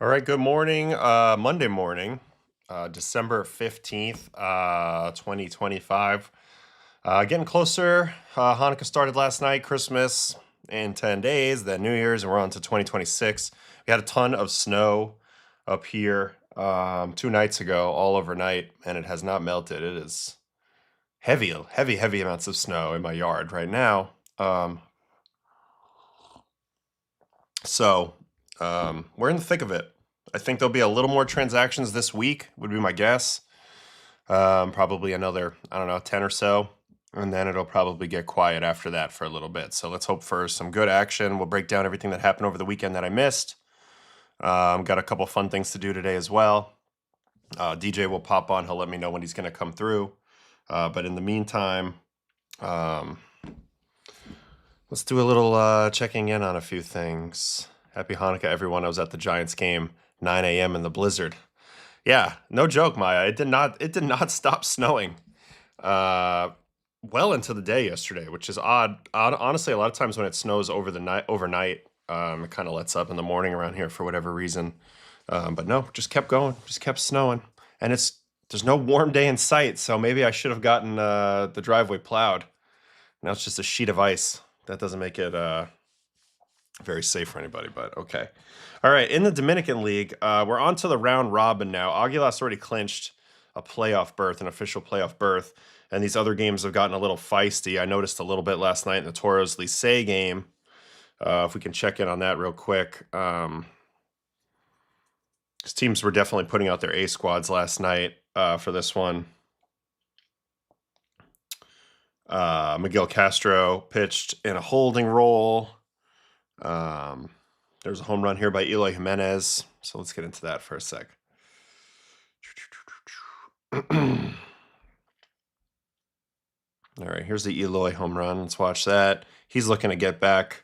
All right, good morning. Monday morning, December 15th, 2025. Getting closer. Hanukkah started last night, Christmas in 10 days, then New Year's, and we're on to 2026. We had a ton of snow up here 2 nights ago, all overnight, and it has not melted. It is heavy, heavy, heavy amounts of snow in my yard right now. So we're in the thick of it. I think there'll be a little more transactions this week, would be my guess. Probably another, I don't know, 10 or so. And then it'll probably get quiet after that for a little bit. So let's hope for some good action. We'll break down everything that happened over the weekend that I missed. Got a couple fun things to do today as well. DJ will pop on. He'll let me know when he's going to come through. But in the meantime, let's do a little checking in on a few things. Happy Hanukkah, everyone. I was at the Giants game, 9 a.m. in the blizzard. Yeah, no joke, Maya. It did not stop snowing well into the day yesterday, which is odd. Honestly, a lot of times when it snows overnight, it kind of lets up in the morning around here for whatever reason. But no, just kept going, just kept snowing, and there's no warm day in sight. So maybe I should have gotten the driveway plowed. Now it's just a sheet of ice. That doesn't make it very safe for anybody, but okay. All right, in the Dominican League, we're on to the round robin now. Aguilas already clinched a playoff berth, an official playoff berth, and these other games have gotten a little feisty. I noticed a little bit last night in the Toros Licey game. If we can check in on that real quick. These teams were definitely putting out their A squads last night for this one. Miguel Castro pitched in a holding role. There's a home run here by Eloy Jimenez. So let's get into that for a sec. All right, here's the Eloy home run. Let's watch that. He's looking to get back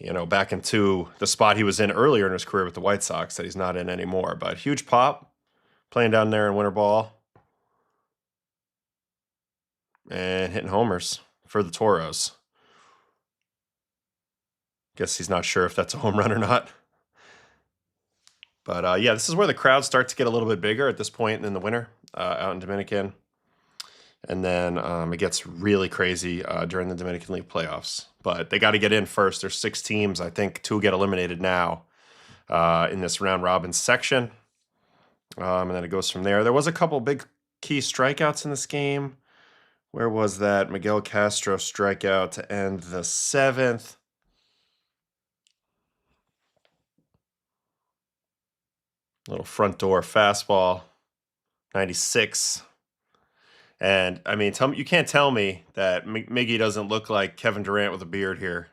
into the spot he was in earlier in his career with the White Sox that he's not in anymore. But huge pop, playing down there in winter ball. And hitting homers for the Toros. Guess he's not sure if that's a home run or not. But yeah, this is where the crowds start to get a little bit bigger at this point in the winter out in Dominican. And then it gets really crazy during the Dominican League playoffs. But they got to get in first. There's 6 teams. I think 2 get eliminated now in this round robin section. And then it goes from there. There was a couple big key strikeouts in this game. Where was that? Miguel Castro strikeout to end the 7th. Little front door fastball, 96. And I mean, you can't tell me that Miggy doesn't look like Kevin Durant with a beard here.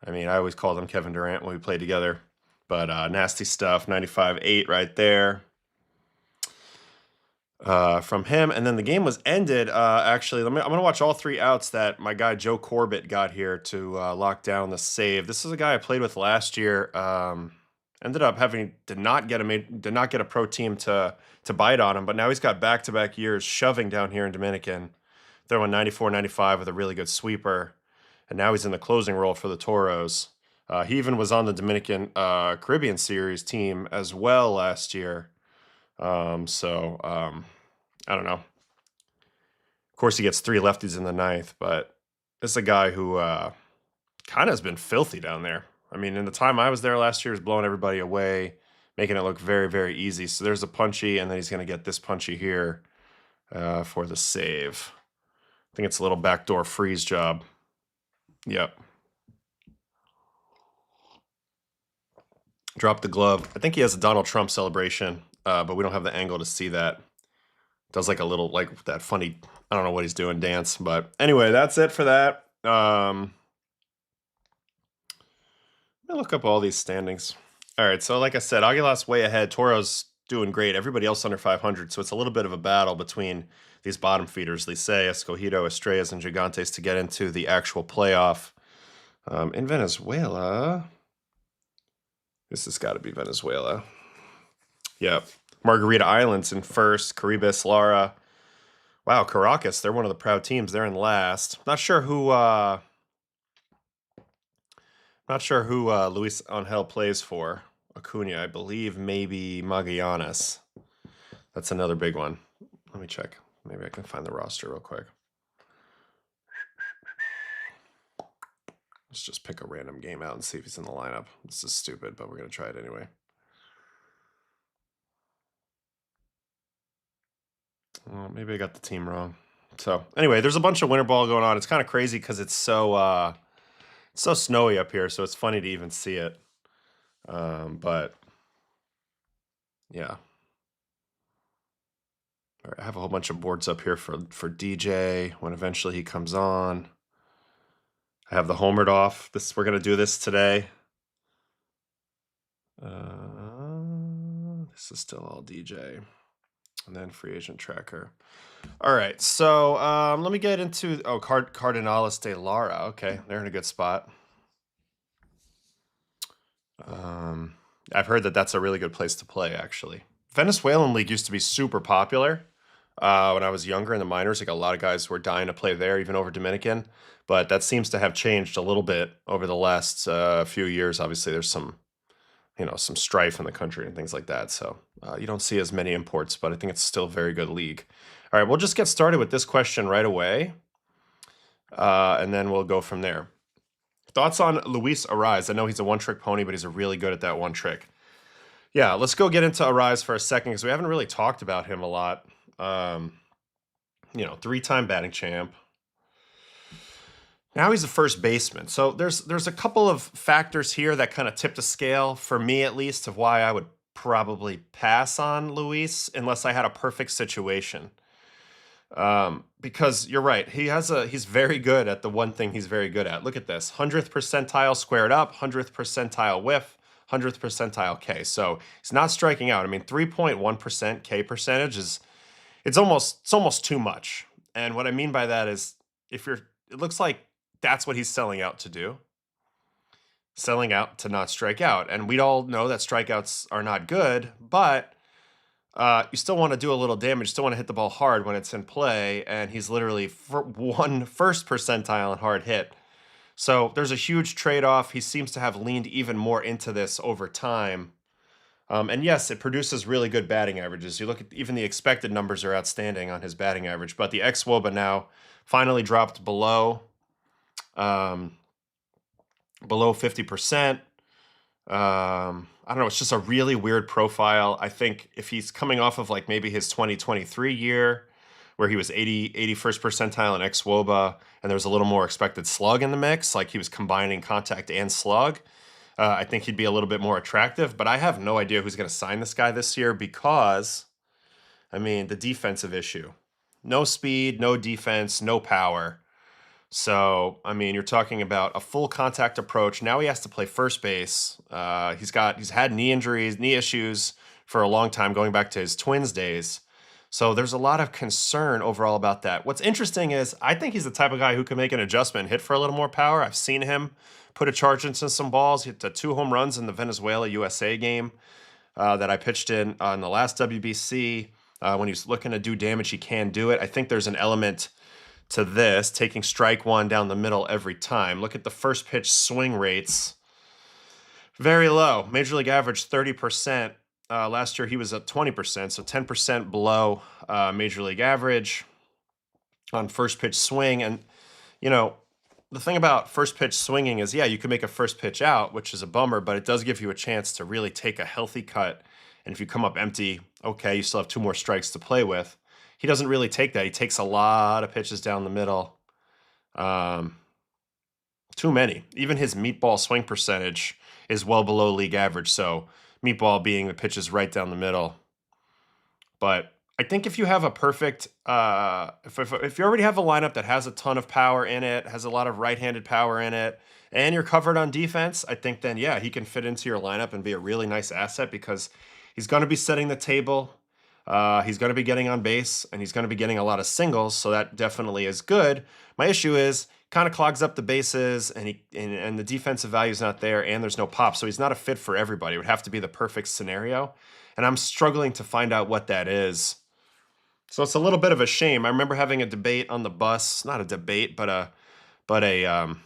I mean, I always called him Kevin Durant when we played together. But nasty stuff, 95-8 right there from him. And then the game was ended. Actually, I'm going to watch all 3 outs that my guy Joe Corbett got here to lock down the save. This is a guy I played with last year. Ended up did not get a pro team to bite on him, but now he's got back-to-back years shoving down here in Dominican, throwing 94-95 with a really good sweeper, and now he's in the closing role for the Toros. He even was on the Dominican Caribbean Series team as well last year. I don't know. Of course, he gets 3 lefties in the 9th, but this is a guy who kind of has been filthy down there. I mean, in the time I was there last year, he was blowing everybody away, making it look very, very easy. So there's a punchy, and then he's going to get this punchy here for the save. I think it's a little backdoor freeze job. Yep. Drop the glove. I think he has a Donald Trump celebration, but we don't have the angle to see that. Does like a little, like that funny, I don't know what he's doing, dance. But anyway, that's it for that. Let me look up all these standings. All right, so like I said, Aguilas way ahead. Toro's doing great. Everybody else under 500, so it's a little bit of a battle between these bottom feeders, Licey, Escogido, Estrellas, and Gigantes to get into the actual playoff. In Venezuela, this has got to be Venezuela. Yep. Margarita Islands in first, Caribes, Lara. Wow, Caracas, they're one of the proud teams. They're in last. Not sure who Luis Angel plays for. Acuna. I believe maybe Magallanes. That's another big one. Let me check. Maybe I can find the roster real quick. Let's just pick a random game out and see if he's in the lineup. This is stupid, but we're going to try it anyway. Well, maybe I got the team wrong. So anyway, there's a bunch of winter ball going on. It's kind of crazy because it's so snowy up here, so it's funny to even see it. But yeah. All right, I have a whole bunch of boards up here for DJ when eventually he comes on. I have the homered off. We're gonna do this today. This is still all DJ, and then free agent tracker. All right, so let me get into Cardinals de Lara. Okay, they're in a good spot. I've heard that that's a really good place to play, actually. Venezuelan League used to be super popular when I was younger in the minors. Like a lot of guys were dying to play there, even over Dominican. But that seems to have changed a little bit over the last few years. Obviously, there's some strife in the country and things like that. So you don't see as many imports, but I think it's still a very good league. All right, we'll just get started with this question right away, and then we'll go from there. Thoughts on Luis Arraez? I know he's a one-trick pony, but he's really good at that one trick. Yeah, let's go get into Arraez for a second because we haven't really talked about him a lot. Three-time batting champ. Now he's a first baseman. So there's a couple of factors here that kind of tip the scale, for me at least, of why I would probably pass on Luis unless I had a perfect situation. Because you're right, he's very good at the one thing he's very good at. Look at this, 100th percentile squared up, 100th percentile whiff, 100th percentile K. So he's not striking out. I mean, 3.1% K percentage it's almost too much. And what I mean by that is it looks like that's what he's selling out to do. Selling out to not strike out. And we all know that strikeouts are not good, but you still want to do a little damage, still want to hit the ball hard when it's in play, and he's literally one first percentile in hard hit. So there's a huge trade-off. He seems to have leaned even more into this over time. And yes, it produces really good batting averages. You look at even the expected numbers are outstanding on his batting average, but the xWOBA now finally dropped below 50%. I don't know. It's just a really weird profile. I think if he's coming off of like maybe his 2023 year where he was 81st percentile in xWOBA and there was a little more expected slug in the mix, like he was combining contact and slug, I think he'd be a little bit more attractive. But I have no idea who's going to sign this guy this year because, I mean, the defensive issue. No speed, no defense, no power. So, I mean, you're talking about a full contact approach. Now he has to play first base. He's had knee injuries, knee issues for a long time, going back to his Twins days. So there's a lot of concern overall about that. What's interesting is I think he's the type of guy who can make an adjustment and hit for a little more power. I've seen him put a charge into some balls. He hit 2 home runs in the Venezuela-USA game that I pitched in on the last WBC. When he's looking to do damage, he can do it. I think there's an element to this, taking strike one down the middle every time. Look at the first pitch swing rates. Very low. Major League average 30%. Last year he was at 20%, so 10% below Major League average on first pitch swing. And, the thing about first pitch swinging is, yeah, you can make a first pitch out, which is a bummer, but it does give you a chance to really take a healthy cut. And if you come up empty, okay, you still have 2 more strikes to play with. He doesn't really take that. He takes a lot of pitches down the middle. Too many. Even his meatball swing percentage is well below league average. So meatball being the pitches right down the middle. But I think if you have a perfect, if you already have a lineup that has a ton of power in it, has a lot of right-handed power in it, and you're covered on defense, I think then, yeah, he can fit into your lineup and be a really nice asset because he's going to be setting the table. He's going to be getting on base, and he's going to be getting a lot of singles, so that definitely is good. My issue is kind of clogs up the bases, and the defensive value is not there, and there's no pop, so he's not a fit for everybody. It would have to be the perfect scenario, and I'm struggling to find out what that is. So it's a little bit of a shame. I remember having a debate on the bus, not a debate, but a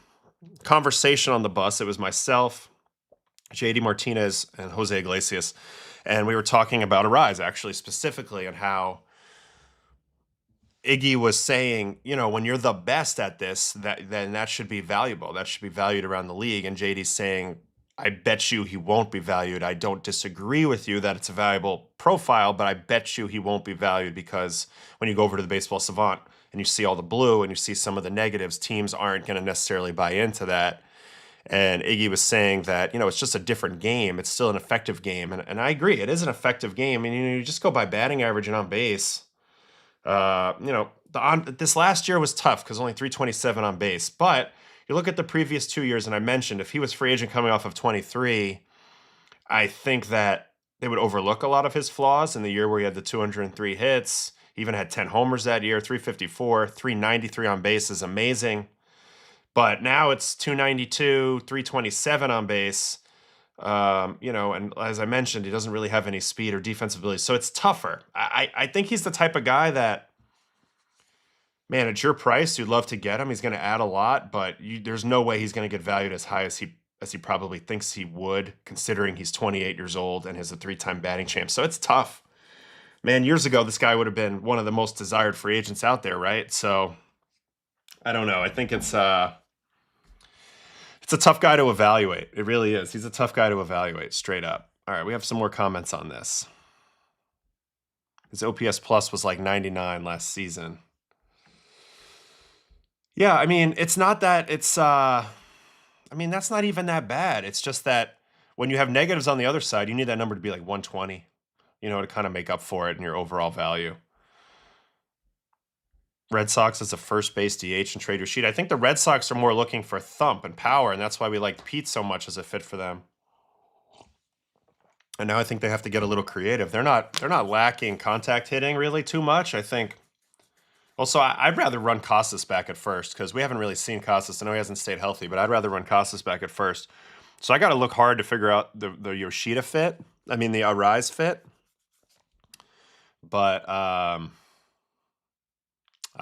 conversation on the bus. It was myself, JD Martinez and Jose Iglesias. And we were talking about Arraez, actually, specifically, and how Iggy was saying, when you're the best at this, then that should be valuable. That should be valued around the league. And JD's saying, I bet you he won't be valued. I don't disagree with you that it's a valuable profile, but I bet you he won't be valued because when you go over to the Baseball Savant and you see all the blue and you see some of the negatives, teams aren't going to necessarily buy into that. And Iggy was saying that, it's just a different game. It's still an effective game. And I agree. It is an effective game. And, you just go by batting average and on base. This last year was tough because only 327 on base. But you look at the previous 2 years, and I mentioned if he was free agent coming off of 23, I think that they would overlook a lot of his flaws in the year where he had the 203 hits. He even had 10 homers that year, 354, 393 on base is amazing. But now it's 292, 327 on base. And as I mentioned, he doesn't really have any speed or defensive ability. So it's tougher. I think he's the type of guy that, man, at your price, you'd love to get him. He's going to add a lot, but there's no way he's going to get valued as high as he probably thinks he would, considering he's 28 years old and is a 3-time batting champ. So it's tough. Man, years ago, this guy would have been one of the most desired free agents out there, right? So I don't know. I think it's a tough guy to evaluate. It really is. He's a tough guy to evaluate, straight up. All right, we have some more comments on this. His OPS plus was like 99 last season. Yeah, I mean, it's not that it's, that's not even that bad. It's just that when you have negatives on the other side, you need that number to be like 120, to kind of make up for it in your overall value. Red Sox as a first base DH and trade your sheet. I think the Red Sox are more looking for thump and power, and that's why we liked Pete so much as a fit for them. And now I think they have to get a little creative. They're not lacking contact hitting really too much. I think. Also, I'd rather run Casas back at first because we haven't really seen Casas. I know he hasn't stayed healthy, but I'd rather run Casas back at first. So I got to look hard to figure out the Yoshida fit. I mean, the Arraez fit. But I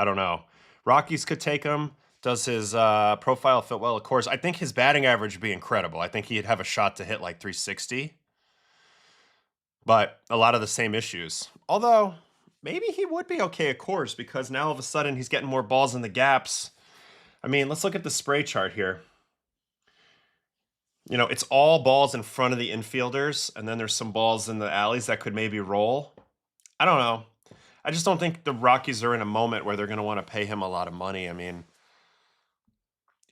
don't know. Rockies could take him. Does his profile fit well? Of course, I think his batting average would be incredible. I think he'd have a shot to hit like 360. But a lot of the same issues. Although, maybe he would be okay at Coors because now all of a sudden he's getting more balls in the gaps. I mean, let's look at the spray chart here. It's all balls in front of the infielders, and then there's some balls in the alleys that could maybe roll. I don't know. I just don't think the Rockies are in a moment where they're going to want to pay him a lot of money. I mean,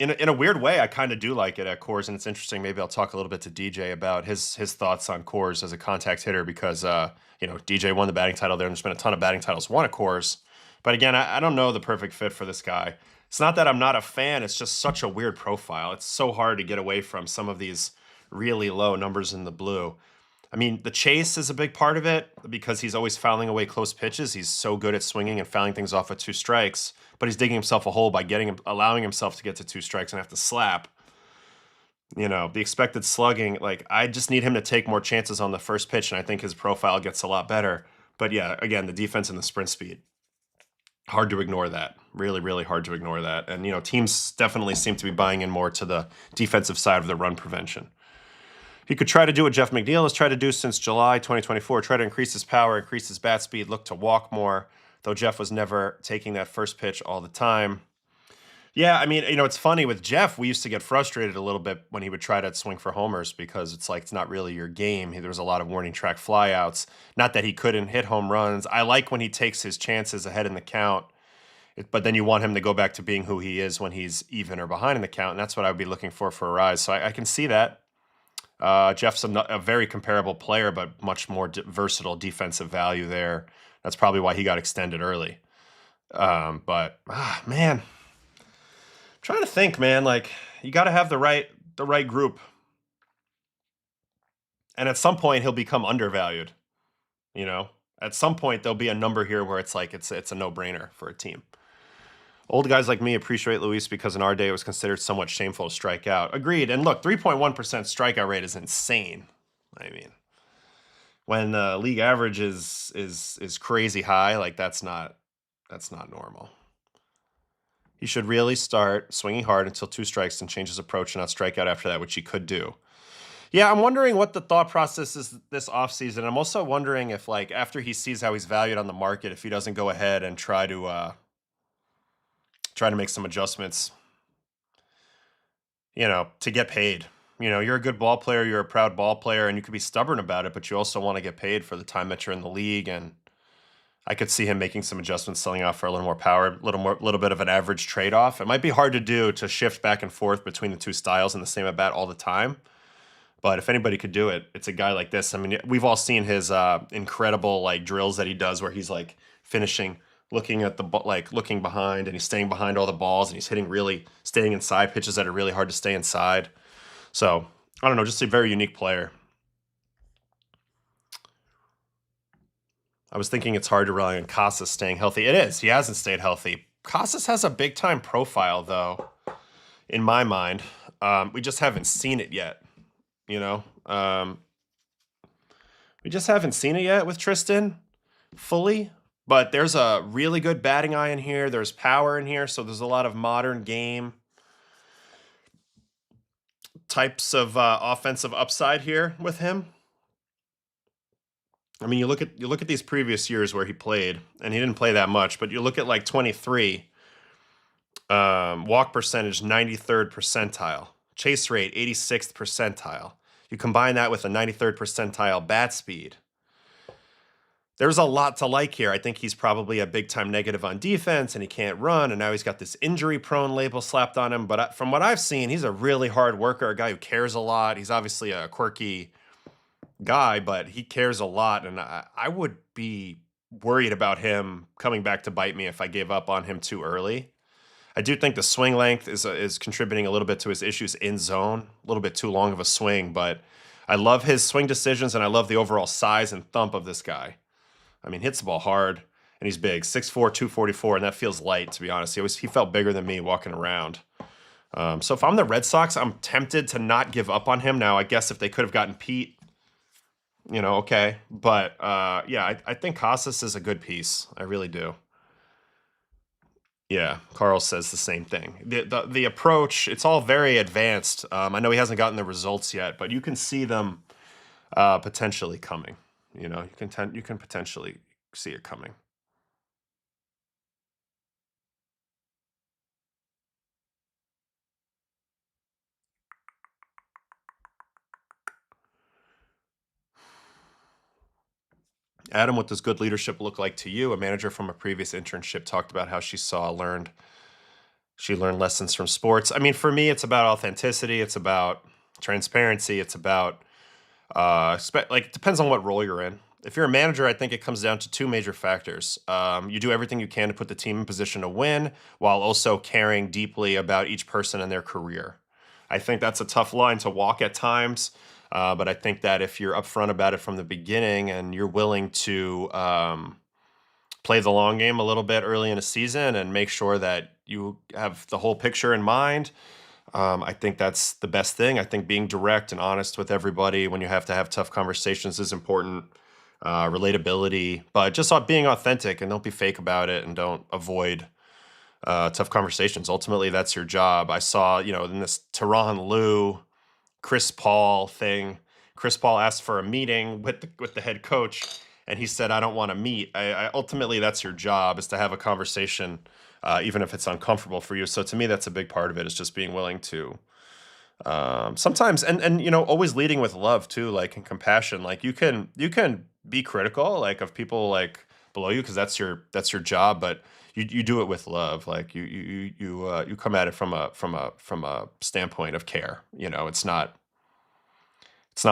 in a weird way, I kind of do like it at Coors, and it's interesting. Maybe I'll talk a little bit to DJ about his thoughts on Coors as a contact hitter because, DJ won the batting title there, and there's been a ton of batting titles won at Coors. But again, I don't know the perfect fit for this guy. It's not that I'm not a fan. It's just such a weird profile. It's so hard to get away from some of these really low numbers in the blue. I mean, the chase is a big part of it because he's always fouling away close pitches. He's so good at swinging and fouling things off with 2 strikes, but he's digging himself a hole by allowing himself to get to 2 strikes and have to slap. The expected slugging, I just need him to take more chances on the first pitch, and I think his profile gets a lot better. But yeah, again, the defense and the sprint speed. Hard to ignore that. Really, really hard to ignore that. And, teams definitely seem to be buying in more to the defensive side of the run prevention. He could try to do what Jeff McNeil has tried to do since July 2024, try to increase his power, increase his bat speed, look to walk more, though Jeff was never taking that first pitch all the time. Yeah, I mean, it's funny with Jeff, we used to get frustrated a little bit when he would try to swing for homers because it's not really your game. There was a lot of warning track flyouts. Not that he couldn't hit home runs. I like when he takes his chances ahead in the count, but then you want him to go back to being who he is when he's even or behind in the count, and that's what I would be looking for Arraez. So I can see that. Jeff's a very comparable player, but much more versatile defensive value there. That's probably why he got extended early. Man, I'm trying to think, man. You got to have the right group, and at some point he'll become undervalued. At some point there'll be a number here where it's a no-brainer for a team. Old guys like me appreciate Luis because in our day it was considered somewhat shameful to strike out. Agreed. And look, 3.1% strikeout rate is insane. I mean, when the league average is crazy high, that's not normal. He should really start swinging hard until 2 strikes and change his approach and not strike out after that, which he could do. Yeah, I'm wondering what the thought process is this offseason. I'm also wondering if, like, after he sees how he's valued on the market, if he doesn't go ahead and try to make some adjustments, to get paid. You're a good ball player, you're a proud ball player, and you could be stubborn about it, but you also want to get paid for the time that you're in the league. And I could see him making some adjustments, selling off for a little more power, little bit of an average trade-off. It might be hard to do to shift back and forth between the two styles in the same at bat all the time. But if anybody could do it, it's a guy like this. I mean, we've all seen his incredible like drills that he does, where he's like finishing, looking at the like looking behind, and he's staying behind all the balls, and he's hitting really staying inside pitches that are really hard to stay inside. So I don't know, just a very unique player. I was thinking it's hard to rely on Casas staying healthy. It is. He hasn't stayed healthy. Casas has a big time profile, though, in my mind. We just haven't seen it yet. You know, we just haven't seen it yet with Tristan fully. But there's a really good batting eye in here. There's power in here, so there's a lot of modern game types of offensive upside here with him. I mean, you look at these previous years where he played, and he didn't play that much. But you look at like 23, walk percentage 93rd percentile, chase rate 86th percentile. You combine that with a 93rd percentile bat speed. There's a lot to like here. I think he's probably a big-time negative on defense, and he can't run, and now he's got this injury-prone label slapped on him. But from what I've seen, he's a really hard worker, a guy who cares a lot. He's obviously a quirky guy, but he cares a lot, and I would be worried about him coming back to bite me if I gave up on him too early. I do think the swing length is contributing a little bit to his issues in zone, a little bit too long of a swing, but I love his swing decisions, and I love the overall size and thump of this guy. I mean, hits the ball hard, and he's big, 6'4", 244, and that feels light, to be honest. He felt bigger than me walking around. So if I'm the Red Sox, I'm tempted to not give up on him. Now, I guess if they could have gotten Pete, okay. But, yeah, I think Casas is a good piece. I really do. Yeah, Carl says the same thing. The approach, it's all very advanced. I know he hasn't gotten the results yet, but you can see them potentially coming. You can potentially see it coming. Adam, what does good leadership look like to you? A manager from a previous internship talked about how she learned lessons from sports. I mean, for me, it's about authenticity. It's about transparency. It's about it depends on what role you're in. If you're a manager, I think it comes down to two major factors. You do everything you can to put the team in position to win, while also caring deeply about each person and their career. I think that's a tough line to walk at times, but I think that if you're upfront about it from the beginning and you're willing to play the long game a little bit early in a season and make sure that you have the whole picture in mind, I think that's the best thing. I think being direct and honest with everybody when you have to have tough conversations is important. Relatability, but just being authentic, and don't be fake about it, and don't avoid tough conversations. Ultimately, that's your job. I saw, in this Tyronn Lue, Chris Paul thing, Chris Paul asked for a meeting with the head coach, and he said, "I don't want to meet." Ultimately, that's your job, is to have a conversation, even if it's uncomfortable for you. So to me, that's a big part of it, is just being willing to sometimes, and always leading with love too, like, and compassion. Like, you can be critical, like, of people like below you, because that's your job, but you do it with love. Like, you come at it from a standpoint of care. It's not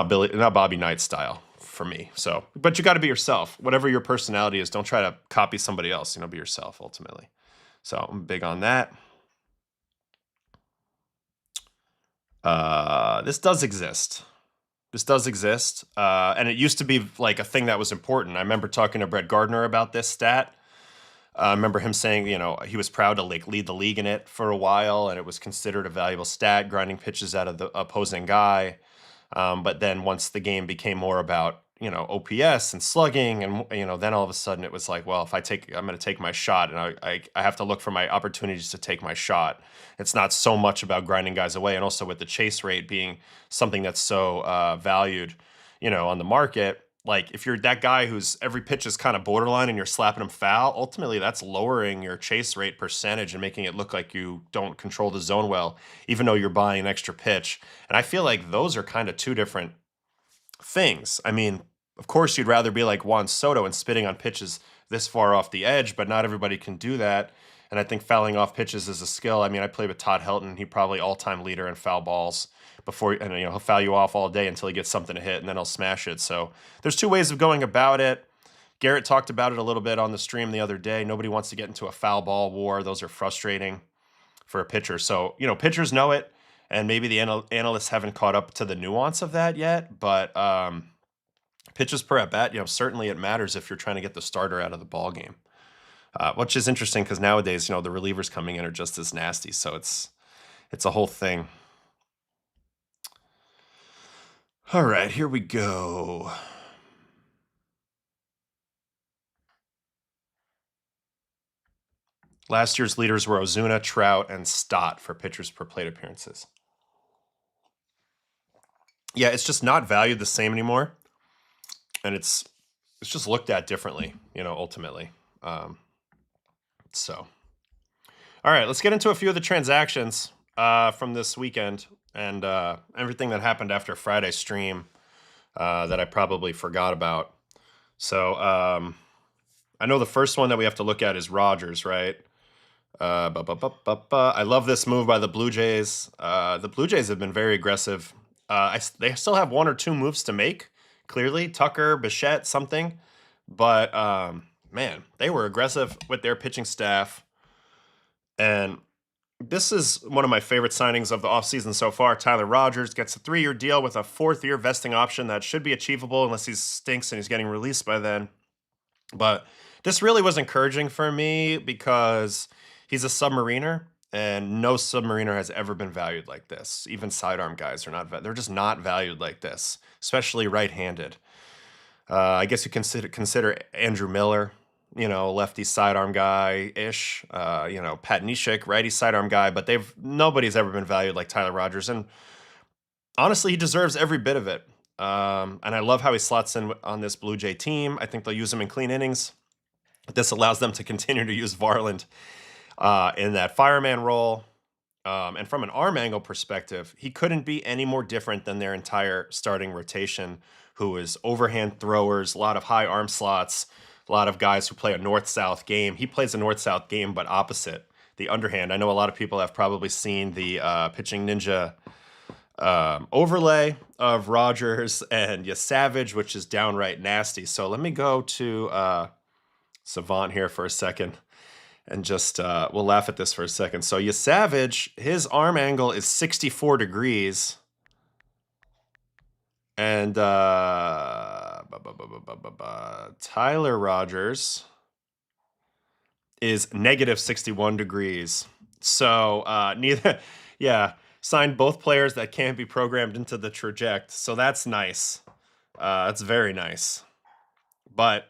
Bobby Knight style for me. So, but you got to be yourself. Whatever your personality is, don't try to copy somebody else. Be yourself ultimately. So I'm big on that. This does exist. And it used to be like a thing that was important. I remember talking to Brett Gardner about this stat. I remember him saying, he was proud to lead the league in it for a while, and it was considered a valuable stat, grinding pitches out of the opposing guy. But then once the game became more about OPS and slugging, and then all of a sudden it was like, well, if I'm going to take my shot, and I have to look for my opportunities to take my shot. It's not so much about grinding guys away, and also with the chase rate being something that's so valued, on the market. Like if you're that guy whose every pitch is kind of borderline and you're slapping him foul, ultimately that's lowering your chase rate percentage and making it look like you don't control the zone well, even though you're buying an extra pitch. And I feel like those are kind of two different things. I mean, of course, you'd rather be like Juan Soto and spitting on pitches this far off the edge, but not everybody can do that. And I think fouling off pitches is a skill. I mean, I played with Todd Helton. He probably all-time leader in foul balls and he'll foul you off all day until he gets something to hit, and then he'll smash it. So there's two ways of going about it. Garrett talked about it a little bit on the stream the other day. Nobody wants to get into a foul ball war. Those are frustrating for a pitcher. So, pitchers know it, and maybe the analysts haven't caught up to the nuance of that yet, but pitches per at bat, certainly it matters if you're trying to get the starter out of the ball game, which is interesting because nowadays, the relievers coming in are just as nasty. So it's a whole thing. All right, here we go. Last year's leaders were Ozuna, Trout, and Stott for pitchers per plate appearances. Yeah, it's just not valued the same anymore, and it's just looked at differently, ultimately. So, all right, let's get into a few of the transactions from this weekend and everything that happened after Friday's stream that I probably forgot about. So I know the first one that we have to look at is Rogers, right? I love this move by the Blue Jays. The Blue Jays have been very aggressive. They still have one or two moves to make, clearly. Tucker, Bichette, something. But, man, they were aggressive with their pitching staff. And this is one of my favorite signings of the offseason so far. Tyler Rogers gets a 3-year deal with a 4th-year vesting option that should be achievable unless he stinks and he's getting released by then. But this really was encouraging for me because he's a submariner, and no submariner has ever been valued like this. Even sidearm guys are not. They're just not valued like this, especially right-handed. I guess you consider Andrew Miller, lefty sidearm guy-ish. Pat Neshek, righty sidearm guy, but nobody's ever been valued like Tyler Rogers, and honestly, he deserves every bit of it. And I love how he slots in on this Blue Jay team. I think they'll use him in clean innings. This allows them to continue to use Varland in that fireman role. And from an arm angle perspective, he couldn't be any more different than their entire starting rotation, who is overhand throwers, a lot of high arm slots, a lot of guys who play a north-south game. He plays a north-south game, but opposite, the underhand. I know a lot of people have probably seen the Pitching Ninja overlay of Rogers and Savage, which is downright nasty. So let me go to Savant here for a second and just we'll laugh at this for a second. So Savage, his arm angle is 64 degrees, and Tyler Rogers is negative 61 degrees. So signed both players that can't be programmed into the traject. So that's nice. That's very nice. But,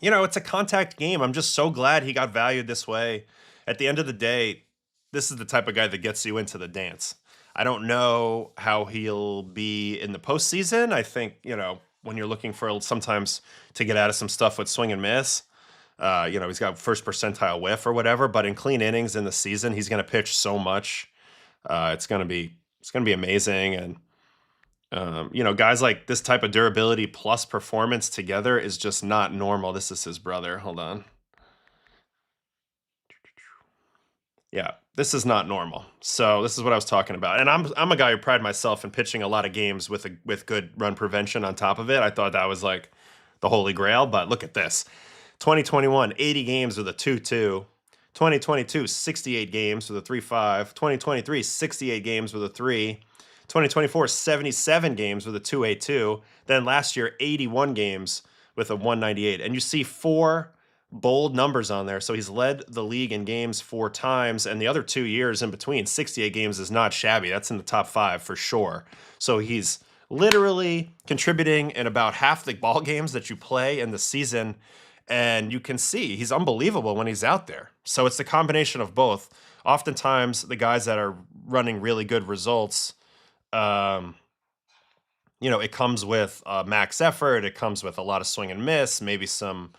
it's a contact game. I'm just so glad he got valued this way. At the end of the day, this is the type of guy that gets you into the dance. I don't know how he'll be in the postseason. I think, when you're looking for sometimes to get out of some stuff with swing and miss, he's got first percentile whiff or whatever, but in clean innings in the season, he's going to pitch so much. It's going to be amazing. And, guys like this type of durability plus performance together is just not normal. This is his brother. Hold on. Yeah, this is not normal. So this is what I was talking about. And I'm a guy who pride myself in pitching a lot of games with good run prevention on top of it. I thought that was like the holy grail, but look at this. 2021, 80 games with a 2.2. 2022, 68 games with a 3.5. 2023, 68 games with a 3. 2024, 77 games with a 2.82. Then last year, 81 games with a 198. And you see 4 bold numbers on there. So he's led the league in games 4 times, and the other 2 years in between, 68 games is not shabby. That's in the top 5 for sure. So he's literally contributing in about half the ball games that you play in the season. And you can see he's unbelievable when he's out there. So it's the combination of both. Oftentimes, the guys that are running really good results, um, it comes with max effort. It comes with a lot of swing and miss, maybe some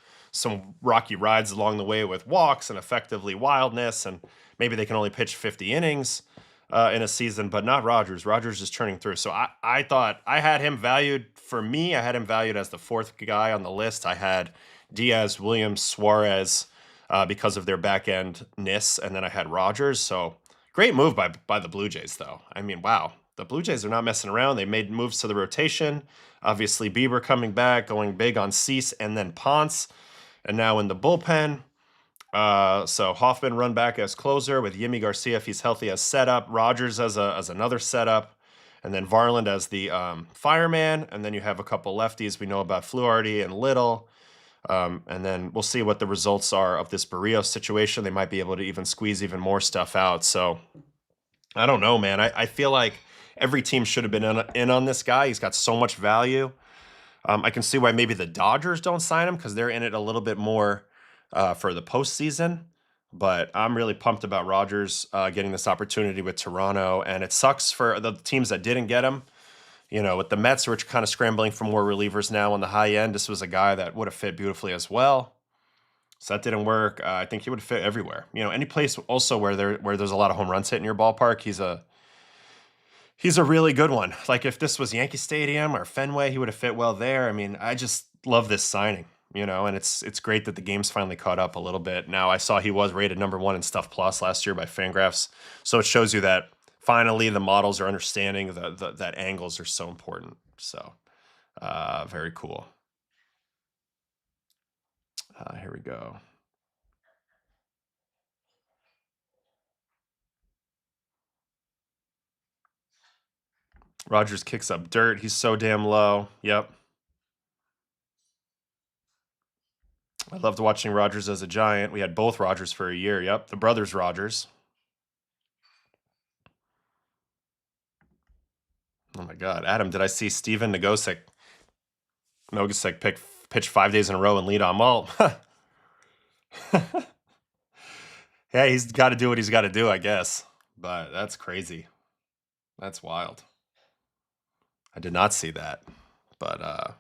rocky rides along the way with walks and effectively wildness, and maybe they can only pitch 50 innings in a season, but not Rogers. Rogers is churning through. So I thought I had him valued. For me, I had him valued as the fourth guy on the list. I had Diaz, Williams, Suarez because of their back endness, and then I had Rogers. So great move by the Blue Jays, though. I mean, wow. The Blue Jays are not messing around. They made moves to the rotation. Obviously, Bieber coming back, going big on Cease and then Ponce. And now in the bullpen, so Hoffman run back as closer with Yimi Garcia, if he's healthy, as setup. Rogers as another setup. And then Varland as the fireman. And then you have a couple lefties. We know about Fluharty and Little. And then we'll see what the results are of this Barrios situation. They might be able to even squeeze even more stuff out. So I don't know, man. I feel like every team should have been in on this guy. He's got so much value. I can see why maybe the Dodgers don't sign him because they're in it a little bit more for the postseason. But I'm really pumped about Rogers getting this opportunity with Toronto. And it sucks for the teams that didn't get him. With the Mets, we're kind of scrambling for more relievers now on the high end. This was a guy that would have fit beautifully as well. So that didn't work. I think he would fit everywhere. Any place also where there's a lot of home runs hit in your ballpark, he's a really good one. Like if this was Yankee Stadium or Fenway, he would have fit well there. I mean, I just love this signing, and it's great that the game's finally caught up a little bit. Now I saw he was rated #1 in Stuff Plus last year by Fangraphs. So it shows you that finally the models are understanding that angles are so important. So very cool. Here we go. Rogers kicks up dirt. He's so damn low. Yep. I loved watching Rogers as a Giant. We had both Rogers for a year. Yep. The brothers Rogers. Oh my God. Adam, did I see Steven Nogosek pitch 5 days in a row and lead on? Well, yeah, he's got to do what he's got to do, I guess. But that's crazy. That's wild. I did not see that. But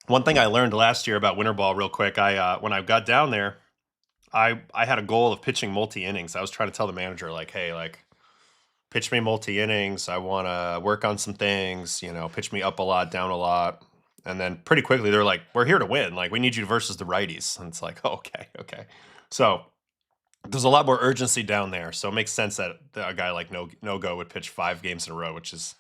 one thing I learned last year about winter ball, real quick, when I got down there, I had a goal of pitching multi innings. I was trying to tell the manager, like, hey, like, pitch me multi innings. I want to work on some things. Pitch me up a lot, down a lot. And then pretty quickly they're like, we're here to win. Like, we need you versus the righties. And it's like, oh, okay. So there's a lot more urgency down there. So it makes sense that a guy like No-Go would pitch 5 games in a row, which is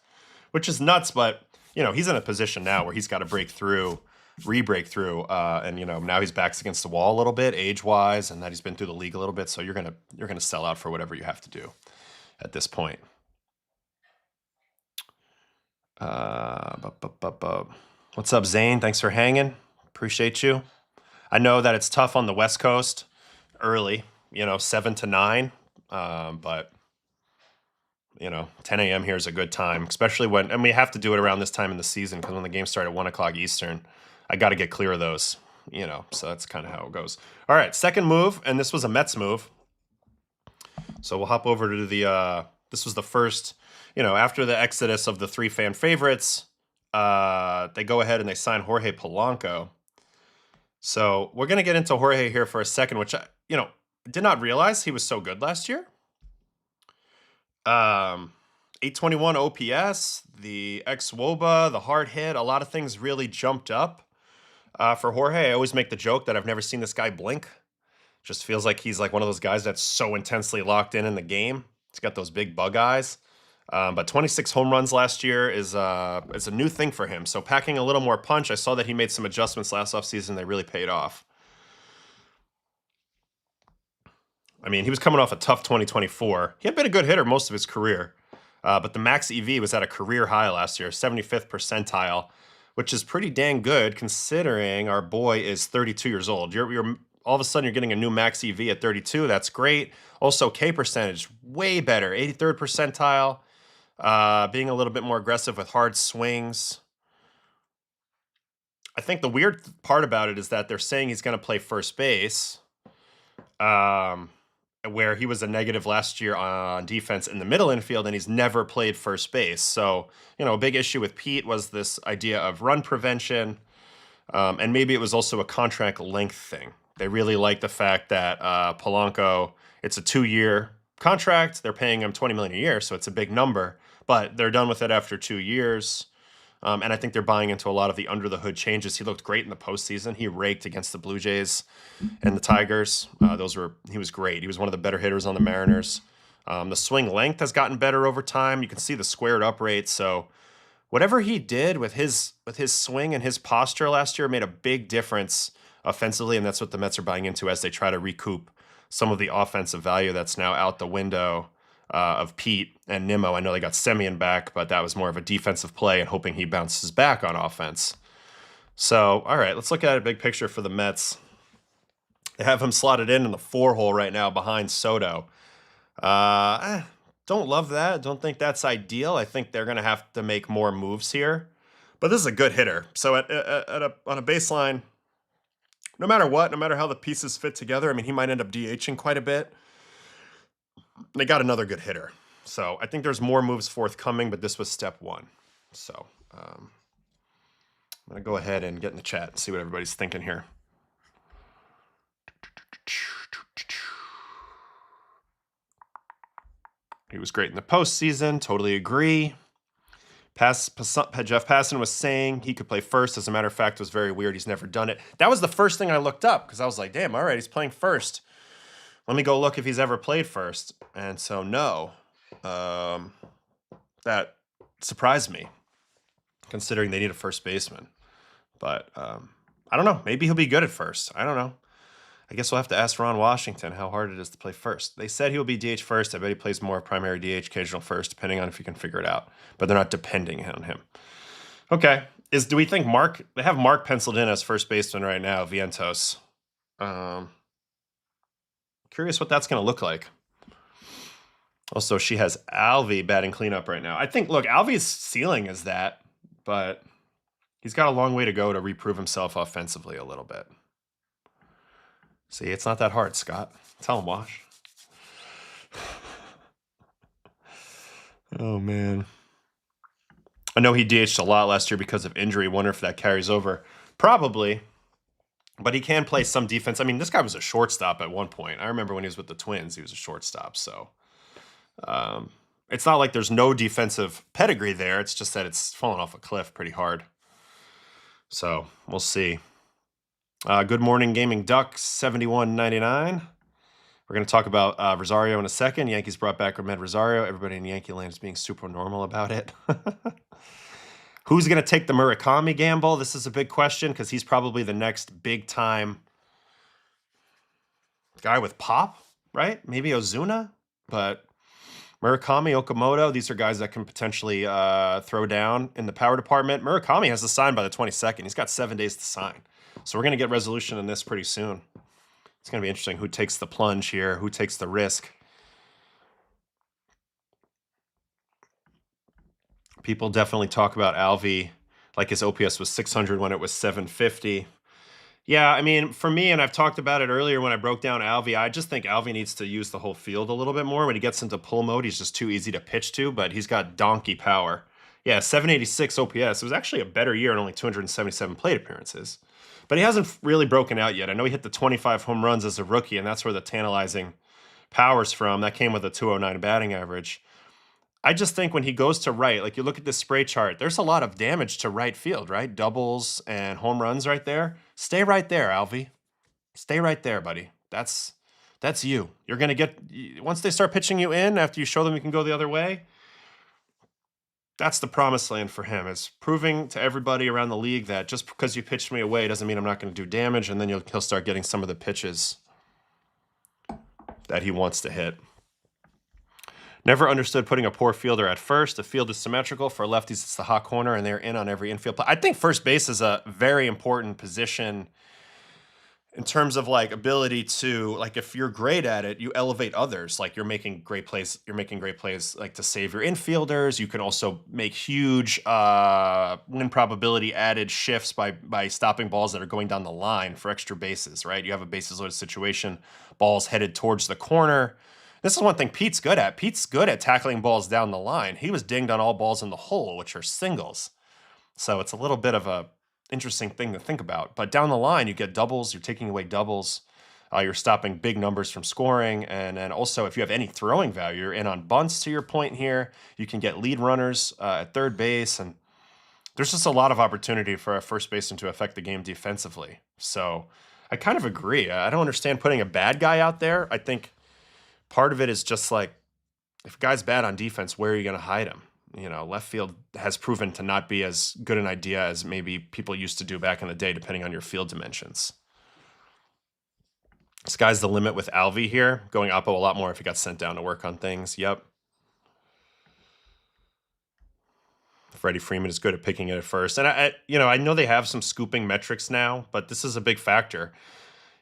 nuts. But he's in a position now where he's got to break through, re-break through, and now he's backs against the wall a little bit, age-wise, and that he's been through the league a little bit. So you're gonna sell out for whatever you have to do at this point. What's up, Zane? Thanks for hanging. Appreciate you. I know that it's tough on the West Coast early, 7 to 9, but 10 a.m. here is a good time, especially and we have to do it around this time in the season because when the games start at 1 o'clock Eastern, I got to get clear of those, so that's kind of how it goes. All right, second move, and this was a Mets move. So we'll hop over to this was the first, after the exodus of the 3 fan favorites, they go ahead and they sign Jorge Polanco. So we're going to get into Jorge here for a second, which I, did not realize he was so good last year. 821 OPS, the ex-WOBA, the hard hit, a lot of things really jumped up for Jorge. I always make the joke that I've never seen this guy blink. Just feels like he's like one of those guys that's so intensely locked in the game. He's got those big bug eyes. But 26 home runs last year is a new thing for him. So packing a little more punch. I saw that he made some adjustments last offseason. They really paid off. I mean, he was coming off a tough 2024. He had been a good hitter most of his career. But the max EV was at a career high last year, 75th percentile, which is pretty dang good considering our boy is 32 years old. You're all of a sudden you're getting a new max EV at 32. That's great. Also, K percentage, way better, 83rd percentile. being a little bit more aggressive with hard swings. I think the weird part about it is that they're saying he's going to play first base, um, where he was a negative last year on defense in the middle infield, and he's never played first base. So, a big issue with Pete was this idea of run prevention, and maybe it was also a contract length thing. They really like the fact that Polanco, it's a 2-year contract. They're paying him $20 million a year, so it's a big number, but they're done with it after 2 years. And I think they're buying into a lot of the under the hood changes. He looked great in the postseason. He raked against the Blue Jays and the Tigers. He was great. He was one of the better hitters on the Mariners. The swing length has gotten better over time. You can see the squared up rate. So whatever he did with his swing and his posture last year made a big difference offensively, and that's what the Mets are buying into as they try to recoup some of the offensive value that's now out the window of Pete and Nimmo. I know they got Semien back, but that was more of a defensive play and hoping he bounces back on offense. So, all right, let's look at a big picture for the Mets. They have him slotted in the 4-hole right now behind Soto. Don't love that. Don't think that's ideal. I think they're going to have to make more moves here. But this is a good hitter. So on a baseline, no matter what, no matter how the pieces fit together, I mean, he might end up DHing quite a bit. They got another good hitter. So I think there's more moves forthcoming, but this was step one. So I'm going to go ahead and get in the chat and see what everybody's thinking here. He was great in the postseason. Totally agree. Jeff Passan was saying he could play first. As a matter of fact, it was very weird. He's never done it. That was the first thing I looked up because I was like, damn, all right, he's playing first. Let me go look if he's ever played first. And so, no. That surprised me, considering they need a first baseman. But I don't know. Maybe he'll be good at first. I don't know. I guess we'll have to ask Ron Washington how hard it is to play first. They said he'll be DH first. I bet he plays more primary DH, occasional first, depending on if he can figure it out. But they're not depending on him. Okay. Do we think they have Mark penciled in as first baseman right now, Vientos. Curious what that's going to look like. Also, she has Alvy batting cleanup right now. I think, look, Alvy's ceiling is that, but he's got a long way to go to reprove himself offensively a little bit. See, it's not that hard, Scott. Tell him, Wash. Oh, man. I know he DH'd a lot last year because of injury. Wonder if that carries over. Probably. But he can play some defense. I mean, this guy was a shortstop at one point. I remember when he was with the Twins, he was a shortstop. So it's not like there's no defensive pedigree there. It's just that it's fallen off a cliff pretty hard. So we'll see. Good morning, Gaming Ducks, 71.99. We're going to talk about Rosario in a second. Yankees brought back Ahmed Rosario. Everybody in Yankee land is being super normal about it. Who's going to take the Murakami gamble? This is a big question because he's probably the next big-time guy with pop, right? Maybe Ozuna, but Murakami, Okamoto, these are guys that can potentially throw down in the power department. Murakami has to sign by the 22nd. He's got 7 days to sign. So we're going to get resolution on this pretty soon. It's going to be interesting who takes the plunge here, who takes the risk. People definitely talk about Alvy like his OPS was 600 when it was 750. Yeah, I mean, for me, and I've talked about it earlier when I broke down Alvy, I just think Alvy needs to use the whole field a little bit more. When he gets into pull mode, he's just too easy to pitch to, but he's got donkey power. Yeah, 786 OPS. It was actually a better year and only 277 plate appearances. But he hasn't really broken out yet. I know he hit the 25 home runs as a rookie, and that's where the tantalizing power's from. That came with a 209 batting average. I just think when he goes to right, like you look at this spray chart, there's a lot of damage to right field, right? Doubles and home runs right there. Stay right there, Alvy. Stay right there, buddy. That's you. You're going to get, once they start pitching you in, after you show them you can go the other way, that's the promised land for him, is proving to everybody around the league that just because you pitched me away doesn't mean I'm not going to do damage, and then he'll start getting some of the pitches that he wants to hit. Never understood putting a poor fielder at first. The field is symmetrical. For lefties, it's the hot corner, and they're in on every infield play. I think first base is a very important position in terms of like ability to like if you're great at it, you elevate others. Like you're making great plays, like to save your infielders. You can also make huge win probability added shifts by stopping balls that are going down the line for extra bases, right? You have a bases loaded situation, balls headed towards the corner. This is one thing Pete's good at. Pete's good at tackling balls down the line. He was dinged on all balls in the hole, which are singles. So it's a little bit of a interesting thing to think about. But down the line, you get doubles. You're taking away doubles. You're stopping big numbers from scoring. And then also, if you have any throwing value, you're in on bunts to your point here. You can get lead runners at third base. And there's just a lot of opportunity for a first baseman to affect the game defensively. So I kind of agree. I don't understand putting a bad guy out there. I think part of it is just like, if a guy's bad on defense, where are you going to hide him? You know, left field has proven to not be as good an idea as maybe people used to do back in the day, depending on your field dimensions. Sky's the limit with Alvy here, going Oppo a lot more if he got sent down to work on things. Yep. Freddie Freeman is good at picking it at first. And I know they have some scooping metrics now, but this is a big factor.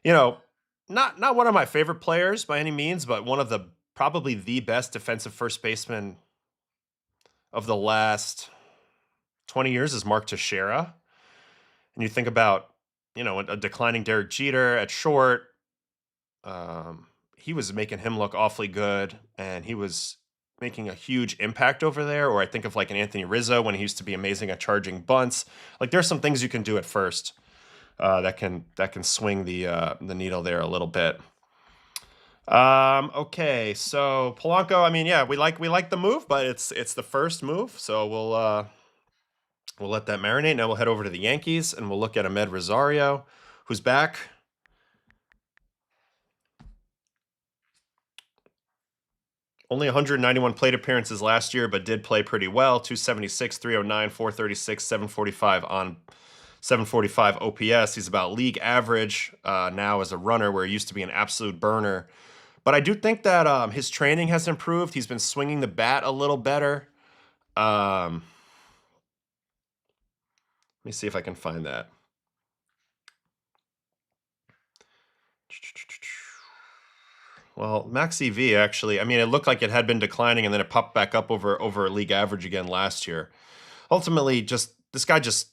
You know, not one of my favorite players by any means, but one of the probably the best defensive first baseman of the last 20 years is Mark Teixeira. And you think about, a declining Derek Jeter at short. He was making him look awfully good, and he was making a huge impact over there. Or I think of like an Anthony Rizzo when he used to be amazing at charging bunts. Like there's some things you can do at first that can swing the needle there a little bit. Okay, so Polanco, I mean, yeah, we like the move, but it's the first move, so we'll let that marinate. Now we'll head over to the Yankees and we'll look at Amed Rosario, who's back. Only 191 plate appearances last year, but did play pretty well. 276, 309, 436, 745 on 745 OPS. He's about league average now as a runner, where he used to be an absolute burner. But I do think that his training has improved. He's been swinging the bat a little better. Let me see if I can find that. Well, max EV actually, I mean, it looked like it had been declining and then it popped back up over league average again last year. Ultimately, this guy just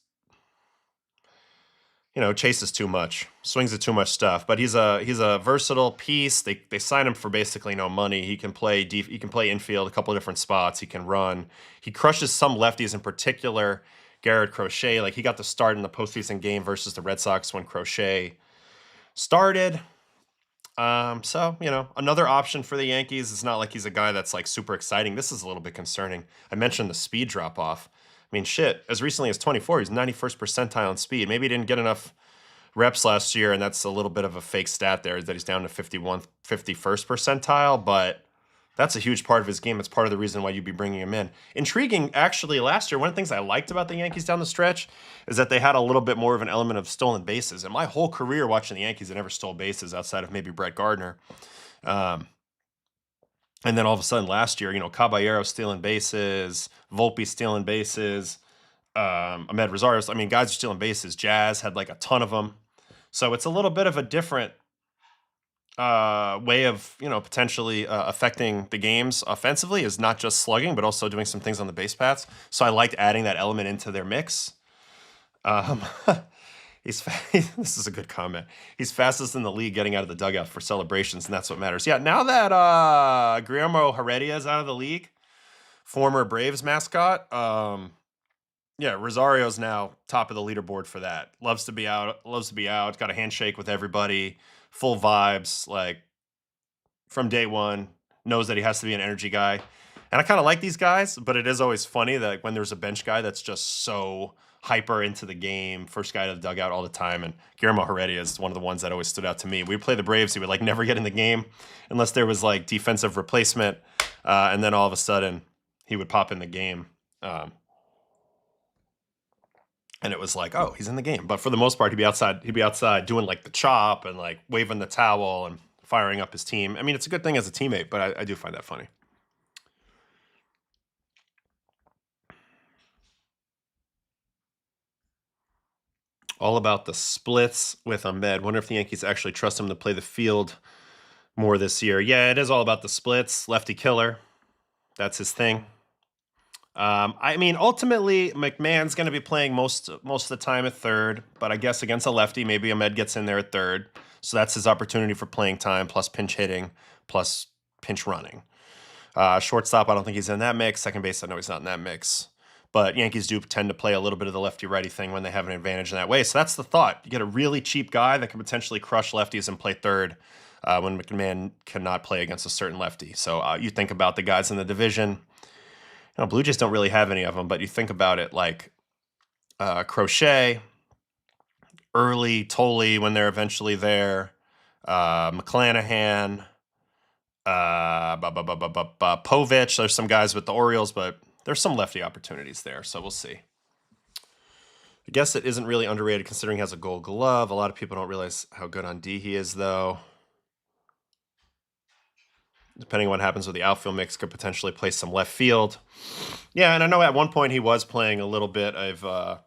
chases too much, swings at too much stuff. But he's a versatile piece. They sign him for basically no money. He can play he can play infield, a couple of different spots. He can run. He crushes some lefties, in particular Garrett Crochet. Like he got the start in the postseason game versus the Red Sox when Crochet started. So another option for the Yankees. It's not like he's a guy that's like super exciting. This is a little bit concerning. I mentioned the speed drop off. I mean, shit, as recently as 24, he's 91st percentile in speed. Maybe he didn't get enough reps last year, and that's a little bit of a fake stat there, that he's down to 51st percentile, but that's a huge part of his game. It's part of the reason why you'd be bringing him in. Intriguing, actually, last year, one of the things I liked about the Yankees down the stretch is that they had a little bit more of an element of stolen bases. And my whole career watching the Yankees, I never stole bases outside of maybe Brett Gardner. And then all of a sudden last year, Caballero stealing bases, Volpe stealing bases, Amed Rosario. I mean, guys are stealing bases. Jazz had like a ton of them. So it's a little bit of a different way of, potentially affecting the games offensively, is not just slugging, but also doing some things on the base paths. So I liked adding that element into their mix. This is a good comment. He's fastest in the league getting out of the dugout for celebrations, and that's what matters. Yeah, now that Guillermo Heredia is out of the league, former Braves mascot, Rosario's now top of the leaderboard for that. Loves to be out, got a handshake with everybody, full vibes, like from day one, knows that he has to be an energy guy. And I kind of like these guys, but it is always funny that when there's a bench guy that's just so hyper into the game, first guy to the dugout all the time. And Guillermo Heredia is one of the ones that always stood out to me. We play the Braves, he would like never get in the game unless there was like defensive replacement. And then all of a sudden he would pop in the game. And it was like, oh, he's in the game. But for the most part, he'd be outside doing like the chop and like waving the towel and firing up his team. I mean, it's a good thing as a teammate, but I do find that funny. All about the splits with Ahmed. Wonder if the Yankees actually trust him to play the field more this year. Yeah, it is all about the splits. Lefty killer. That's his thing. I mean, ultimately, McMahon's going to be playing most of the time at third, but I guess against a lefty, maybe Ahmed gets in there at third. So that's his opportunity for playing time, plus pinch hitting, plus pinch running. Shortstop, I don't think he's in that mix. Second base, I know he's not in that mix. But Yankees do tend to play a little bit of the lefty-righty thing when they have an advantage in that way. So that's the thought. You get a really cheap guy that can potentially crush lefties and play third when McMahon cannot play against a certain lefty. So you think about the guys in the division. Blue Jays don't really have any of them, but you think about it like Crochet, Early, Tolley when they're eventually there, McClanahan, Povich. There's some guys with the Orioles, but there's some lefty opportunities there, so we'll see. I guess it isn't really underrated considering he has a Gold Glove. A lot of people don't realize how good on D he is, though. Depending on what happens with the outfield mix, could potentially play some left field. Yeah, and I know at one point he was playing a little bit of a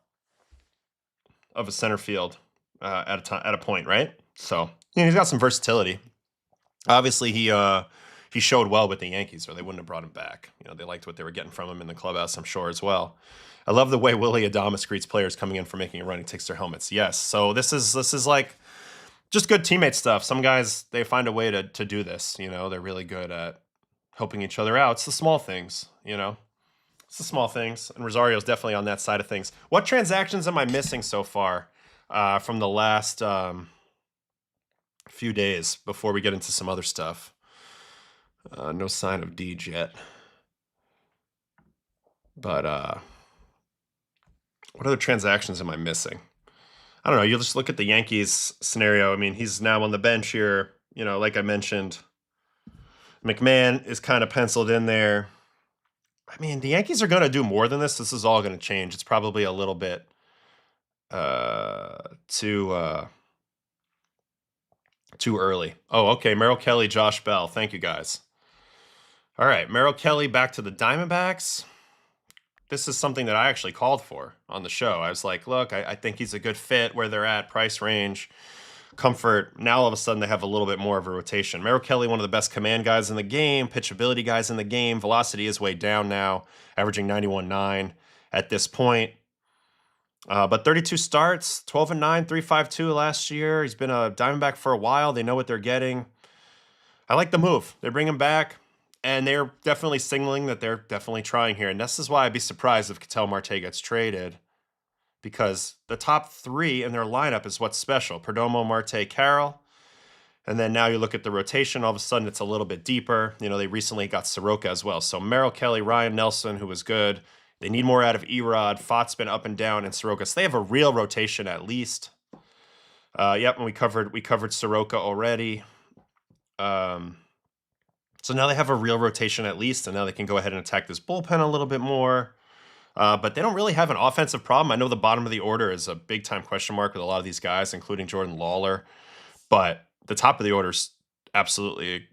center field at a point, right? So he's got some versatility. Obviously, he showed well with the Yankees, or they wouldn't have brought him back. They liked what they were getting from him in the clubhouse, I'm sure, as well. I love the way Willie Adames greets players coming in for making a run. He takes their helmets. Yes, so this is like just good teammate stuff. Some guys, they find a way to do this. They're really good at helping each other out. It's the small things, It's the small things, and Rosario's definitely on that side of things. What transactions am I missing so far from the last few days before we get into some other stuff? No sign of Deej yet. But what other transactions am I missing? I don't know. You just look at the Yankees scenario. I mean, he's now on the bench here. Like I mentioned, McMahon is kind of penciled in there. I mean, the Yankees are going to do more than this. This is all going to change. It's probably a little bit too early. Oh, okay. Merrill Kelly, Josh Bell. Thank you, guys. All right. Merrill Kelly back to the Diamondbacks. This is something that I actually called for on the show. I was like, look, I think he's a good fit where they're at, price range, comfort. Now all of a sudden they have a little bit more of a rotation. Merrill Kelly, one of the best command guys in the game, pitchability guys in the game. Velocity is way down now, averaging 91.9 at this point. But 32 starts, 12-9, 3.52 last year. He's been a Diamondback for a while. They know what they're getting. I like the move. They bring him back. And they're definitely signaling that they're definitely trying here. And this is why I'd be surprised if Ketel Marte gets traded, because the top three in their lineup is what's special. Perdomo, Marte, Carroll. And then now you look at the rotation, all of a sudden it's a little bit deeper. They recently got Soroka as well. So Merrill Kelly, Ryan Nelson, who was good. They need more out of Erod. Fott's been up and down, and Soroka. So they have a real rotation at least. Yep, and we covered Soroka already. So now they have a real rotation at least, and now they can go ahead and attack this bullpen a little bit more. But they don't really have an offensive problem. I know the bottom of the order is a big-time question mark with a lot of these guys, including Jordan Lawler. But the top of the order is absolutely,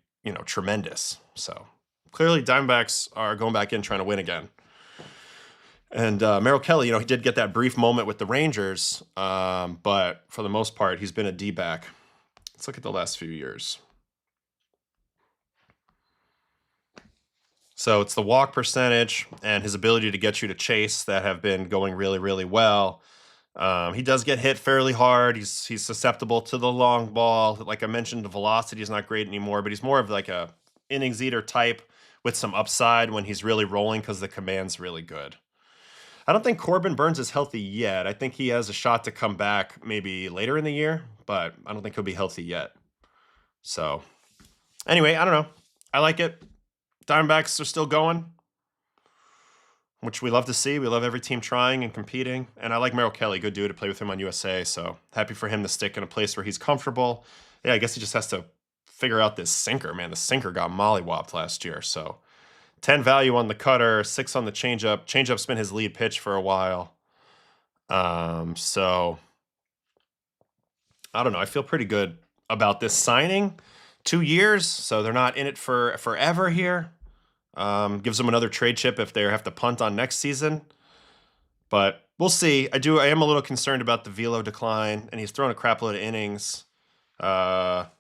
tremendous. So clearly Diamondbacks are going back in trying to win again. And Merrill Kelly, he did get that brief moment with the Rangers, but for the most part, he's been a D-back. Let's look at the last few years. So it's the walk percentage and his ability to get you to chase that have been going really, really well. He does get hit fairly hard. He's susceptible to the long ball. Like I mentioned, the velocity is not great anymore, but he's more of like a innings eater type with some upside when he's really rolling because the command's really good. I don't think Corbin Burnes is healthy yet. I think he has a shot to come back maybe later in the year, but I don't think he'll be healthy yet. So anyway, I don't know. I like it. Diamondbacks are still going, which we love to see. We love every team trying and competing. And I like Merrill Kelly, good dude to play with him on USA. So happy for him to stick in a place where he's comfortable. Yeah, I guess he just has to figure out this sinker, man. The sinker got mollywopped last year. So 10 value on the cutter, 6 on the changeup. Changeup's been his lead pitch for a while. So I don't know. I feel pretty good about this signing. 2 years, so they're not in it for forever here. Gives them another trade chip if they have to punt on next season. But we'll see. I am a little concerned about the velo decline, and he's thrown a crap load of innings. But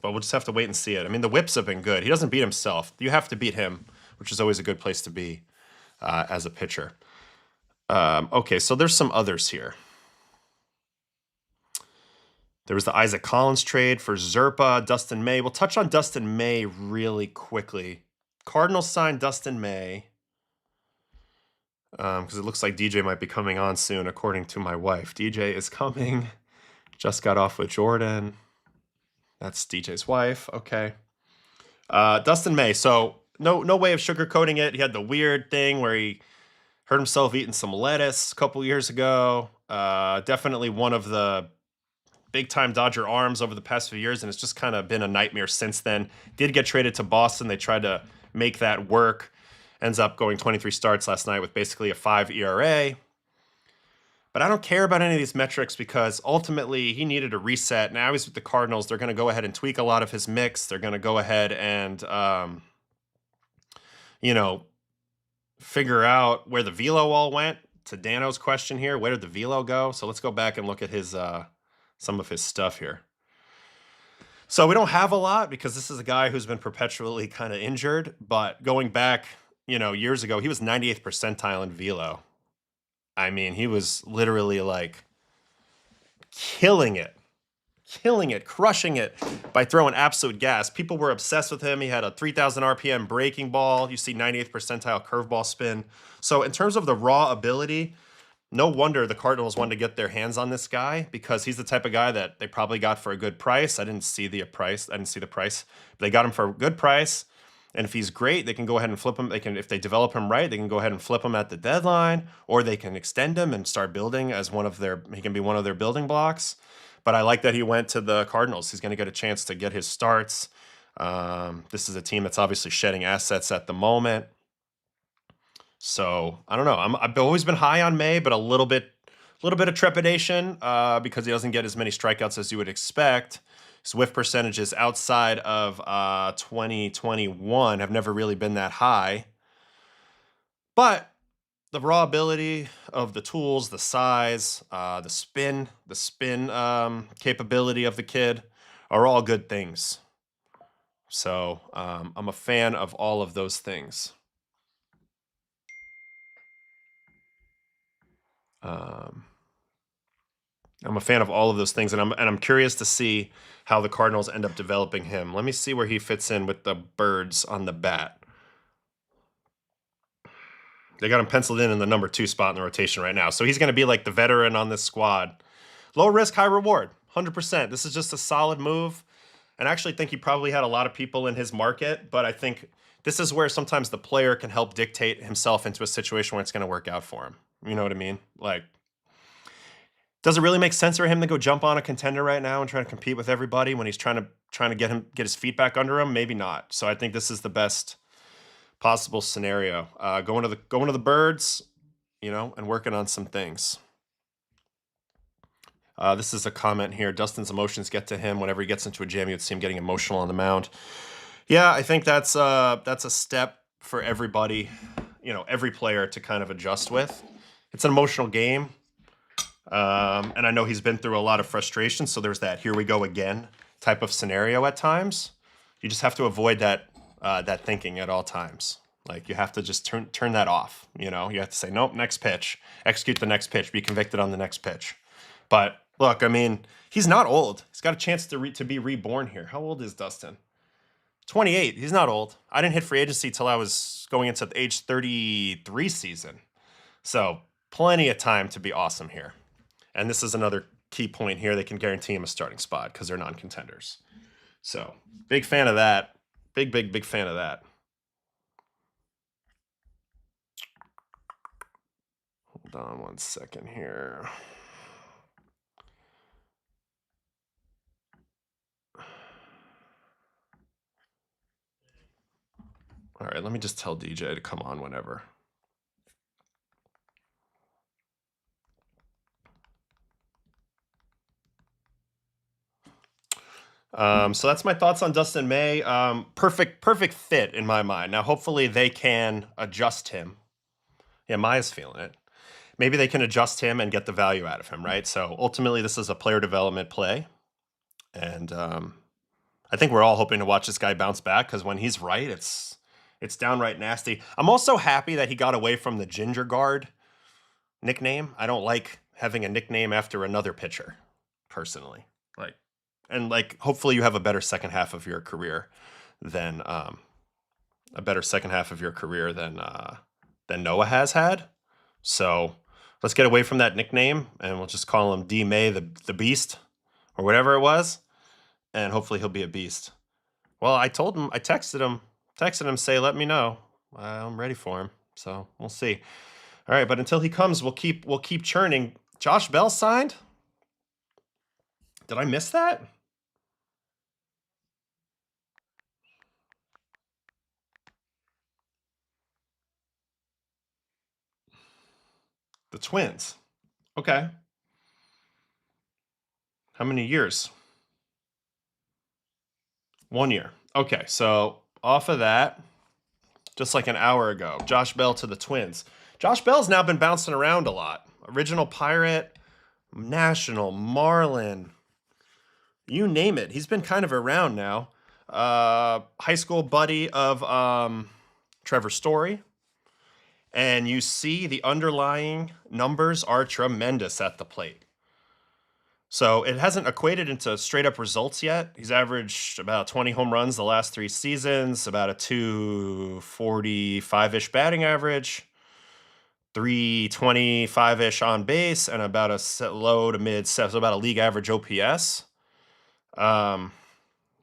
we'll just have to wait and see it. I mean, the whips have been good. He doesn't beat himself. You have to beat him, which is always a good place to be as a pitcher. Okay, so there's some others here. There was the Isaac Collins trade for Zerpa, Dustin May. We'll touch on Dustin May really quickly. Cardinals signed Dustin May because it looks like DJ might be coming on soon, according to my wife. DJ is coming. Just got off with Jordan. That's DJ's wife. Okay. Dustin May. So no way of sugarcoating it. He had the weird thing where he hurt himself eating some lettuce a couple years ago. Definitely one of the big-time Dodger arms over the past few years, and it's just kind of been a nightmare since then. Did get traded to Boston. They tried to make that work. Ends up going 23 starts last night with basically a 5 ERA. But I don't care about any of these metrics because ultimately he needed a reset. Now he's with the Cardinals. They're going to go ahead and tweak a lot of his mix. They're going to go ahead and, figure out where the velo all went. To Dano's question here, where did the velo go? So let's go back and look at his some of his stuff here. So we don't have a lot because this is a guy who's been perpetually kind of injured. But going back, years ago, he was 98th percentile in velo. I mean, he was literally like killing it, crushing it by throwing absolute gas. People were obsessed with him. He had a 3,000 RPM breaking ball. You see 98th percentile curveball spin. So in terms of the raw ability, no wonder the Cardinals wanted to get their hands on this guy because he's the type of guy that they probably got for a good price. I didn't see the price. But they got him for a good price. And if he's great, they can go ahead and flip him. If they develop him right, they can go ahead and flip him at the deadline, or they can extend him and start building as he can be one of their building blocks. But I like that he went to the Cardinals. He's going to get a chance to get his starts. This is a team that's obviously shedding assets at the moment. So I don't know. I've always been high on May, but a little bit of trepidation because he doesn't get as many strikeouts as you would expect. His whiff percentages outside of 2021 have never really been that high. But the raw ability of the tools, the size, the spin capability of the kid are all good things. So I'm a fan of all of those things. I'm a fan of all of those things, and I'm curious to see how the Cardinals end up developing him. Let me see where he fits in with the Birds on the bat. They got him penciled in the number 2 spot in the rotation right now. So he's going to be like the veteran on this squad. Low risk, high reward, 100%. This is just a solid move. And I actually think he probably had a lot of people in his market, but I think this is where sometimes the player can help dictate himself into a situation where it's going to work out for him. You know what I mean? Like, does it really make sense for him to go jump on a contender right now and try to compete with everybody when he's trying to get his feet back under him? Maybe not. So I think this is the best possible scenario. Going to the Birds, and working on some things. This is a comment here. Dustin's emotions get to him whenever he gets into a jam. You would see him getting emotional on the mound. Yeah, I think that's a step for everybody, every player to kind of adjust with. It's an emotional game. And I know he's been through a lot of frustration, so there's that here we go again type of scenario at times. You just have to avoid that thinking at all times. Like, you have to just turn that off. You have to say, nope, next pitch, execute the next pitch, be convicted on the next pitch. But look, I mean, he's not old. He's got a chance to be reborn here. How old is Dustin? 28. He's not old. I didn't hit free agency till I was going into the age 33 season. So plenty of time to be awesome here. And this is another key point here. They can guarantee him a starting spot because they're non-contenders. So big fan of that. Big fan of that. Hold on one second here. All right, let me just tell DJ to come on whenever. So that's my thoughts on Dustin May. Perfect fit in my mind. Now, hopefully they can adjust him. Yeah, Maya's feeling it. maybe they can adjust him and get the value out of him, right? So ultimately, this is a player development play. And I think we're all hoping to watch this guy bounce back because when he's right, it's downright nasty. I'm also happy that he got away from the Ginger Guard nickname. I don't like having a nickname after another pitcher, personally. Hopefully you have a better second half of your career than Noah has had. So let's get away from that nickname, and we'll just call him D May the Beast or whatever it was, and hopefully he'll be a beast. Well, I texted him, say, let me know. I'm ready for him. So we'll see. All right, but until he comes, we'll keep churning. Josh Bell signed? Did I miss that? The Twins. Okay. How many years? 1 year. Okay, so off of that, just like an hour ago, Josh Bell to the Twins. Josh Bell's now been bouncing around a lot. Original Pirate, National, Marlin, you name it. He's been kind of around now. High school buddy of Trevor Story. And you see the underlying numbers are tremendous at the plate. So it hasn't equated into straight up results yet. He's averaged about 20 home runs the last 3 seasons, about a 245-ish batting average, 325-ish on base, and about a low to mid, so about a league average OPS.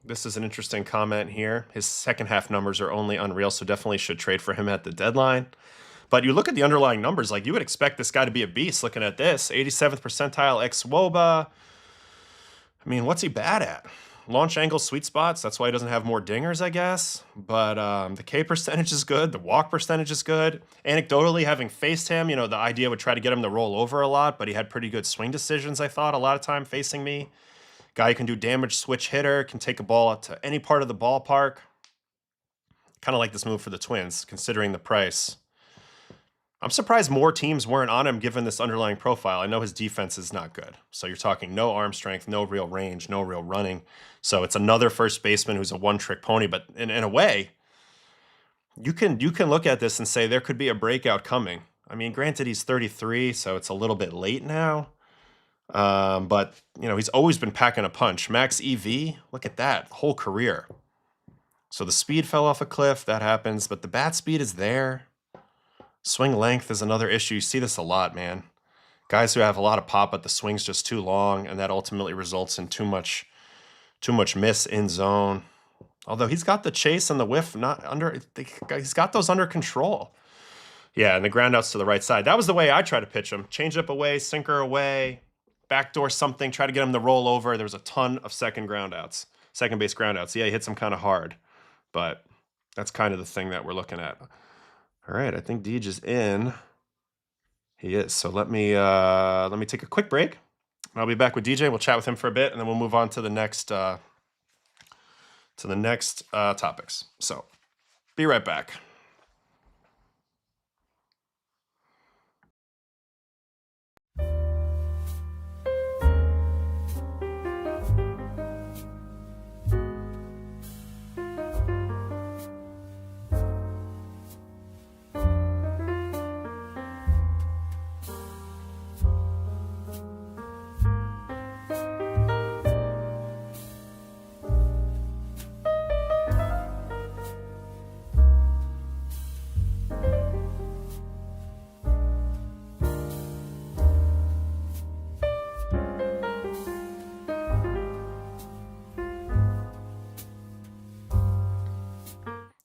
This is an interesting comment here. His second half numbers are only unreal, so definitely should trade for him at the deadline. But you look at the underlying numbers, like you would expect this guy to be a beast looking at this. 87th percentile ex-WOBA. I mean, what's he bad at? Launch angle sweet spots. That's why he doesn't have more dingers, I guess. But the K percentage is good. The walk percentage is good. Anecdotally, having faced him, the idea would try to get him to roll over a lot, but he had pretty good swing decisions, I thought, a lot of time facing me. Guy who can do damage switch hitter, can take a ball to any part of the ballpark. Kind of like this move for the Twins, considering the price. I'm surprised more teams weren't on him given this underlying profile. I know his defense is not good. So you're talking no arm strength, no real range, no real running. So it's another first baseman who's a one-trick pony. But in a way, you can look at this and say there could be a breakout coming. I mean, granted, he's 33, so it's a little bit late now. But, he's always been packing a punch. Max EV, look at that, whole career. So the speed fell off a cliff. That happens. But the bat speed is there. Swing length is another issue. You see this a lot, man. Guys who have a lot of pop, but the swing's just too long, and that ultimately results in too much miss in zone. Although he's got the chase and the whiff he's got those under control. Yeah, and the ground outs to the right side. That was the way I try to pitch him. Change up away, sinker away, backdoor something, try to get him to roll over. There was a ton of second base groundouts. Yeah, he hits him kind of hard, but that's kind of the thing that we're looking at. All right, I think Deej is in. He is. So let me take a quick break. I'll be back with DJ. We'll chat with him for a bit, and then we'll move on to the next topics. So be right back.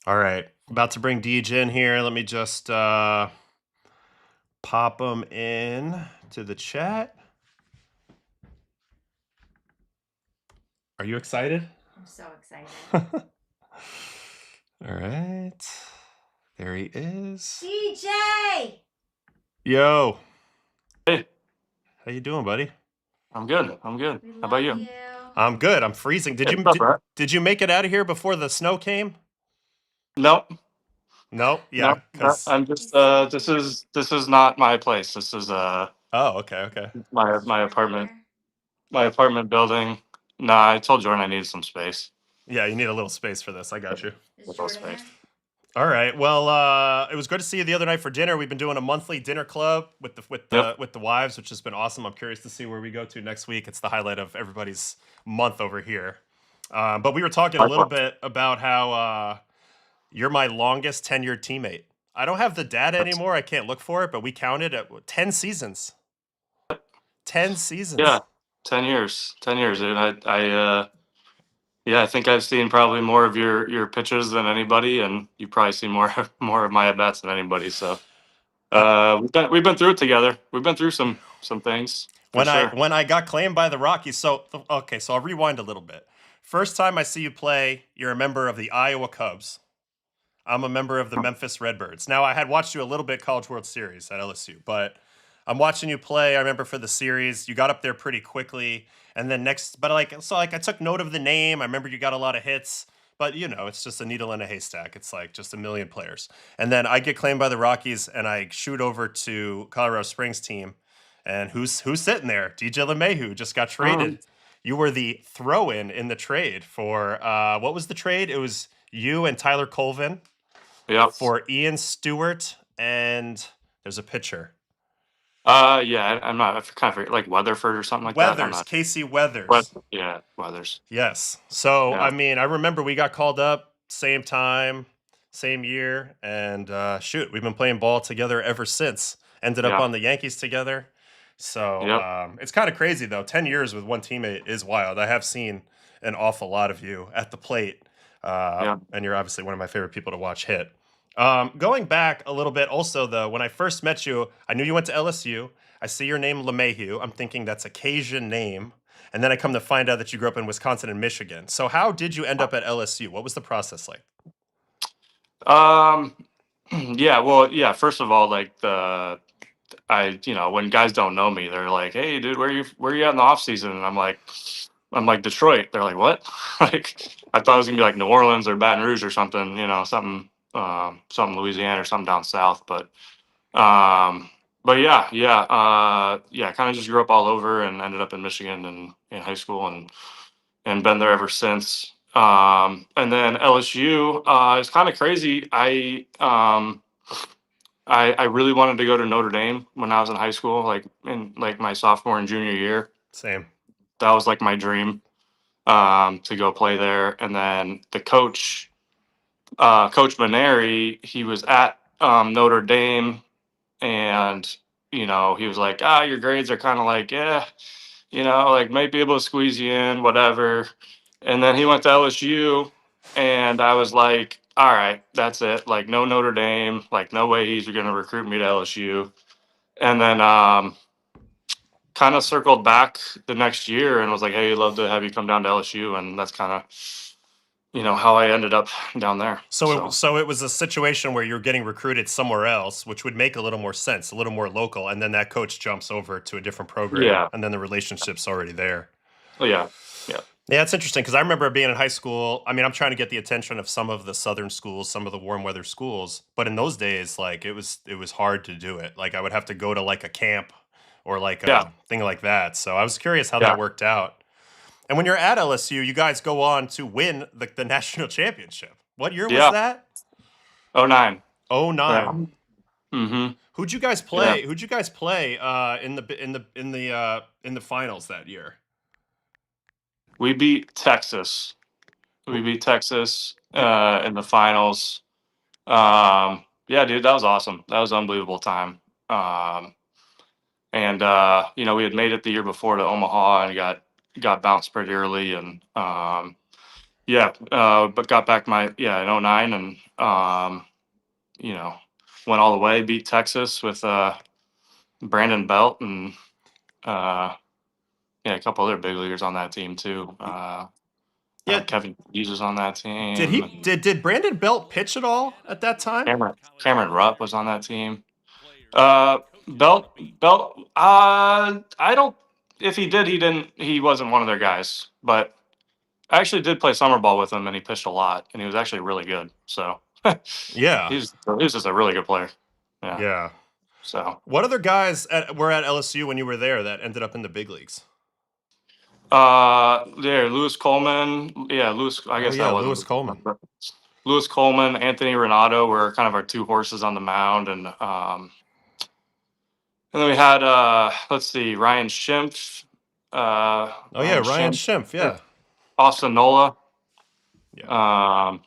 All right, about to bring Deej in here. Let me just pop him in to the chat. Are you excited? I'm so excited. All right, there he is. DJ! Yo. Hey. How you doing, buddy? I'm good. How about you? I'm good. I'm freezing. Did you make it out of here before the snow came? Nope. No, No, yeah, because I'm just this is not my place. This is oh, okay, okay, my Just working apartment there. building. Nah, I told Jordan I needed some space. yeah. You need a little space for this. I got you. Is Little Jordan space. there? All right. Well, it was good to see you the other night for dinner. We've been doing a monthly dinner club with Yep. the wives, which has been awesome. I'm curious to see where we go to next week. It's the highlight of everybody's month over here. But we were talking a little Likewise. bit about how you're my longest tenured teammate. I don't have the data anymore. I can't look for it, but we counted at 10 seasons. 10 seasons. Yeah, 10 years. 10 years, dude. Yeah, I think I've seen probably more of your pitches than anybody, and you probably seen more more of my at bats than anybody. So we've been through it together. We've been through some things for sure. When I got claimed by the Rockies, so okay, so I'll rewind a little bit. First time I see you play, you're a member of the Iowa Cubs. I'm a member of the Memphis Redbirds. Now, I had watched you a little bit College World Series at LSU, but I'm watching you play. I remember for the series, you got up there pretty quickly, and then I took note of the name. I remember you got a lot of hits, but it's just a needle in a haystack. It's like just a million players, and then I get claimed by the Rockies, and I shoot over to Colorado Springs team, and who's sitting there? DJ LeMahieu just got traded. Mhm. You were the throw-in in the trade for what was the trade? It was you and Tyler Colvin Yep. for Ian Stewart, and there's a pitcher. Yeah, I'm not. I kind of forget, like Weatherford or something like that. I'm Weathers, not. Casey Weathers. Yeah, Weathers. Yes. So, Yeah, I mean, I remember we got called up same time, same year, and shoot, we've been playing ball together ever since. Ended up yeah, on the Yankees together. So, yep, it's kind of crazy, though. 10 years with one teammate is wild. I have seen an awful lot of you at the plate, yeah. and you're obviously one of my favorite people to watch hit. Going back a little bit, also, though, when I first met you, I knew you went to LSU. I see your name, Lemahieu. I'm thinking that's a Cajun name. And then I come to find out that you grew up in Wisconsin and Michigan. So how did you end up at LSU? What was the process like? Um, yeah. Well, yeah. First of all, like when guys don't know me, they're like, "Hey, dude, where you at in the off season?" And I'm like Detroit. They're like, "What?" Like I thought it was gonna be like New Orleans or Baton Rouge or something. Something Louisiana or something down south. Um, but yeah. Kind of just grew up all over and ended up in Michigan and in high school and been there ever since. And then LSU is kind of crazy. I really wanted to go to Notre Dame when I was in high school, like in like my sophomore and junior year. Same. That was like my dream to go play there. And then the coach, Coach Maneri, he was at Notre Dame, and he was like, your grades are kind of like, yeah, like might be able to squeeze you in, whatever. And then he went to LSU, and I was like, all right, that's it. Like, no Notre Dame, like, no way he's going to recruit me to LSU. And then kind of circled back the next year and was like, hey, I'd love to have you come down to LSU. And that's kind of, how I ended up down there. So it was a situation where you're getting recruited somewhere else, which would make a little more sense, a little more local, and then that coach jumps over to a different program, Yeah. and then the relationship's already there. Yeah. Yeah. Yeah, it's interesting because I remember being in high school. I mean, I'm trying to get the attention of some of the southern schools, some of the warm weather schools, but in those days, like it was hard to do it. Like I would have to go to like a camp or like Yeah. a thing like that. So I was curious how Yeah. that worked out. And when you're at LSU, you guys go on to win the national championship. What year was Yeah. that? 09. Oh Yeah. nine. Mm-hmm. Who'd you guys Yeah. play? Who'd you guys play in the finals that year? We beat Texas. We beat Texas in the finals. Yeah, dude, that was awesome. That was an unbelievable time. And we had made it the year before to Omaha and got bounced pretty early, and but got back in '09 and went all the way, beat Texas with Brandon Belt and a couple other big leaguers on that team too. Yeah. Kevin Hughes was on that Did team. he did Brandon Belt pitch at all at that time? Cameron Rupp was on that team. Belt. I don't. If he did, he didn't. He wasn't one of their guys. But I actually did play summer ball with him, and he pitched a lot, and he was actually really good. So Yeah. He's just a really good player. Yeah. Yeah. So What other guys were at LSU when you were there that ended up in the big leagues? there, Lewis Coleman. Yeah, Lewis. I Oh guess that yeah, wasn't Lewis Lewis Coleman. Coleman, but Lewis Coleman, Anthony Renato were kind of our two horses on the mound, and then we had let's see, Ryan Schimpf. Oh yeah, Ryan Schimpf, Schimpf. Yeah. Austin Nola, Yeah. um,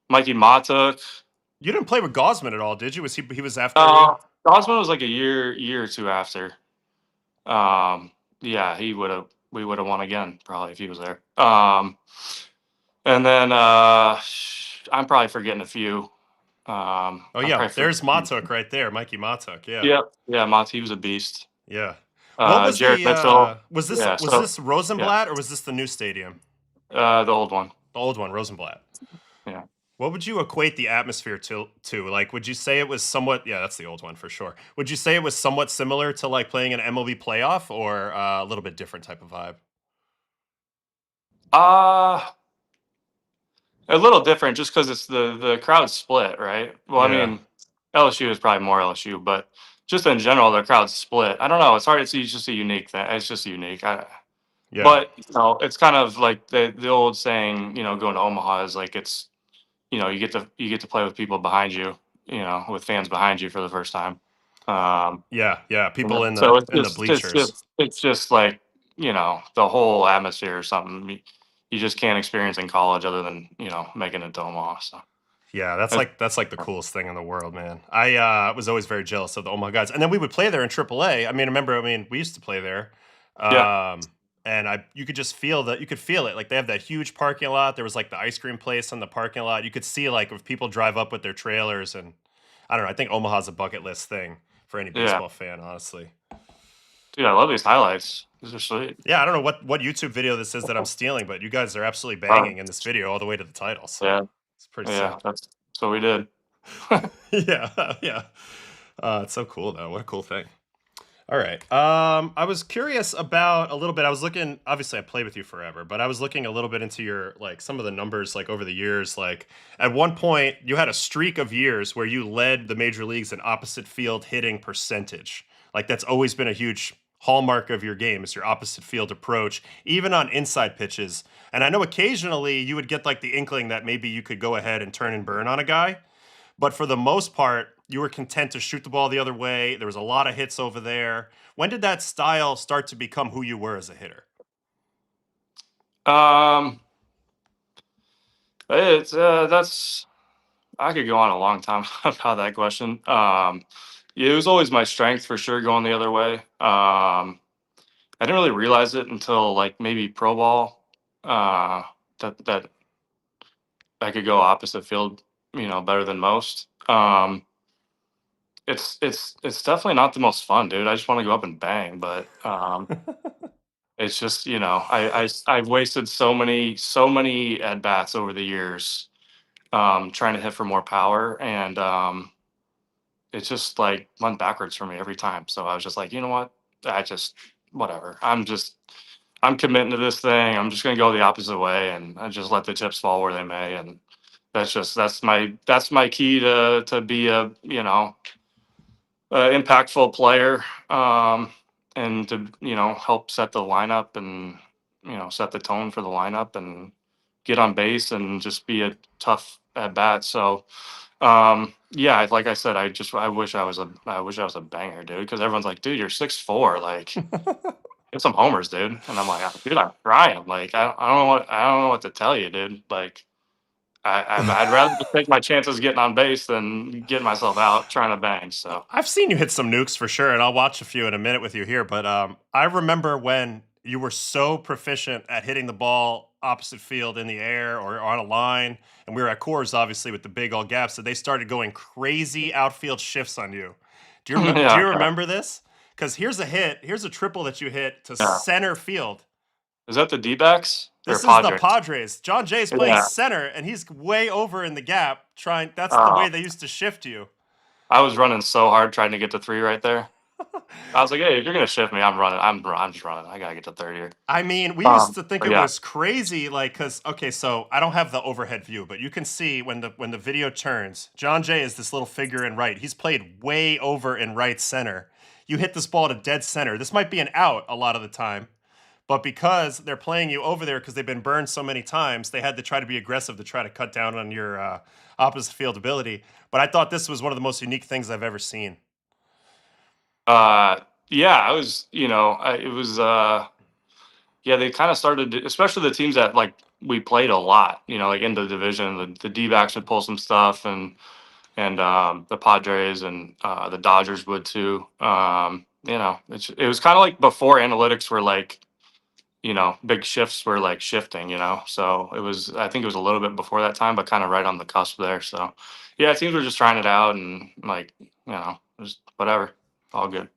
Mikey Matuk. You didn't play with Gosman at all, did you? Was he was after you? Gosman was like a year or two after. Yeah, we would have won again probably if he was there. And then I'm probably forgetting a few. Oh I'm yeah, probably there's forgetting. Matuk right there, Mikey Matuk. Yeah. Yeah, Monty was a beast. Yeah. What was Jared the Mitchell. was this Yeah, was so this yeah, Rosenblatt or was this the new stadium? the old one. The old one, Rosenblatt. Yeah. What would you equate the atmosphere to? Like, would you say it was somewhat? Yeah, that's the old one for sure. Would you say it was somewhat similar to like playing an MLB playoff, or a little bit different type of vibe? Uh a little different just because it's the crowd's split, right? Well, I Yeah, mean, LSU is probably more LSU, but just in general, the crowd's split. I don't know. It's hard. It's just a unique thing. It's just unique. yeah, But it's kind of like the old saying. Going to Omaha is like it's you get to play with people behind you. With fans behind you for the first time. Um, yeah. People in so the bleachers. it's just like the whole atmosphere or something. You just can't experience in college other than making it to Omaha. So Yeah, it's- that's like the coolest thing in the world, man. I was always very jealous of the Omaha guys, and then we would play there in AAA. I mean, remember? I mean, we used to play there, yeah, and you could just feel that. You could feel it. Like they have that huge parking lot. There was like the ice cream place in the parking lot. You could see like if people drive up with their trailers, and I don't know. I think Omaha's a bucket list thing for any yeah, baseball fan, honestly. dude, I love these highlights. These are sweet. Yeah, I don't know what YouTube video this is that I'm stealing, but you guys are absolutely Uh, banging in this video all the way to the title. So yeah, it's pretty yeah, sick. that's what we did. Yeah, yeah. It's so cool though. What a cool thing. All right. I was curious about a little bit. I was looking. Obviously, I played with you forever, but I was looking a little bit into your like some of the numbers like over the years. Like at one point, you had a streak of years where you led the major leagues in opposite field hitting percentage. Like that's always been a huge hallmark of your game is your opposite field approach, even on inside pitches. And I know occasionally you would get like the inkling that maybe you could go ahead and turn and burn on a guy. But for the most part, you were content to shoot the ball the other way. There was a lot of hits over there. When did that style start to become who you were as a hitter? Um, it's that's I could go on a long time about that question. Yeah, it was always my strength for sure going the other way. I didn't really realize it until like maybe pro ball. That I could go opposite field, better than most. It's definitely not the most fun, dude. I just want to go up and bang, but it's just I've wasted so many at bats over the years, trying to hit for more power, and it just like went backwards for me every time. So I was just like, you know what? I just whatever. I'm committing to this thing. I'm just gonna go the opposite way, and I just let the chips fall where they may. And that's my key to be a impactful player, and to help set the lineup and set the tone for the lineup and get on base and just be a tough at bat. So yeah, like I said, I wish I was a banger, dude, because everyone's like, dude, you're 6'4", like get some homers, dude. And I'm like, dude, I'm trying. Like I don't know what to tell you, dude. Like I'd rather just take my chances getting on base than getting myself out trying to bang. So I've seen you hit some nukes for sure, and I'll watch a few in a minute with you here. But I remember when you were so proficient at hitting the ball opposite field in the air or on a line, and we were at Coors, obviously, with the big old gaps, that they started going crazy outfield shifts on you. Do yeah, you yeah, remember this? Because here's a triple that you hit to yeah. center field. Is that the D-backs or This is the Padres? Padres. John Jay's playing Yeah. center, and he's way over in the gap. That's the Uh, way they used to shift you. I was running so hard trying to get to 3 right there. I was like, hey, if you're gonna shift me, I'm running. I'm just running. I gotta get to third here. I mean, we used to think But it yeah, was crazy, like, cause okay, so I don't have the overhead view, but you can see when the video turns, John Jay is this little figure in right. He's played way over in right center. You hit this ball to dead center. This might be an out a lot of the time, but because they're playing you over there because they've been burned so many times, they had to try to be aggressive to try to cut down on your opposite field ability. But I thought this was one of the most unique things I've ever seen. uh, yeah, I was, it was, yeah, they kind of started, especially the teams that like we played a lot, like in the division. The D-backs would pull some stuff, and the Padres and the Dodgers would too. It was kind of like before analytics were like, big shifts were like shifting. So I think it was a little bit before that time, but kind of right on the cusp there. So yeah, teams were just trying it out and like, just whatever, all good.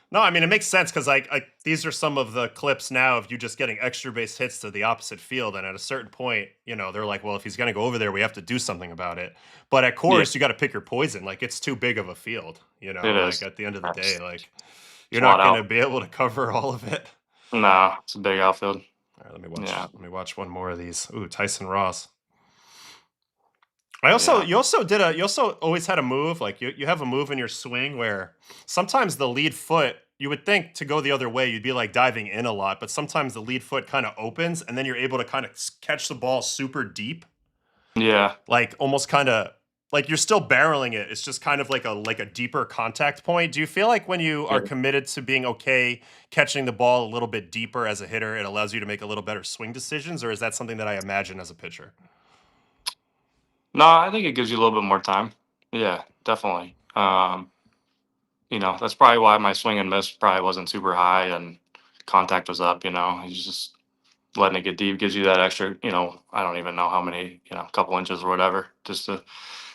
No, I mean it makes sense because like these are some of the clips now of you just getting extra base hits to the opposite field, and at a certain point, they're like, well, if he's going to go over there, we have to do something about it. But at Yeah, course, you got to pick your poison. Like it's too big of a field. it Like is. at the end of the day, It's like it's you're a lot not going to out. be able to cover all of it. No, it's a big outfield. All right, let me watch. Yeah, Let me watch one more of these. Ooh, Tyson Ross. I also yeah, you also did a you also always had a move like you have a move in your swing where sometimes the lead foot you would think to go the other way you'd be like diving in a lot, but sometimes the lead foot kind of opens and then you're able to kind of catch the ball super deep, yeah. like almost kind of like you're still barreling it. It's just kind of like a deeper contact point. Do you feel like when you are Yeah. committed to being okay catching the ball a little bit deeper as a hitter, it allows you to make a little better swing decisions, or is that something that I imagine as a pitcher? No, I think it gives you a little bit more time. Yeah, definitely. That's probably why my swing and miss probably wasn't super high and contact was up. He's just letting it get deep gives you that extra. I don't even know how many, couple inches or whatever, just to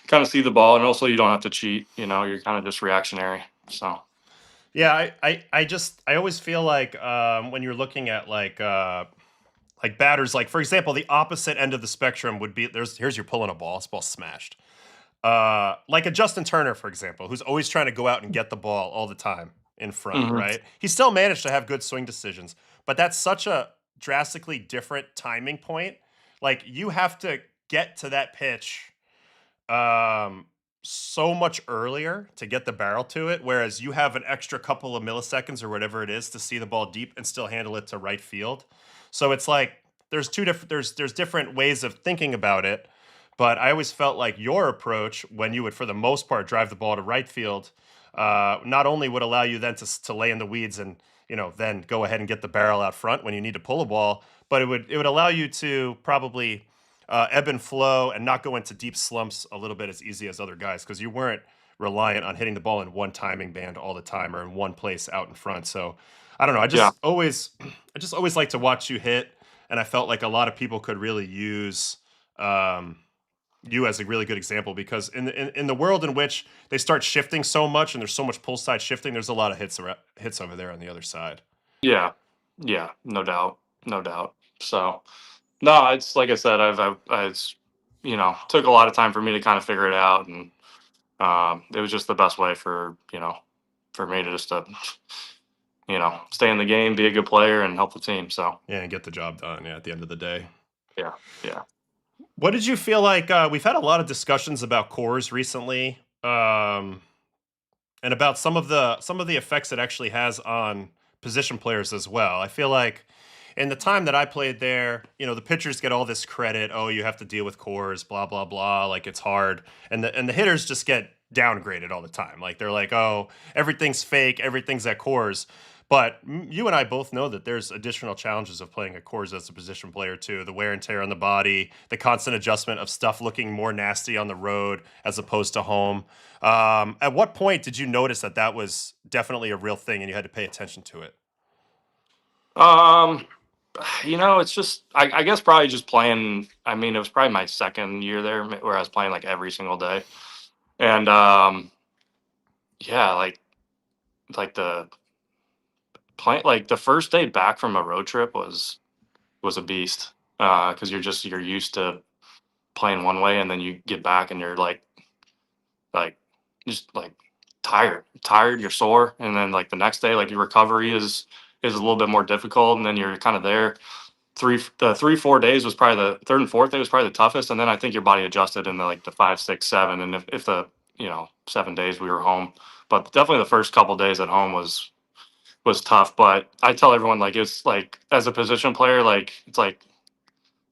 kind of see the ball, and also you don't have to cheat. You're kind of just reactionary. So Yeah, I always feel like when you're looking at like batters, like for example, the opposite end of the spectrum would be here's you're pulling a ball, this ball's smashed. Like a Justin Turner, for example, who's always trying to go out and get the ball all the time in front, hmm right? He still managed to have good swing decisions, but that's such a drastically different timing point. Like you have to get to that pitch um so much earlier to get the barrel to it, whereas you have an extra couple of milliseconds or whatever it is to see the ball deep and still handle it to right field. So it's like there's different ways of thinking about it, but I always felt like your approach when you would for the most part drive the ball to right field not only would allow you then to lay in the weeds and then go ahead and get the barrel out front when you need to pull a ball, but it would allow you to probably ebb and flow and not go into deep slumps a little bit as easy as other guys because you weren't reliant on hitting the ball in one timing band all the time or in one place out in front. So I don't know. I yeah, just always I just always like to watch you hit, and I felt like a lot of people could really use um, you as a really good example because in the world in which they start shifting so much and there's so much pull side shifting, there's a lot of hits over there on the other side. yeah, yeah. No doubt, no doubt. So no, it's like I said, it's took a lot of time for me to kind of figure it out, and it was just the best way for me to just stay in the game, be a good player, and help the team. So Yeah, and get the job done. Yeah, at the end of the day. yeah, yeah. What did you feel like? We've had a lot of discussions about cores recently, and about some of the effects it actually has on position players as well. I feel like in the time that I played there, the pitchers get all this credit. Oh, you have to deal with cores, blah blah blah. Like it's hard, and the hitters just get downgraded all the time. Like they're like, oh, everything's fake, everything's at cores. But you and I both know that there's additional challenges of playing at cores as a position player too. The wear and tear on the body, the constant adjustment of stuff looking more nasty on the road as opposed to home. At what point did you notice that that was definitely a real thing and you had to pay attention to it? Um, it's just I guess probably just playing. I mean, it was probably my second year there where I was playing like every single day, and yeah, like the first day back from a road trip was a beast because you're used to playing one way, and then you get back and you're like just like tired, you're sore, and then like the next day, like your recovery is a little bit more difficult, and then you're kind of there. 3 4 days was probably the third and fourth day was probably the toughest, and then I think your body adjusted in the 5 6 7, and if the 7 days we were home, but definitely the first couple days at home was tough. But I tell everyone, like, it's like as a position player, like it's like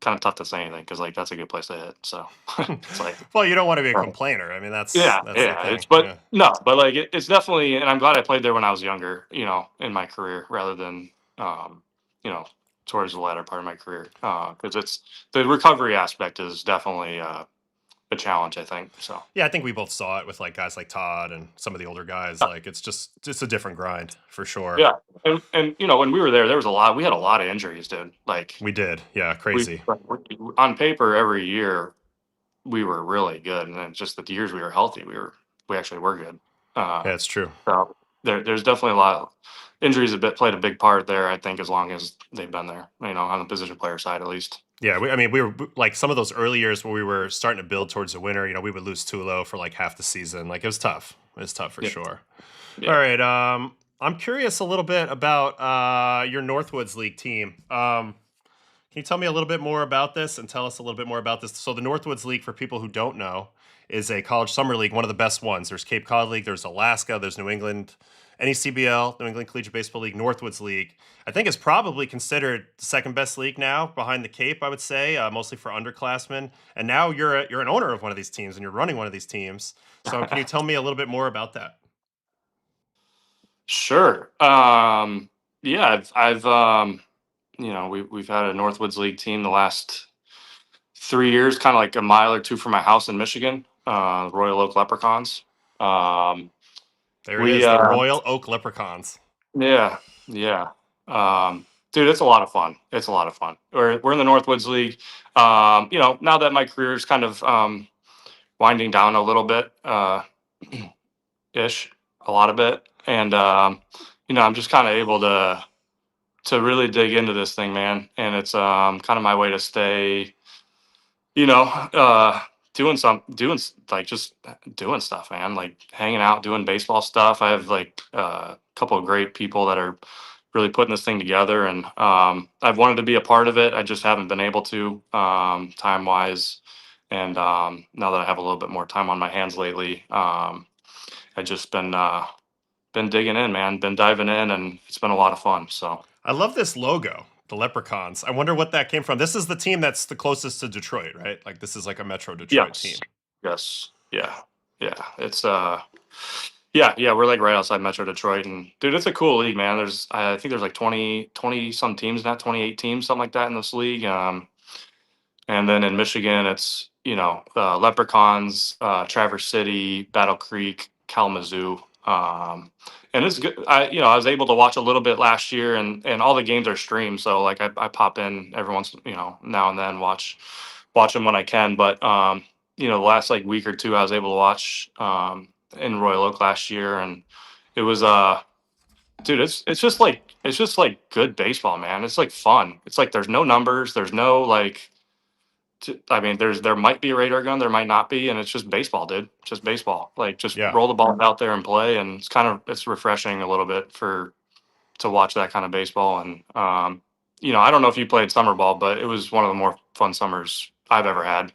kind of tough to say anything because like that's a good place to hit. So it's like Well, you don't want to be a complainer. I mean, that's the yeah. thing. It's but Yeah. no, but like it's definitely, and I'm glad I played there when I was younger, in my career rather than you know towards the latter part of my career, because it's the recovery aspect is definitely a challenge, I think. So Yeah, I think we both saw it with like guys like Todd and some of the older guys. Like it's a different grind for sure. yeah, and when we were there, we had a lot of injuries, dude. Like We did. Yeah, we crazy. on paper every year we were really good, and then just the years we were healthy, we actually were good. Yeah, it's true. So there's definitely a lot of injuries played a big part there. I think as long as they've been there, on the position player side at least. Yeah, I mean, we were like some of those early years where we were starting to build towards the winter. We would lose Tulo for like half the season. Like it was tough. It was tough for Yeah, sure. All yeah. right. I'm curious a little bit about your Northwoods League team. Can you tell me a little bit more about this and tell us a little bit more about this? So the Northwoods League, for people who don't know, is a college summer league, one of the best ones. There's Cape Cod League, there's Alaska, there's New England, NECBL, New England Collegiate Baseball League, Northwoods League. I think it's probably considered the second best league now, behind the Cape, I would say, mostly for underclassmen. And now you're an owner of one of these teams and you're running one of these teams. So can you tell me a little bit more about that? Sure. Yeah, I've we've had a Northwoods League team the last 3 years, kind of like a mile or two from my house in Michigan, Royal Oak Leprechauns. Um, There it we is, the Royal Oak Leprechauns. Yeah, yeah. Dude, it's a lot of fun. It's a lot of fun. We're in the Northwoods League. Now that my career is kind of winding down a little bit, ish, a lot of it, and I'm just kind of able to really dig into this thing, man. And it's kind of my way to stay, you know, uh, like just doing stuff, man. Like hanging out, doing baseball stuff. I have like a couple of great people that are really putting this thing together, and I've wanted to be a part of it. I just haven't been able to, time wise. And now that I have a little bit more time on my hands lately, I just been digging in, man. Been diving in, and it's been a lot of fun. So I love this logo, the Leprechauns. I wonder what that came from. This is the team that's the closest to Detroit, right? Like this is like a Metro Detroit team. yes, yeah. It's yeah. We're like right outside Metro Detroit, and dude, it's a cool league, man. I think there's like 20 some teams, not 28 teams, something like that in this league. And then in Michigan, it's Leprechauns, Traverse City, Battle Creek, Kalamazoo. And it's good. I was able to watch a little bit last year, and all the games are streamed. So like I pop in every once now and then watch them when I can. But the last like week or two, I was able to watch in Royal Oak last year, and it was dude, it's just like good baseball, man. It's like fun. It's like there's no numbers, there's no like I mean, there might be a radar gun, there might not be, and it's just baseball, dude. Just baseball. Like just Yeah. roll the ball out there and play, and it's refreshing a little bit to watch that kind of baseball. And I don't know if you played summer ball, but it was one of the more fun summers I've ever had.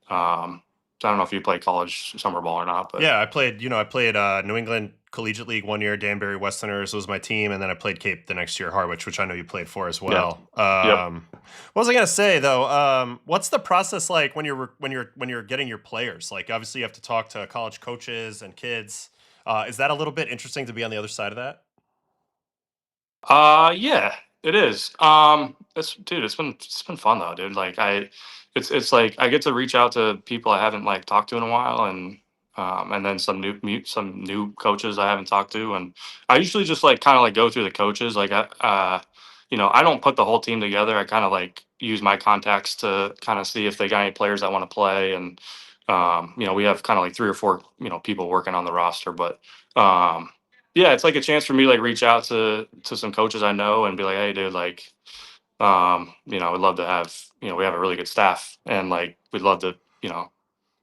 So I don't know if you played college summer ball or not, but Yeah, I played New England Collegiate League one year, Danbury Westerners was my team, and then I played Cape the next year, Harwich, which I know you played for as yeah, well. yep. What was I gonna say though? What's the process like when you're getting your players? Like obviously you have to talk to college coaches and kids. Is that a little bit interesting to be on the other side of that? Yeah, it is. It's been fun though, dude. Like it's like I get to reach out to people I haven't like talked to in a while, and then some new coaches I haven't talked to, and I usually just like kind of like go through the coaches. Like I don't put the whole team together. I kind of like use my contacts to kind of see if they got any players that want to play, and we have kind of like three or four people working on the roster, but. Yeah, it's like a chance for me to like reach out to some coaches I know and be like, hey, dude, like, we'd love to have, we have a really good staff, and like we'd love to,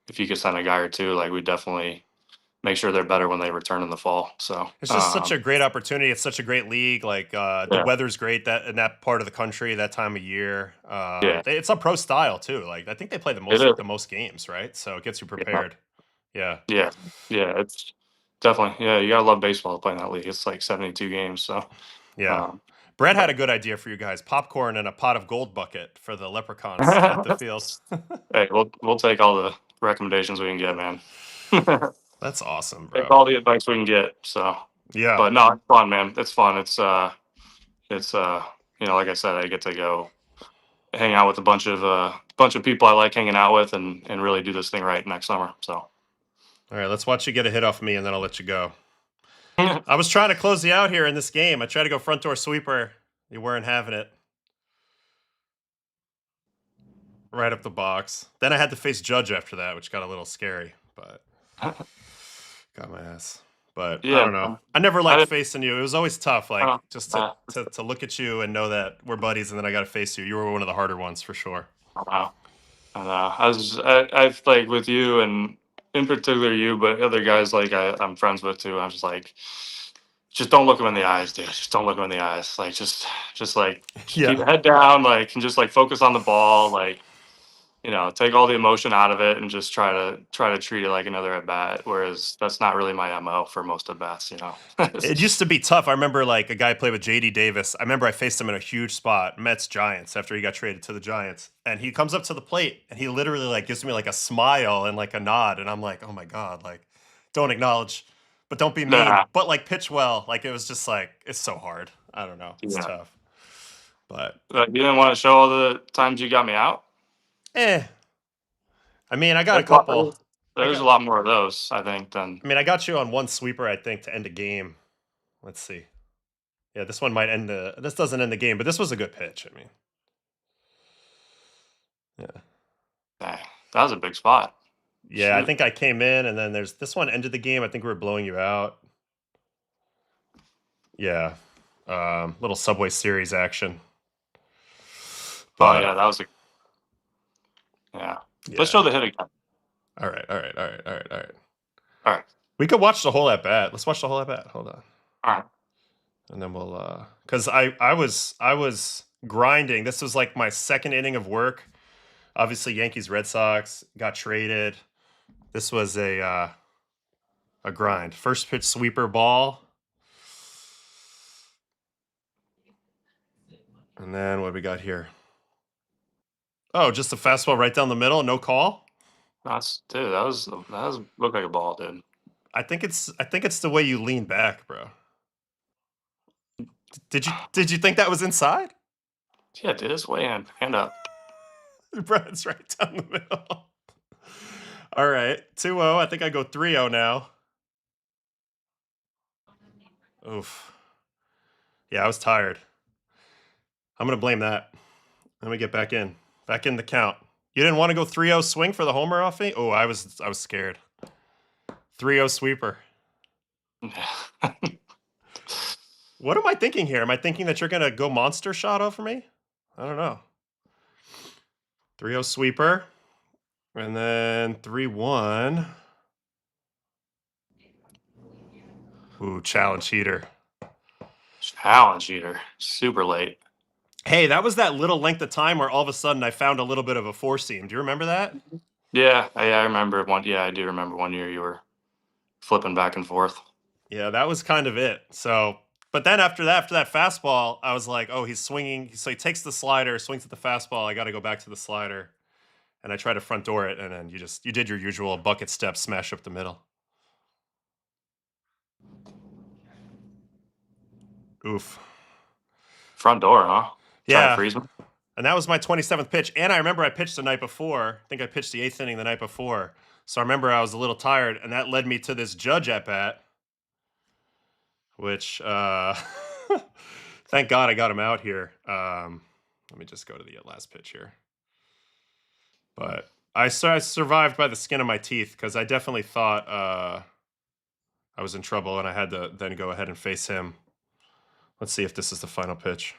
if you could send a guy or two, like we'd definitely make sure they're better when they return in the fall. So It's just such a great opportunity. It's such a great league. Like the yeah, weather's great that in that part of the country that time of year. yeah, It's a pro style too. Like I think they play it is. the most games, right? So it gets you Yeah, prepared. Yeah, yeah, yeah. It's definitely you gotta love baseball to play in that league. It's like 72 games. So yeah. um, Brett had a but good idea for you guys: popcorn and a pot of gold bucket for the leprechauns at the field. hey, we'll take all the recommendations we can get, man. That's awesome, Take bro. all the advice we can get. So, Yeah, but no, it's fun, man. It's fun. It's like I said, I get to go hang out with a bunch of people I like hanging out with, and really do this thing right next summer. So, all right. Let's watch you get a hit off me, and then I'll let you go. I was trying to close you out here in this game. I tried to go front door sweeper. You weren't having it. Right up the box. Then I had to face Judge after that, which got a little scary, but got my ass. But I yeah, don't know. man. I never I liked didn't. facing you. It was always tough, like just Uh, to look at you and know that we're buddies, and then I got to face you. You were one of the harder ones for sure. wow. And I've like with you and in particular you, but other guys like I'm friends with too. I'm just like, just don't look them in the eyes, dude. Just don't look them in the eyes. Like just like just keep Yeah, your head down, like, and just like focus on the ball, like, take all the emotion out of it and just try to treat it like another at bat. Whereas that's not really my MO for most at bats. it used to be tough. I remember like a guy played with JD Davis. I remember I faced him in a huge spot, Mets Giants, after he got traded to the Giants, and he comes up to the plate and he literally like gives me like a smile and like a nod, and I'm like, oh my god, like don't acknowledge, but don't be mean, Nah, but like pitch well. Like it was just like it's so hard. I don't know, it's yeah. tough, but You didn't want to show all the times you got me out. eh. I mean, I got a There's a lot, couple. I there's a got. lot more of those, I think, than I mean, I got you on one sweeper, I think, to end a game. Let's see. Yeah, this one might end the. This doesn't end the game, but this was a good pitch. I mean, yeah. dang, that was a big spot. Yeah, I Shoot. think I came in, and then there's this one ended the game. I think we were blowing you out. Yeah, little Subway Series action. Oh But yeah, that was a yeah. Let's yeah, show the hit again. all right, all right, all right, all right, all right. All right, We could watch the whole at bat. Let's watch the whole at bat. Hold on, all right. and then we'll because I was grinding. This was like my second inning of work. Obviously, Yankees Red Sox got traded. This was a grind. First pitch sweeper ball. And then what do we got here? Oh, just a fastball right down the middle, no call. That's dude. That was looked like a ball, dude. I think it's the way you lean back, bro. Did you think that was inside? Yeah, dude. It's way in. Hand up. Bro, it's right down the middle. All right. 2-0. I think I go 3-0 now. Oof. Yeah, I was tired. I'm gonna blame that. Let me get back in. Back in the count. You didn't want to go 3-0 swing for the homer off me? Oh, I was scared. 3-0 sweeper. What am I thinking here? Am I thinking that you're gonna go monster shot over me? I don't know. 3-0 sweeper. And then 3-1. Ooh, challenge heater. Challenge eater. Super late. Hey, that was that little length of time where all of a sudden I found a little bit of a four seam. Do you remember that? Yeah, I remember one. Yeah, I do remember one year you were flipping back and forth. Yeah, that was kind of it. So, but then after that fastball, I was like, oh, he's swinging. So he takes the slider, swings at the fastball. I got to go back to the slider. And I try to front door it. And then you did your usual bucket step smash up the middle. Oof. Front door, huh? Trying to Yeah. freeze me. And that was my 27th pitch. And I remember I pitched the night before. I think I pitched the eighth inning the night before. So I remember I was a little tired. And that led me to this Judge at bat, which thank God I got him out here. Let me just go to the last pitch here. But I survived by the skin of my teeth because I definitely thought I was in trouble and I had to then go ahead and face him. Let's see if this is the final pitch.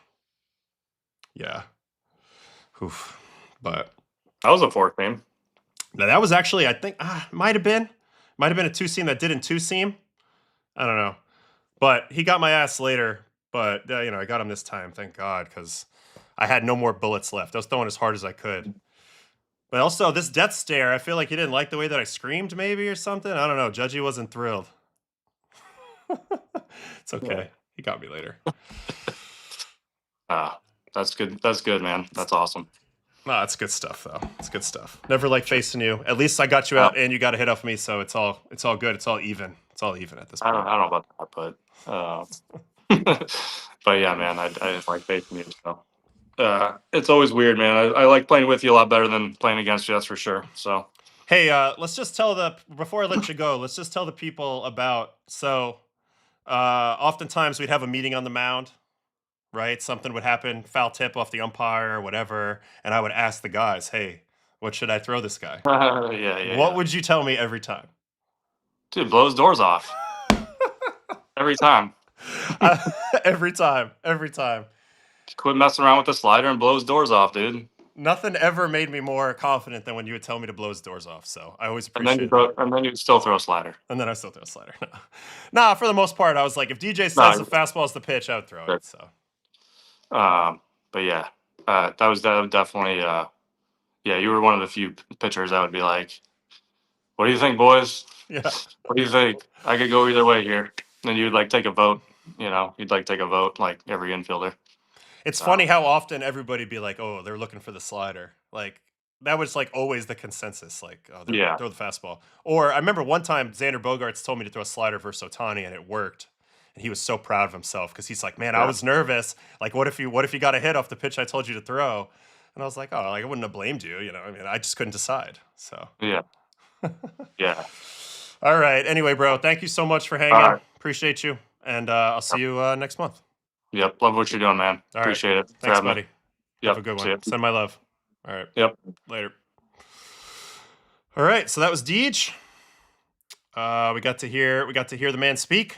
Yeah. Oof. But That was a fourth game. now that was actually, I think, might have been. Might have been a two-seam that didn't two-seam. I don't know. But he got my ass later. But, I got him this time, thank God, because I had no more bullets left. I was throwing as hard as I could. But also, this death stare, I feel like he didn't like the way that I screamed, maybe, or something. I don't know. Judgy wasn't thrilled. It's okay. He got me later. That's good. That's good, man. That's awesome. No, it's good stuff, though. It's good stuff. Never like facing you. At least I got you out, and you got a hit off me, so it's all good. It's all even. It's all even at this point. I don't know about that, but but yeah, man, I just like facing you. So it's always weird, man. I like playing with you a lot better than playing against you. That's for sure. So hey, let's just tell before I let you go, let's just tell the people about. So, oftentimes we'd have a meeting on the mound. Right? Something would happen, foul tip off the umpire or whatever, and I would ask the guys, "Hey, what should I throw this guy?" What would you tell me every time? Dude, blow his doors off. Every time. Every time. Quit messing around with the slider and blow his doors off, dude. Nothing ever made me more confident than when you would tell me to blow his doors off. So I always appreciate it. And then you'd still throw a slider. And then I still throw a slider. Nah, for the most part, I was like, if DJ says the fastball is the pitch, I would throw it. So. But yeah, that was definitely, yeah, you were one of the few pitchers I would be like, what do you think, boys? Yeah. What do you think? I could go either way here. Then you'd like take a vote, you'd like take a vote like every infielder. It's funny how often everybody be like, oh, they're looking for the slider. Like, that was like always the consensus. Like, oh, throw the fastball. Or I remember one time Xander Bogaerts told me to throw a slider versus Ohtani, and it worked. And he was so proud of himself because he's like, man, I was nervous. Like, what if you got a hit off the pitch I told you to throw? And I was like, oh, like I wouldn't have blamed you. I mean, I just couldn't decide. So yeah. All right. Anyway, bro, thank you so much for hanging. Right. Appreciate you, and I'll see you next month. Yep, love what you're doing, man. Appreciate it. Thanks, buddy. Yep. Have a good one. Send my love. All right. Yep. Later. All right. So that was Deej. We got to hear the man speak.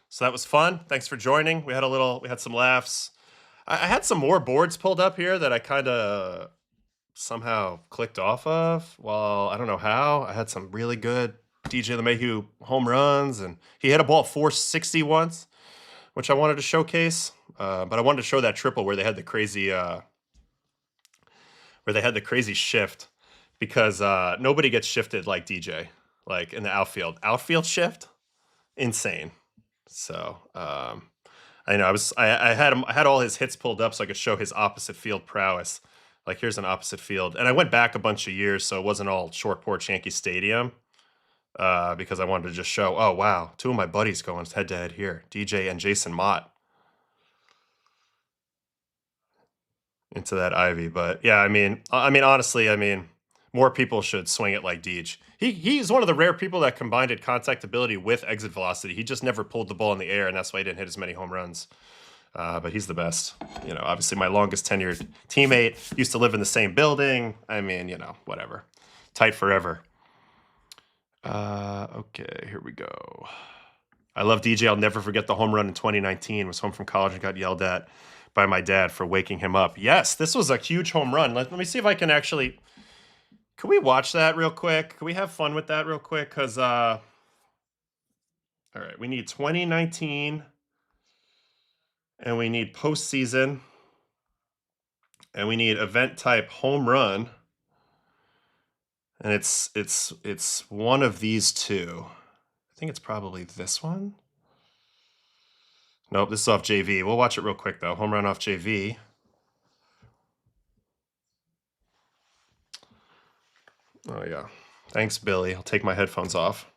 So that was fun. Thanks for joining. We had some laughs. I had some more boards pulled up here that I kind of somehow clicked off of. Well, I don't know how. I had some really good DJ Lemahieu home runs, and he hit a ball at 460 once, which I wanted to showcase. But I wanted to show that triple where they had the crazy shift, because nobody gets shifted like DJ, like in the outfield. Outfield shift, insane. So I know I had all his hits pulled up so I could show his opposite field prowess. Like, here's an opposite field, and I went back a bunch of years, so it wasn't all short porch Yankee Stadium, because I wanted to just show, oh wow, two of my buddies going head to head here, DJ and Jason Mott, into that Ivy. But yeah, I mean, honestly, more people should swing it like Deej. He's one of the rare people that combined contact ability with exit velocity. He just never pulled the ball in the air, and that's why he didn't hit as many home runs. But he's the best. Obviously my longest tenured teammate, used to live in the same building. I mean, whatever. Tight forever. Okay, here we go. I love DJ. I'll never forget the home run in 2019. Was home from college and got yelled at by my dad for waking him up. Yes, this was a huge home run. Let me see if I can actually... Can we watch that real quick? Can we have fun with that real quick? Because, all right, we need 2019, and we need postseason, and we need event type home run, and it's one of these two. I think it's probably this one. Nope, this is off JV. We'll watch it real quick though. Home run off JV. Oh, yeah. Thanks, Billy. I'll take my headphones off.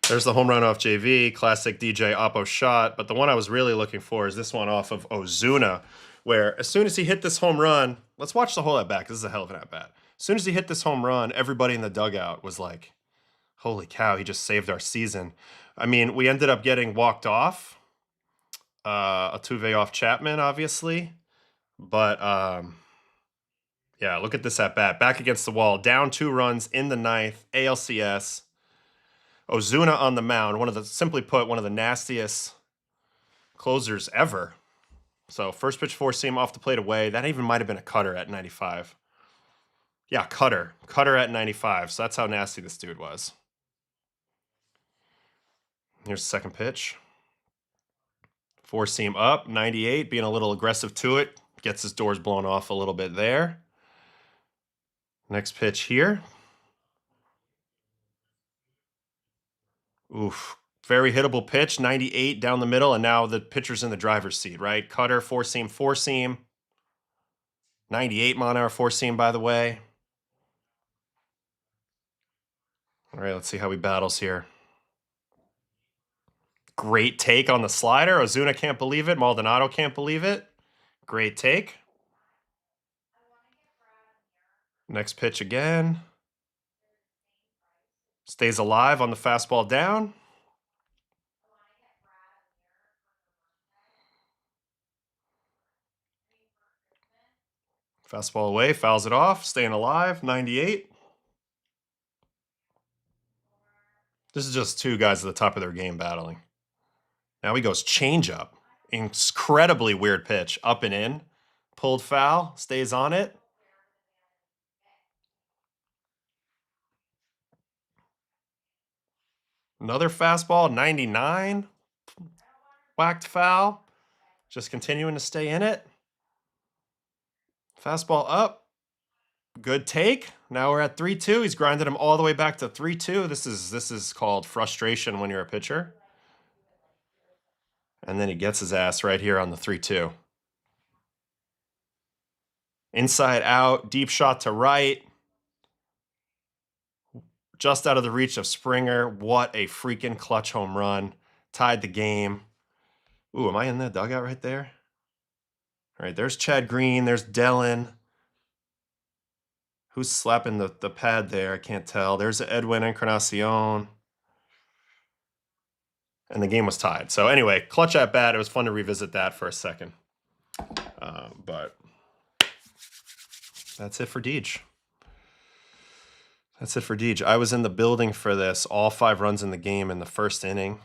There's the home run off JV, classic DJ Oppo shot. But the one I was really looking for is this one off of Ozuna, where as soon as he hit this home run, let's watch the whole at bat. This is a hell of an at bat. As soon as he hit this home run, everybody in the dugout was like, holy cow, he just saved our season. I mean, we ended up getting walked off. Altuve off Chapman, obviously. But... yeah, look at this at bat. Back against the wall. Down 2 runs in the 9th. ALCS. Ozuna on the mound. Simply put, one of the nastiest closers ever. So first pitch 4-seam off the plate away. That even might have been a cutter at 95. Yeah, cutter. Cutter at 95. So that's how nasty this dude was. Here's the second pitch. Four seam up, 98, being a little aggressive to it. Gets his doors blown off a little bit there. Next pitch here. Oof. Very hittable pitch, 98 down the middle, and now the pitcher's in the driver's seat, right? Cutter, four seam. 98 mile-an-hour four seam, by the way. All right, let's see how he battles here. Great take on the slider. Ozuna can't believe it. Maldonado can't believe it. Great take. Next pitch again. Stays alive on the fastball down. Fastball away, fouls it off, staying alive, 98. This is just two guys at the top of their game battling. Now he goes changeup. Incredibly weird pitch. Up and in. Pulled foul, stays on it. Another fastball, 99. Whacked foul. Just continuing to stay in it. Fastball up. Good take. Now we're at 3-2. He's grinded him all the way back to 3-2. This is called frustration when you're a pitcher. And then he gets his ass right here on the 3-2. Inside out, deep shot to right. Just out of the reach of Springer. What a freaking clutch home run. Tied the game. Ooh, am I in the dugout right there? All right, there's Chad Green. There's Dellin. Who's slapping the pad there? I can't tell. There's Edwin Encarnacion. And the game was tied. So anyway, clutch at bat. It was fun to revisit that for a second. But that's it for Deej. That's it for Deej. I was in the building for this. All 5 runs in the game in the first inning.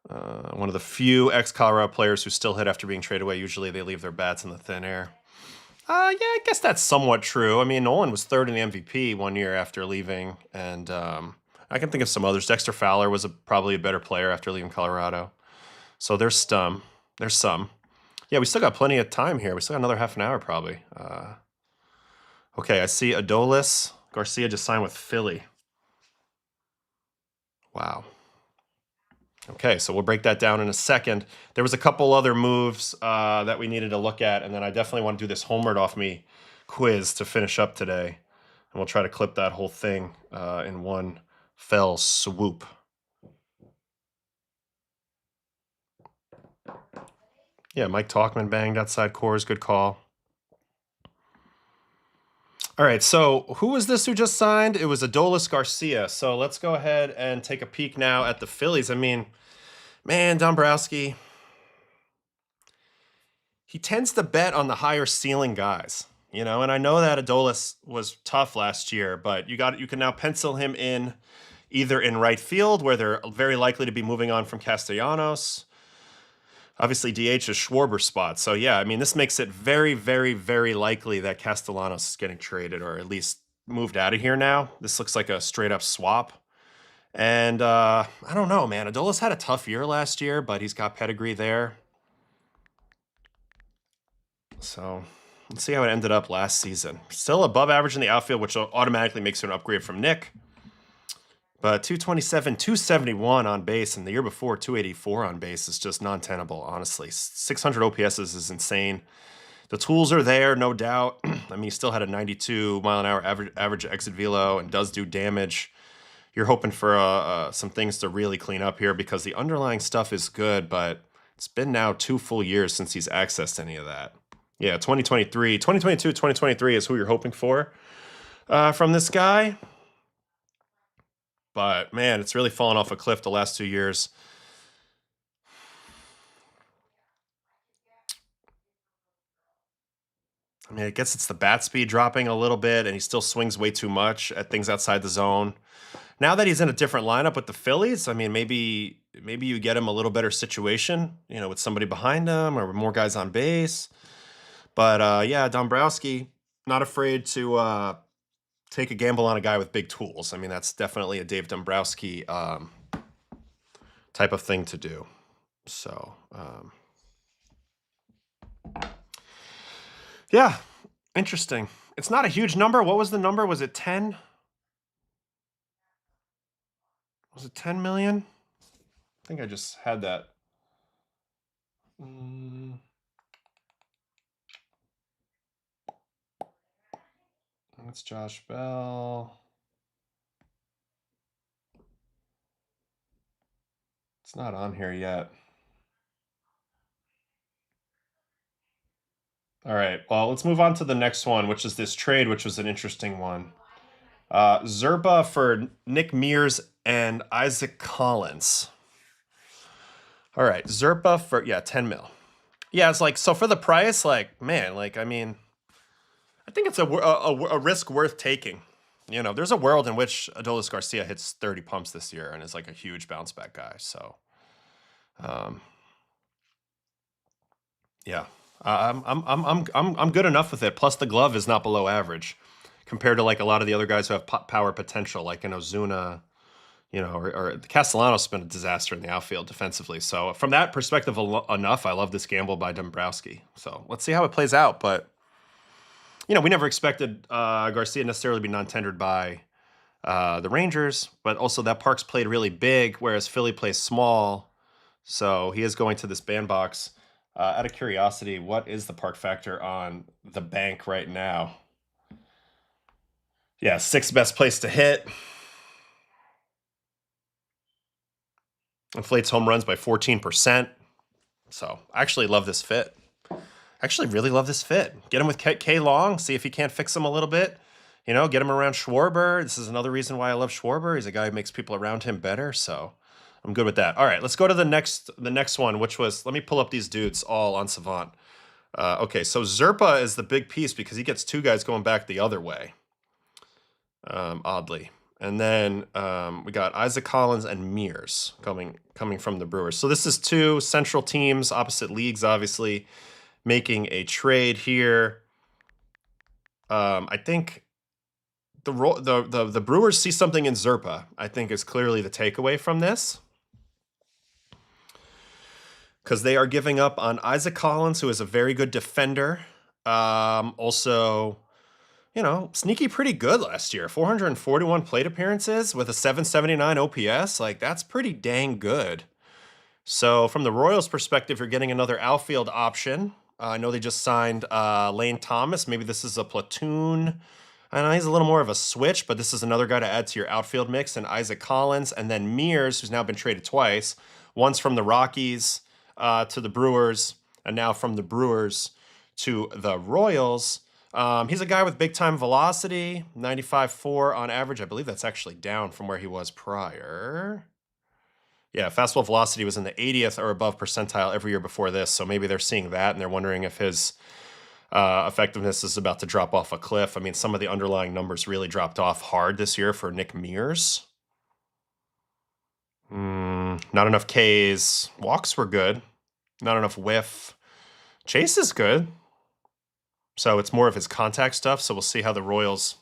One of the few ex-Colorado players who still hit after being traded away. Usually they leave their bats in the thin air. Yeah, I guess that's somewhat true. I mean, Nolan was 3rd in the MVP 1 year after leaving, and I can think of some others. Dexter Fowler was probably a better player after leaving Colorado. So there's some. Yeah, we still got plenty of time here. We still got another half an hour probably. Okay, I see Adolis. Garcia just signed with Philly. Wow. Okay, so we'll break that down in a second. There was a couple other moves that we needed to look at, and then I definitely want to do this homered off me quiz to finish up today. And we'll try to clip that whole thing in one fell swoop. Yeah, Mike Talkman banged outside Coors. Good call. All right, so who was this who just signed? It was Adolis Garcia. So let's go ahead and take a peek now at the Phillies. I mean, man, Dombrowski, he tends to bet on the higher ceiling guys, you know, and I know that Adolis was tough last year, but you can now pencil him in either in right field, where they're very likely to be moving on from Castellanos. Obviously, DH is Schwarber's spot. So, yeah, I mean, this makes it very, very, very likely that Castellanos is getting traded or at least moved out of here now. This looks like a straight-up swap. And I don't know, man. Adolis had a tough year last year, but he's got pedigree there. So, let's see how it ended up last season. Still above average in the outfield, which automatically makes it an upgrade from Nick. But 227, 271 on base, and the year before, 284 on base is just non-tenable, honestly. 600 OPS is insane. The tools are there, no doubt. I mean, he still had a 92 mile-an-hour average exit velo and does do damage. You're hoping for some things to really clean up here because the underlying stuff is good, but it's been now 2 full years since he's accessed any of that. Yeah, 2022, 2023 is who you're hoping for from this guy. But, man, it's really fallen off a cliff the last 2 years. I mean, I guess it's the bat speed dropping a little bit, and he still swings way too much at things outside the zone. Now that he's in a different lineup with the Phillies, I mean, maybe you get him a little better situation, you know, with somebody behind him or more guys on base. But, yeah, Dombrowski, not afraid to take a gamble on a guy with big tools. I mean, that's definitely a Dave Dombrowski type of thing to do. So, yeah, interesting. It's not a huge number. What was the number? Was it 10? Was it 10 million? I think I just had that. That's Josh Bell. It's not on here yet. All right, well, let's move on to the next one, which is this trade, which was an interesting one. Zerba for Nick Mears and Isaac Collins. All right, Zerba for, 10 mil. Yeah, it's like, so for the price, like, man, like, I mean, I think it's a risk worth taking. You know, there's a world in which Adolis Garcia hits 30 pumps this year and is like a huge bounce back guy. So, yeah, I'm good enough with it. Plus, the glove is not below average compared to like a lot of the other guys who have power potential, like an Ozuna, you know, or Castellanos has been a disaster in the outfield defensively. So from that perspective enough, I love this gamble by Dombrowski. So let's see how it plays out. But, you know, we never expected Garcia necessarily to be non-tendered by the Rangers, but also that park's played really big, whereas Philly plays small. So he is going to this bandbox. Out of curiosity, what is the park factor on the bank right now? Yeah, 6th best place to hit. Inflates home runs by 14%. So I actually love this fit. Actually really love this fit. Get him with K Long, see if he can't fix him a little bit. You know, get him around Schwarber. This is another reason why I love Schwarber. He's a guy who makes people around him better, so I'm good with that. All right, let's go to the next one, which was, let me pull up these dudes all on Savant. Okay, so Zerpa is the big piece because he gets 2 guys going back the other way, oddly. And then we got Isaac Collins and Mears coming from the Brewers. So this is 2 central teams, opposite leagues, obviously, making a trade here. I think the Brewers see something in Zerpa, I think, is clearly the takeaway from this. Because they are giving up on Isaac Collins, who is a very good defender. Also, you know, sneaky pretty good last year. 441 plate appearances with a 779 OPS. Like, that's pretty dang good. So from the Royals' perspective, you're getting another outfield option. I know they just signed Lane Thomas. Maybe this is a platoon. I know he's a little more of a switch, but this is another guy to add to your outfield mix. And Isaac Collins, and then Mears, who's now been traded twice. Once from the Rockies to the Brewers, and now from the Brewers to the Royals. He's a guy with big-time velocity, 95.4 on average. I believe that's actually down from where he was prior. Yeah, fastball velocity was in the 80th or above percentile every year before this, so maybe they're seeing that, and they're wondering if his effectiveness is about to drop off a cliff. I mean, some of the underlying numbers really dropped off hard this year for Nick Mears. Not enough Ks. Walks were good. Not enough whiff. Chase is good. So it's more of his contact stuff. So we'll see how the Royals,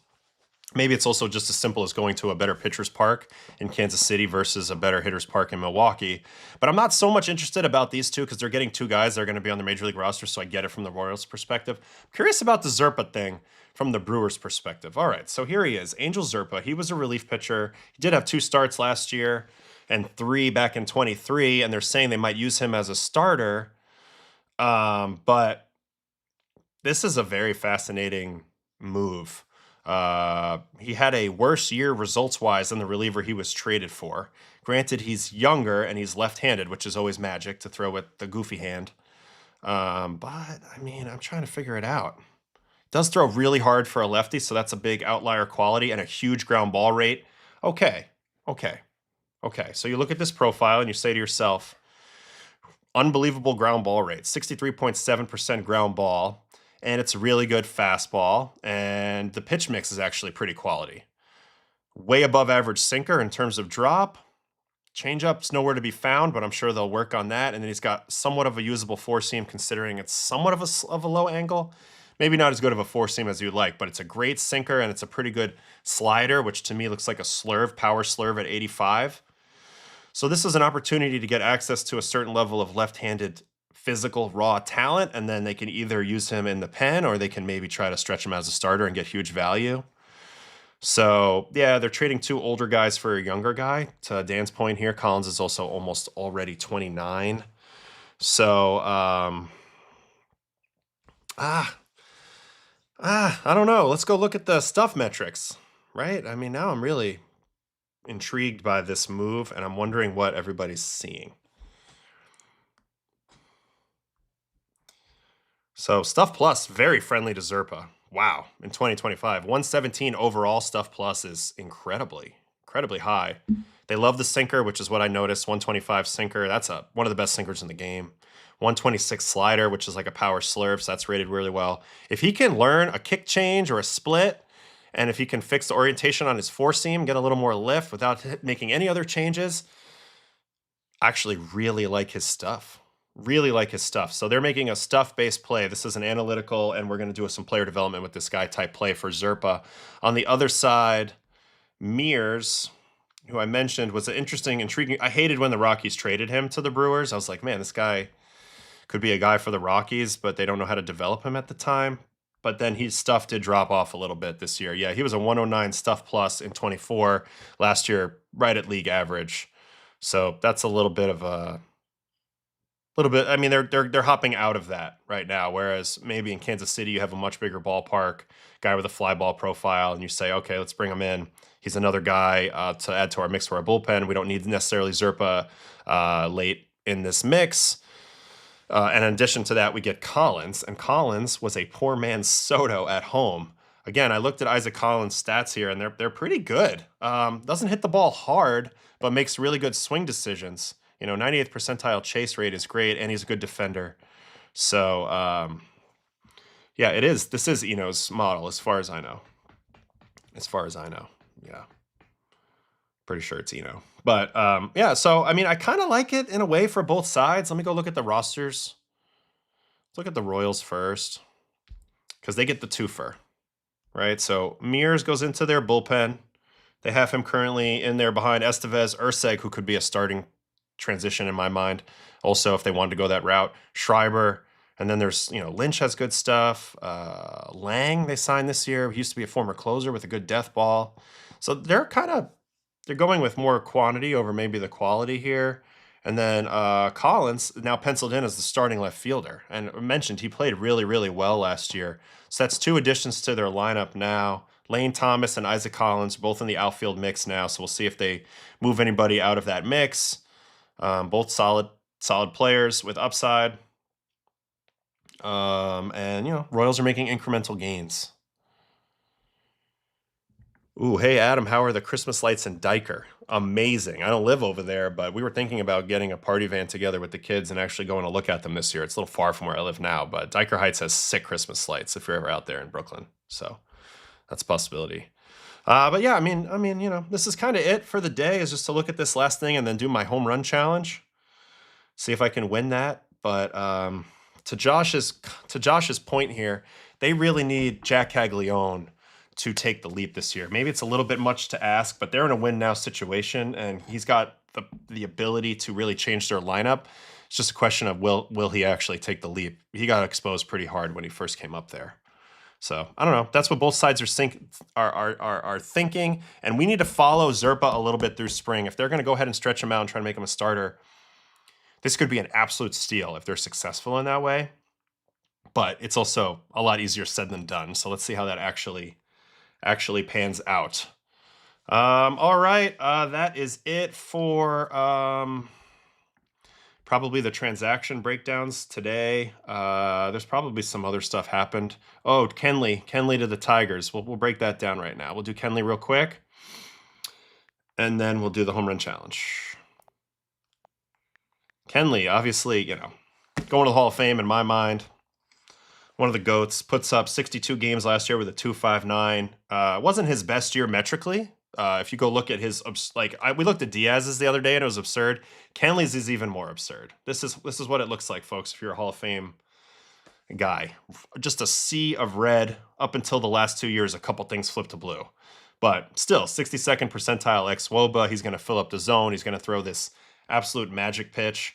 maybe it's also just as simple as going to a better pitcher's park in Kansas City versus a better hitter's park in Milwaukee. But I'm not so much interested about these 2 because they're getting 2 guys that are going to be on the Major League roster, so I get it from the Royals' perspective. I'm curious about the Zerpa thing from the Brewers' perspective. All right, so here he is, Angel Zerpa. He was a relief pitcher. He did have 2 starts last year and 3 back in 23, and they're saying they might use him as a starter. But this is a very fascinating move. He had a worse year results-wise than the reliever he was traded for. Granted, he's younger and he's left-handed, which is always magic to throw with the goofy hand. But, I mean, I'm trying to figure it out. Does throw really hard for a lefty, so that's a big outlier quality and a huge ground ball rate. Okay. So you look at this profile and you say to yourself, unbelievable ground ball rate, 63.7% ground ball. And it's a really good fastball, and the pitch mix is actually pretty quality. Way above average sinker in terms of drop. Changeup's nowhere to be found, but I'm sure they'll work on that. And then he's got somewhat of a usable four-seam, considering it's somewhat of a low angle. Maybe not as good of a four seam as you'd like, but it's a great sinker and it's a pretty good slider, which to me looks like a slurve, power slurve at 85. So this is an opportunity to get access to a certain level of left-handed physical raw talent, and then they can either use him in the pen or they can maybe try to stretch him as a starter and get huge value. So yeah, they're trading two older guys for a younger guy. To Dan's point here, Collins is also almost already 29. So I don't know. Let's go look at the stuff metrics, right? I mean, now I'm really intrigued by this move, and I'm wondering what everybody's seeing. So Stuff Plus, very friendly to Zerpa. Wow, in 2025. 117 overall Stuff Plus is incredibly high. They love the sinker, which is what I noticed. 125 sinker, that's one of the best sinkers in the game. 126 slider, which is like a power slurve, so that's rated really well. If he can learn a kick change or a split, and if he can fix the orientation on his four seam, get a little more lift without making any other changes, I actually really like his stuff. Really like his stuff. So they're making a stuff-based play. This is an analytical, and we're going to do some player development with this guy type play for Zerpa. On the other side, Mears, who I mentioned, was an interesting, intriguing. I hated when the Rockies traded him to the Brewers. I was like, man, this guy could be a guy for the Rockies, but they don't know how to develop him at the time. But then his stuff did drop off a little bit this year. Yeah, he was a 109 stuff plus in 24. Last year, right at league average. So that's a little bit of a I mean, they're hopping out of that right now. Whereas maybe in Kansas City, you have a much bigger ballpark, guy with a fly ball profile, and you say, okay, let's bring him in. He's another guy to add to our mix for our bullpen. We don't need necessarily Zerpa late in this mix. And in addition to that, we get Collins, and Collins was a poor man's Soto at home. Again, I looked at Isaac Collins' stats here, and they're pretty good. Doesn't hit the ball hard, but makes really good swing decisions. 98th percentile chase rate is great, and he's a good defender. So, yeah, it is. This is Eno's model, as far as I know. Yeah. Pretty sure it's Eno. But, yeah, so, I mean, I kind of like it in a way for both sides. Let me go look at the rosters. Let's look at the Royals first, because they get the twofer, right? So, Mears goes into their bullpen. They have him currently in there behind Estevez, Urseg, who could be a starting transition in my mind. Also, if they wanted to go that route, Schreiber, and then there's Lynch has good stuff. Lang they signed this year. He used to be a former closer with a good death ball. So they're going with more quantity over maybe the quality here. And then Collins now penciled in as the starting left fielder. And I mentioned he played really, really well last year. So that's two additions to their lineup now. Lane Thomas and Isaac Collins both in the outfield mix now. So we'll see if they move anybody out of that mix. Both solid players with upside. And Royals are making incremental gains. Ooh, hey Adam, how are the Christmas lights in Diker? Amazing. I don't live over there, but we were thinking about getting a party van together with the kids and actually going to look at them this year. It's a little far from where I live now, but Diker Heights has sick Christmas lights if you're ever out there in Brooklyn. So that's a possibility. But yeah, I mean, this is kind of it for the day, is just to look at this last thing and then do my home run challenge. See if I can win that. But to Josh's point here, they really need Jack Caglione to take the leap this year. Maybe it's a little bit much to ask, but they're in a win now situation, and he's got the ability to really change their lineup. It's just a question of will he actually take the leap? He got exposed pretty hard when he first came up there. So I don't know. That's what both sides are thinking, and we need to follow Zerpa a little bit through spring. If they're going to go ahead and stretch him out and try to make him a starter, this could be an absolute steal if they're successful in that way. But it's also a lot easier said than done. So let's see how that actually pans out. All right, that is it for probably the transaction breakdowns today. There's probably some other stuff happened. Oh, Kenley to the Tigers. We'll break that down right now. We'll do Kenley real quick, and then we'll do the home run challenge. Kenley, obviously, going to the Hall of Fame in my mind. One of the GOATs, puts up 62 games last year with a 2.59. Wasn't his best year metrically. If you go look at his, we looked at Diaz's the other day and it was absurd. Kenley's is even more absurd. This is what it looks like, folks, if you're a Hall of Fame guy. Just a sea of red up until the last 2 years. A couple things flipped to blue. But still, 62nd percentile ex-WOBA. He's going to fill up the zone. He's going to throw this absolute magic pitch,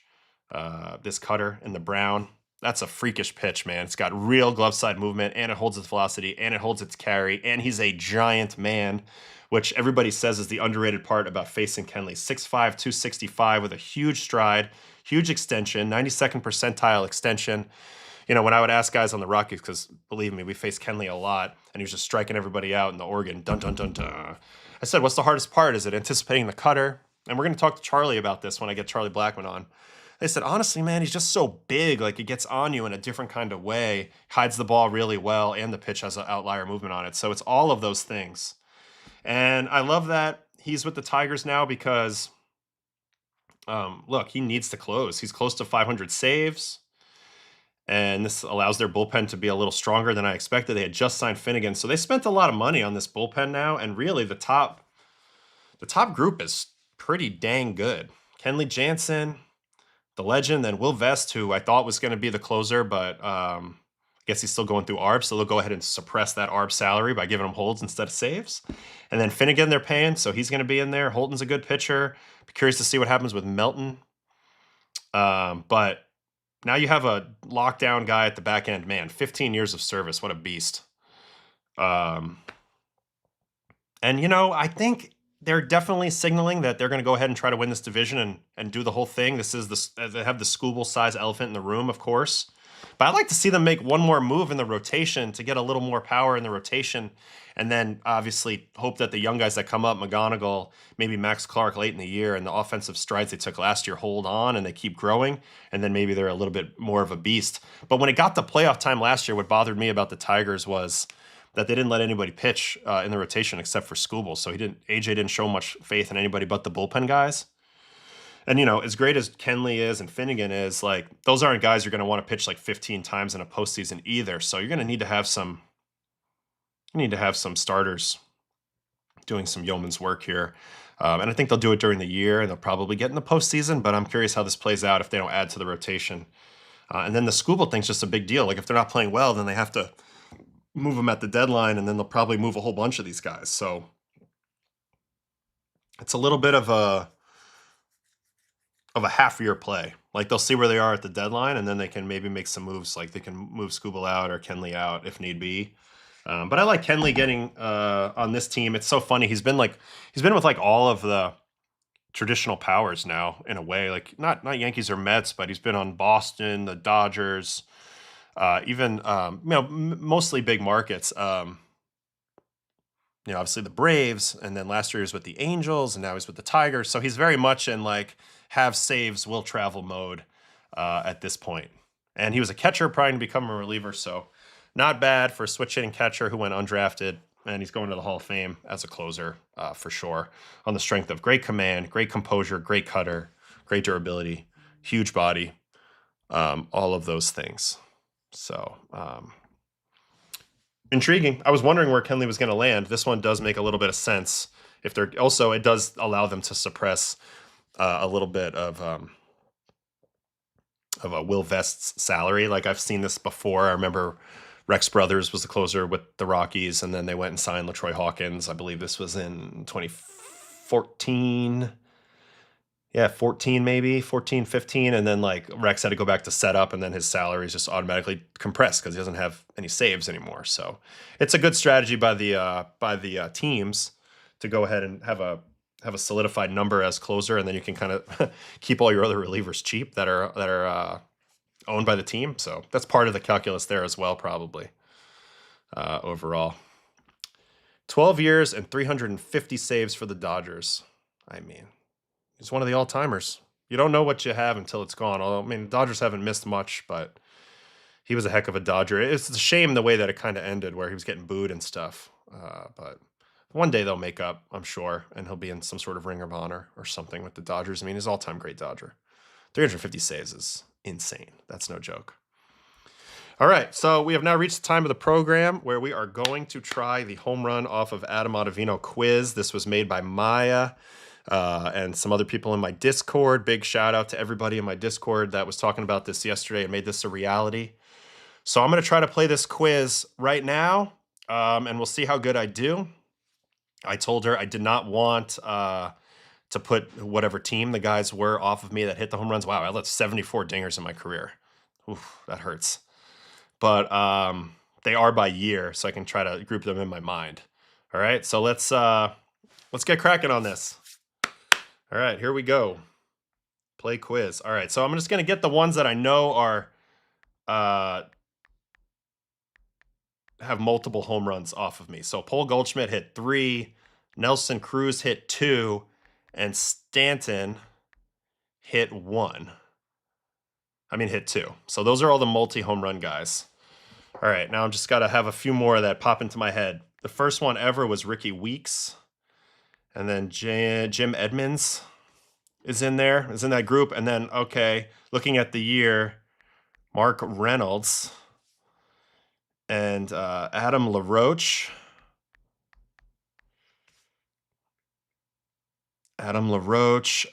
this cutter in the brown. That's a freakish pitch, man. It's got real glove side movement, and it holds its velocity, and it holds its carry, and he's a giant man, which everybody says is the underrated part about facing Kenley. 6'5", 265 with a huge stride, huge extension, 92nd percentile extension. You know, when I would ask guys on the Rockies, because believe me, we faced Kenley a lot, and he was just striking everybody out in the Oregon. Dun, dun, dun, dun. I said, what's the hardest part? Is it anticipating the cutter? And we're going to talk to Charlie about this when I get Charlie Blackman on. They said, honestly, man, he's just so big. Like, it gets on you in a different kind of way, hides the ball really well, and the pitch has an outlier movement on it. So it's all of those things. And I love that he's with the Tigers now because, look, he needs to close. He's close to 500 saves. And this allows their bullpen to be a little stronger than I expected. They had just signed Finnegan. So they spent a lot of money on this bullpen now. And really, the top group is pretty dang good. Kenley Jansen, the legend, then Will Vest, who I thought was going to be the closer, but I guess he's still going through ARB, so they'll go ahead and suppress that ARB salary by giving him holds instead of saves. And then Finnegan they're paying, so he's going to be in there. Holton's a good pitcher. Be curious to see what happens with Melton. But now you have a lockdown guy at the back end. Man, 15 years of service. What a beast. And, you know, I think they're definitely signaling that they're going to go ahead and try to win this division and do the whole thing. This is they have the Scooble-size elephant in the room, of course. But I'd like to see them make one more move in the rotation to get a little more power in the rotation, and then obviously hope that the young guys that come up, McGonigal, maybe Max Clark late in the year, and the offensive strides they took last year hold on and they keep growing, and then maybe they're a little bit more of a beast. But when it got to playoff time last year, what bothered me about the Tigers was that they didn't let anybody pitch in the rotation except for Scooble. So AJ didn't show much faith in anybody but the bullpen guys. And, you know, as great as Kenley is and Finnegan is, like, those aren't guys you're going to want to pitch like 15 times in a postseason either. So you're going to need to have some starters doing some yeoman's work here. And I think they'll do it during the year, and they'll probably get in the postseason, but I'm curious how this plays out if they don't add to the rotation. And then the Scooble thing's just a big deal. Like, if they're not playing well, then they have to move them at the deadline, and then they'll probably move a whole bunch of these guys. So it's a little bit of a half-year play. Like, they'll see where they are at the deadline, and then they can maybe make some moves. Like, they can move Scooble out or Kenley out if need be. But I like Kenley getting on this team. It's so funny. He's been with like all of the traditional powers now in a way. Like, not Yankees or Mets, but he's been on Boston, the Dodgers, even mostly big markets. Obviously the Braves, and then last year he was with the Angels, and now he's with the Tigers. So he's very much in like have saves, will travel mode at this point. And he was a catcher prior to becoming a reliever, so not bad for a switch hitting catcher who went undrafted, and he's going to the Hall of Fame as a closer for sure, on the strength of great command, great composure, great cutter, great durability, huge body, all of those things. So intriguing. I was wondering where Kenley was going to land. This one does make a little bit of sense. If they're also, it does allow them to suppress a little bit of a Will Vest's salary. Like, I've seen this before. I remember Rex Brothers was the closer with the Rockies, and then they went and signed LaTroy Hawkins. I believe this was in 2014. Yeah, 14 maybe, 14, 15. And then, like, Rex had to go back to set up, and then his salary is just automatically compressed because he doesn't have any saves anymore. So it's a good strategy by the teams to go ahead and have a solidified number as closer, and then you can kind of keep all your other relievers cheap that are owned by the team. So that's part of the calculus there as well, probably, overall. 12 years and 350 saves for the Dodgers. I mean, he's one of the all-timers. You don't know what you have until it's gone. Although, I mean, the Dodgers haven't missed much, but he was a heck of a Dodger. It's a shame the way that it kind of ended, where he was getting booed and stuff. But one day they'll make up, I'm sure, and he'll be in some sort of Ring of Honor or something with the Dodgers. I mean, he's all-time great Dodger. 350 saves is insane. That's no joke. All right, so we have now reached the time of the program where we are going to try the home run off of Adam Ottavino quiz. This was made by Maya and some other people in my Discord. Big shout out to everybody in my Discord that was talking about this yesterday and made this a reality. So I'm going to try to play this quiz right now, and we'll see how good I do. I told her I did not want to put whatever team the guys were off of me that hit the home runs. Wow, I let 74 dingers in my career. Oof, that hurts. But they are by year, so I can try to group them in my mind. All right, so let's get cracking on this. All right, here we go. Play quiz. All right, so I'm just gonna get the ones that I know are have multiple home runs off of me. So Paul Goldschmidt hit 3, Nelson Cruz hit 2, and Stanton hit 1. I mean, hit 2. So those are all the multi-home run guys. All right, now I'm just got to have a few more that pop into my head. The first one ever was Ricky Weeks. And then Jim Edmonds is in there, is in that group. And then, okay, looking at the year, Mark Reynolds and Adam LaRoche. Adam LaRoche.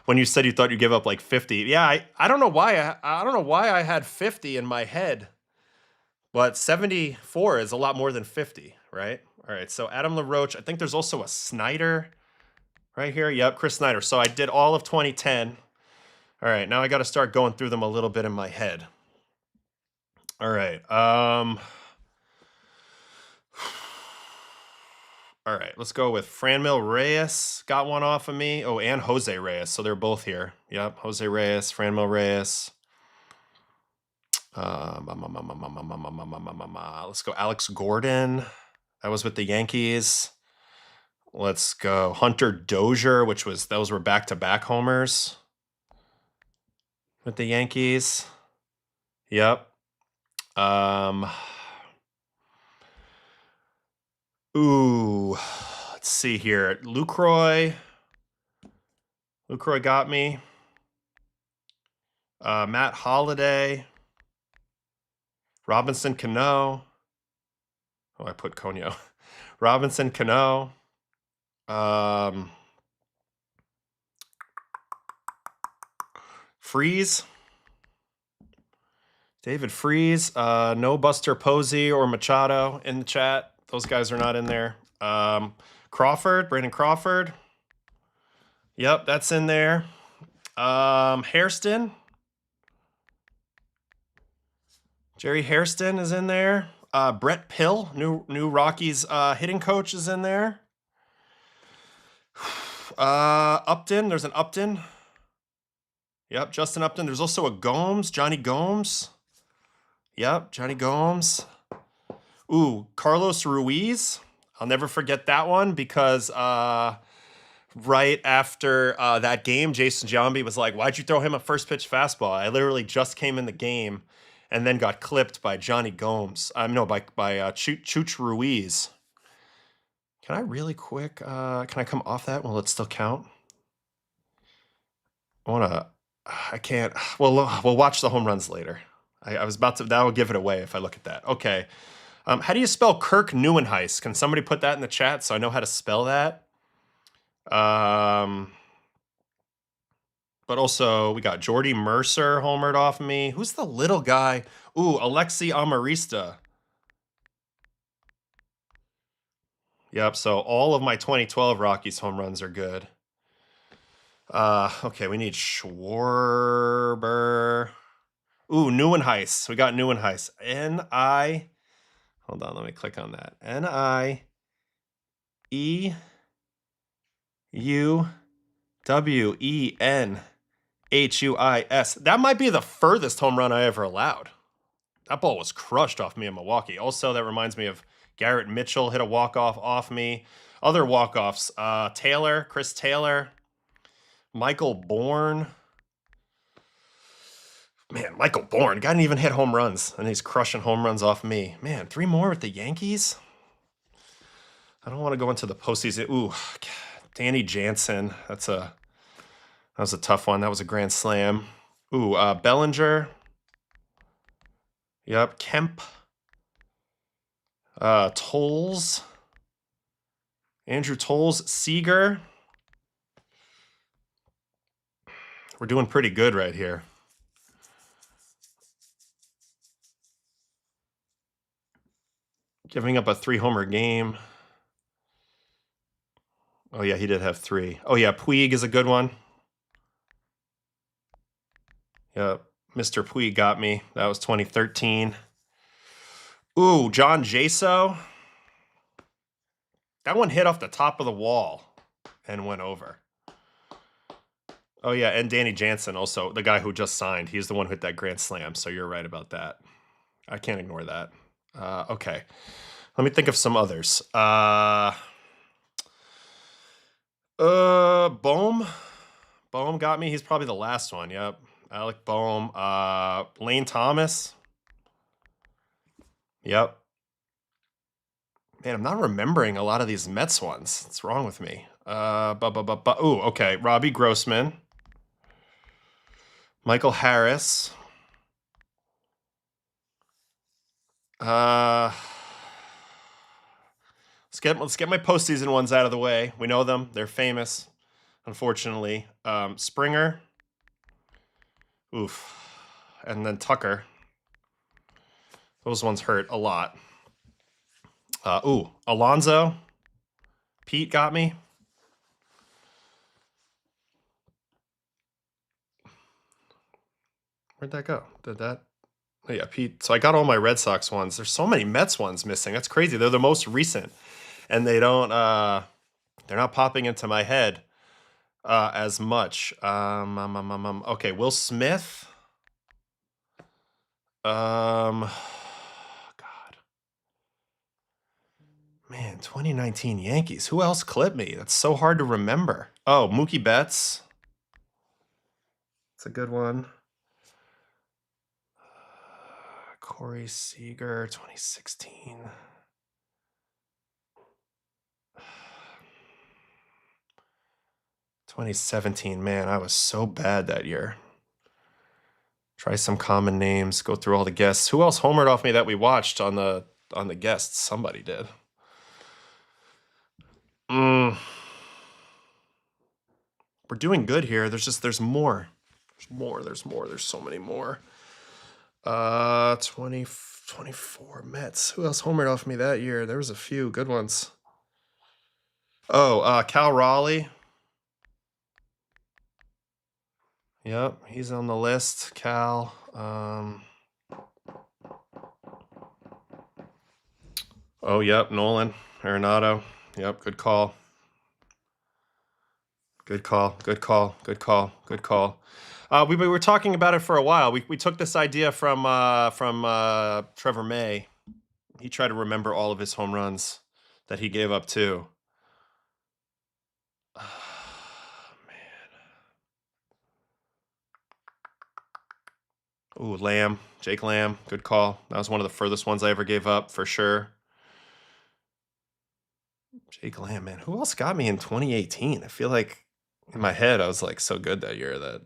When you said you thought you'd give up like 50, yeah, I don't know why. I don't know why I had 50 in my head, but 74 is a lot more than 50, right? All right, so Adam LaRoche. I think there's also a Snyder right here. Yep, Chris Snyder. So I did all of 2010. All right, now I got to start going through them a little bit in my head. All right. All right, let's go with Franmil Reyes. Got one off of me. Oh, and Jose Reyes. So they're both here. Yep, Jose Reyes, Franmil Reyes. Let's go Alex Gordon. That was with the Yankees. Let's go Hunter Dozier, those were back-to-back homers with the Yankees. Yep. Ooh, let's see here. Lucroy got me. Matt Holliday. Robinson Cano. Oh, I put Conyo. Robinson Cano. Freeze. David Freeze. No Buster Posey or Machado in the chat. Those guys are not in there. Crawford, Brandon Crawford. Yep, that's in there. Hairston. Jerry Hairston is in there. Brett Pill, new Rockies hitting coach, is in there. Upton, there's an Upton. Yep, Justin Upton. There's also a Gomes, Johnny Gomes. Yep, Johnny Gomes. Ooh, Carlos Ruiz. I'll never forget that one because right after that game, Jason Giambi was like, "Why'd you throw him a first pitch fastball?" I literally just came in the game and then got clipped by Johnny Gomes. No, by Chooch Ruiz. Can I really quick? Can I come off that? Will it still count? I can't. Well, we'll watch the home runs later. I was about to. That will give it away if I look at that. Okay. How do you spell Kirk Neuenhuis? Can somebody put that in the chat so I know how to spell that? But also, we got Jordy Mercer homered off me. Who's the little guy? Ooh, Alexi Amarista. Yep, so all of my 2012 Rockies home runs are good. Okay, we need Schwarber. Ooh, Neuenhuis. We got Neuenhuis. Hold on, let me click on that. Neuenhuis. That might be the furthest home run I ever allowed. That ball was crushed off me in Milwaukee. Also, that reminds me of Garrett Mitchell hit a walk-off off me. Other walk-offs, Chris Taylor, Michael Bourne. Man, Michael Bourne, guy didn't even hit home runs, and he's crushing home runs off me. Man, 3 more with the Yankees? I don't want to go into the postseason. Ooh, Danny Jansen. That was a tough one. That was a grand slam. Ooh, Bellinger. Yep, Kemp. Tolles. Andrew Tolles. Seager. We're doing pretty good right here. Giving up a 3-homer game. Oh, yeah, he did have 3. Oh, yeah, Puig is a good one. Yep, Mr. Puig got me. That was 2013. Ooh, John Jaso. That one hit off the top of the wall and went over. Oh, yeah, and Danny Jansen also, the guy who just signed. He's the one who hit that grand slam, so you're right about that. I can't ignore that. Okay, let me think of some others. Bohm. Bohm got me. He's probably the last one. Yep. Alec Bohm. Lane Thomas. Yep. Man, I'm not remembering a lot of these Mets ones. What's wrong with me? Ooh, okay. Robbie Grossman. Michael Harris. Let's get my postseason ones out of the way. We know them. They're famous, unfortunately. Springer. Oof. And then Tucker. Those ones hurt a lot. Alonzo. Pete got me. Where'd that go? Did that? Oh, yeah, Pete. So I got all my Red Sox ones. There's so many Mets ones missing. That's crazy. They're the most recent, and they don't. They're not popping into my head as much. Okay, Will Smith. God. Man, 2019 Yankees. Who else clipped me? That's so hard to remember. Oh, Mookie Betts. That's a good one. Corey Seager, 2016. 2017, man, I was so bad that year. Try some common names, go through all the guests. Who else homered off me that we watched on the guests? Somebody did. We're doing good here. There's more. There's so many more. 24 Mets. Who else homered off me that year? There was a few good ones. Oh, Cal Raleigh. Yep, he's on the list. Cal. Oh, yep, Nolan Arenado. Yep, good call. Good call. We were talking about it for a while. We took this idea from Trevor May. He tried to remember all of his home runs that he gave up too. Man. Ooh, Lamb. Jake Lamb. Good call. That was one of the furthest ones I ever gave up for sure. Jake Lamb, man. Who else got me in 2018? I feel like in my head I was like so good that year that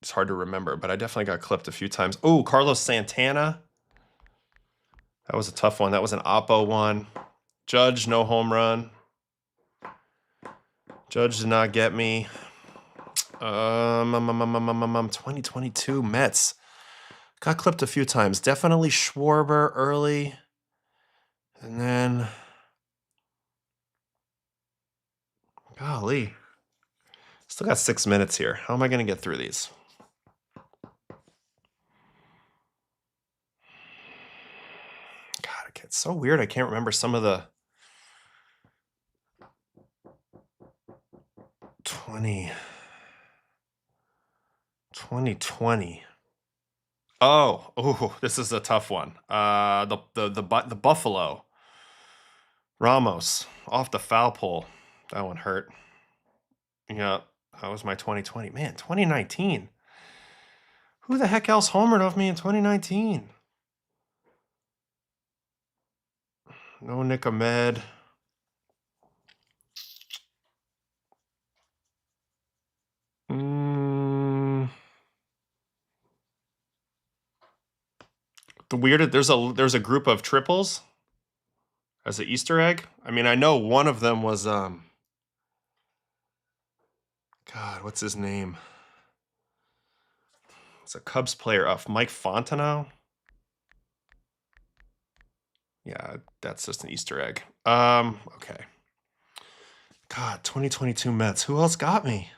it's hard to remember, but I definitely got clipped a few times. Oh, Carlos Santana. That was a tough one. That was an Oppo one. Judge, no home run. Judge did not get me. 2022 Mets. Got clipped a few times. Definitely Schwarber early. And then, golly. Still got 6 minutes here. How am I going to get through these? God, it's so weird. I can't remember some of the 2020. Oh, this is a tough one. The Buffalo. Ramos off the foul pole. That one hurt. Yeah, that was my 2020. Man, 2019. Who the heck else homered off me in 2019? No Nick Ahmed. There's a group of triples as an Easter egg. I mean, I know one of them was God, what's his name? It's a Cubs player off Mike Fontenot. Yeah, that's just an Easter egg. Okay. God, 2022 Mets. Who else got me?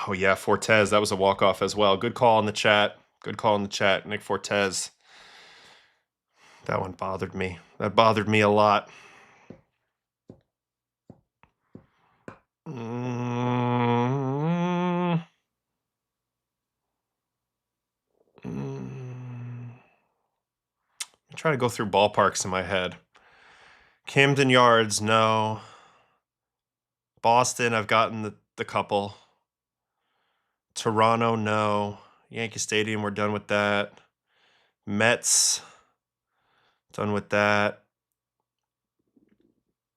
Oh yeah, Fortes. That was a walk-off as well. Good call in the chat. Good call in the chat. Nick Fortes. That one bothered me. That bothered me a lot. I try to go through ballparks in my head. Camden Yards, no. Boston, I've gotten the couple. Toronto, no. Yankee Stadium, we're done with that. Mets, done with that.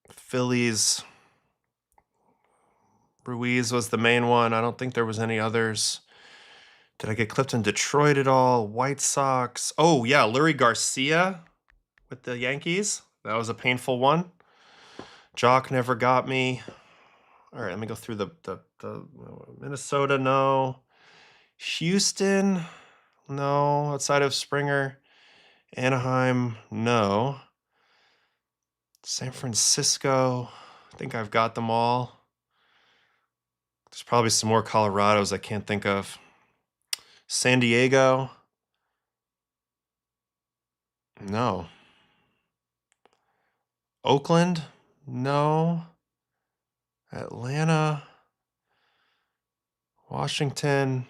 Phillies, Ruiz was the main one. I don't think there was any others. Did I get clipped in Detroit at all? White Sox. Oh, yeah, Lurie Garcia with the Yankees. That was a painful one. Jock never got me. All right, let me go through the Minnesota, no. Houston, no. Outside of Springer. Anaheim, no. San Francisco, I think I've got them all. There's probably some more Colorados I can't think of. San Diego, no. Oakland, no. Atlanta, Washington.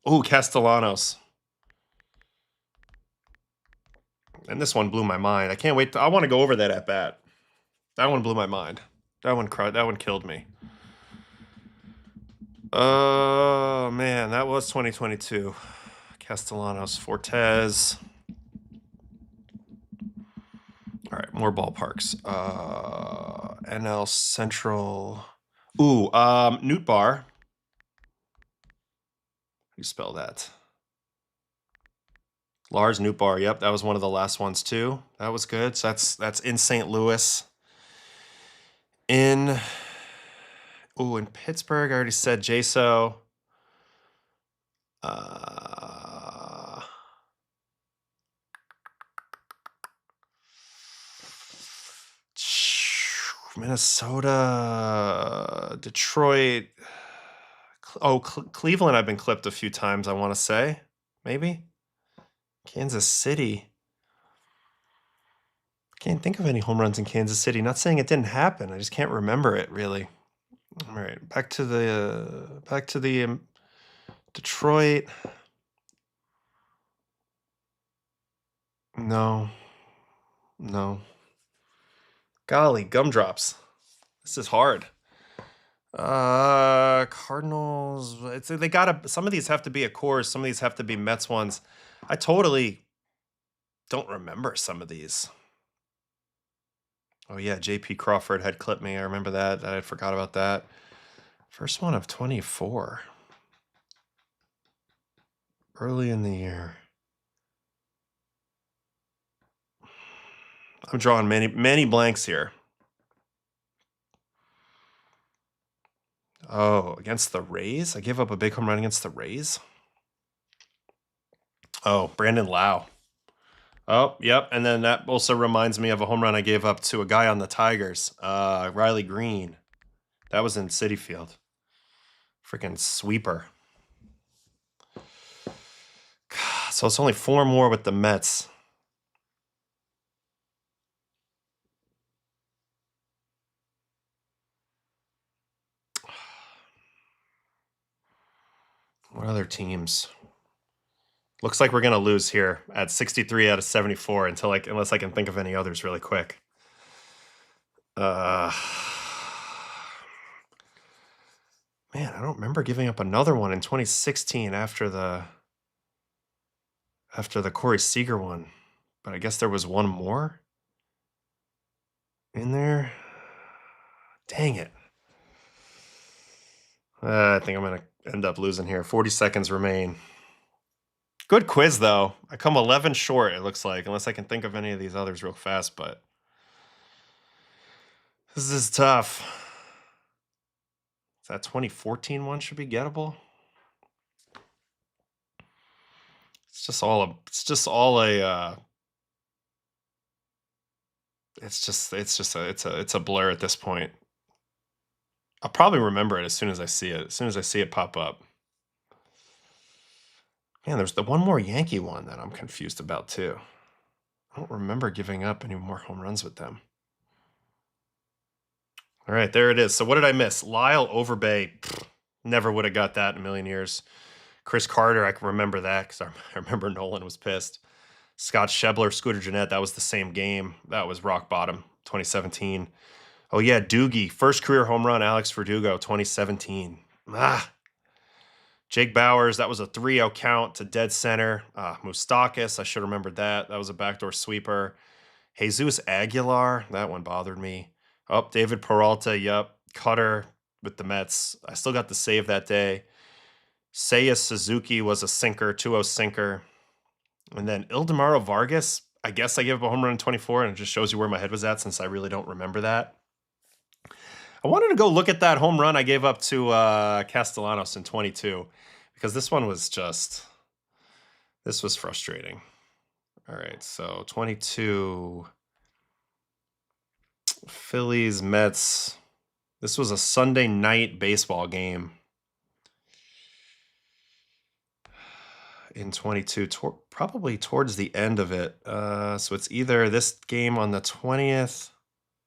Oh, Castellanos. And this one blew my mind. I can't wait. I want to go over that at bat. That one blew my mind. That one killed me. Oh, man. That was 2022. Castellanos, Fortes. All right, more ballparks. NL Central. Ooh, Newt Bar. How do you spell that? Lars Nootbaar. Yep, that was one of the last ones too. That was good. So that's in St. Louis. In Pittsburgh, I already said Jaso. Minnesota, Detroit. Cleveland I've been clipped a few times, I want to say. Maybe. Kansas City. Can't think of any home runs in Kansas City. Not saying it didn't happen. I just can't remember it really. All right, back to the Detroit. No. Golly, gumdrops. This is hard. Cardinals. They gotta. Some of these have to be a Coors. Some of these have to be Mets ones. I totally don't remember some of these. Oh yeah, J.P. Crawford had clipped me. I remember that. I forgot about that. First one of 24. Early in the year. I'm drawing many blanks here. Oh, against the Rays? I gave up a big home run against the Rays? Oh, Brandon Lau. Oh, yep. And then that also reminds me of a home run I gave up to a guy on the Tigers, Riley Green. That was in Citi Field. Freaking sweeper. So it's only 4 more with the Mets. What other teams? Looks like we're gonna lose here at 63 out of 74 unless I can think of any others really quick. Man, I don't remember giving up another one in 2016 after the Corey Seager one, but I guess there was one more in there. Dang it. I think I'm gonna end up losing here. 40 seconds remain. Good quiz though. I come 11 short, it looks like, unless I can think of any of these others real fast, but this is tough. That 2014 one should be gettable. It's just all a. It's just all a. It's a blur at this point. I'll probably remember it as soon as I see it. As soon as I see it pop up. Man, there's the one more Yankee one that I'm confused about too. I don't remember giving up any more home runs with them. All right, there it is. So what did I miss? Lyle Overbay. Never would have got that in a million years. Chris Carter, I can remember that because I remember Nolan was pissed. Scott Schebler, Scooter Jeanette, that was the same game. That was rock bottom, 2017. Oh, yeah, Doogie, first career home run, Alex Verdugo, 2017. Jake Bowers, that was a 3-0 count to dead center. Moustakis, I should have remembered that. That was a backdoor sweeper. Jesus Aguilar, that one bothered me. Oh, David Peralta, yup. Cutter with the Mets. I still got the save that day. Seiya Suzuki was a sinker, 2-0 sinker. And then Ildemaro Vargas, I guess I gave up a home run in 24, and it just shows you where my head was at since I really don't remember that. I wanted to go look at that home run I gave up to Castellanos in 22 because this one was just, this was frustrating. All right, so 22, Phillies, Mets. This was a Sunday night baseball game. In 22, probably towards the end of it. So it's either this game on the 20th.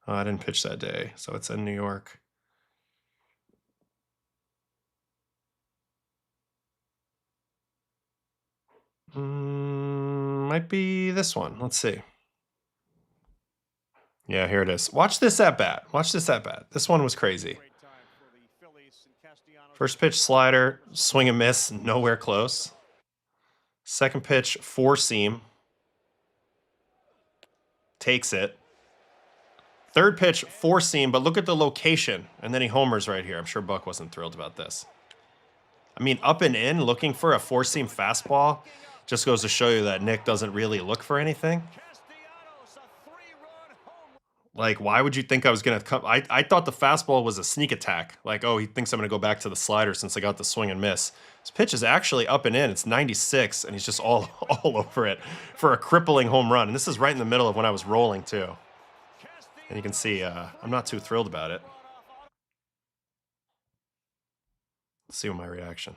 Oh, I didn't pitch that day, so it's in New York. Might be this one. Let's see. Yeah, here it is. Watch this at bat. Watch this at bat. This one was crazy. First pitch slider, swing and miss, nowhere close. Second pitch, four seam. Takes it. Third pitch, four seam, but look at the location. And then he homers right here. I'm sure Buck wasn't thrilled about this. I mean, up and in, looking for a four seam fastball just goes to show you that Nick doesn't really look for anything. Like, why would you think I was going to come? I thought the fastball was a sneak attack. Like, oh, he thinks I'm going to go back to the slider since I got the swing and miss. This pitch is actually up and in. It's 96, and he's just all over it for a crippling home run. And this is right in the middle of when I was rolling, too. And you can see I'm not too thrilled about it. Let's see my reaction.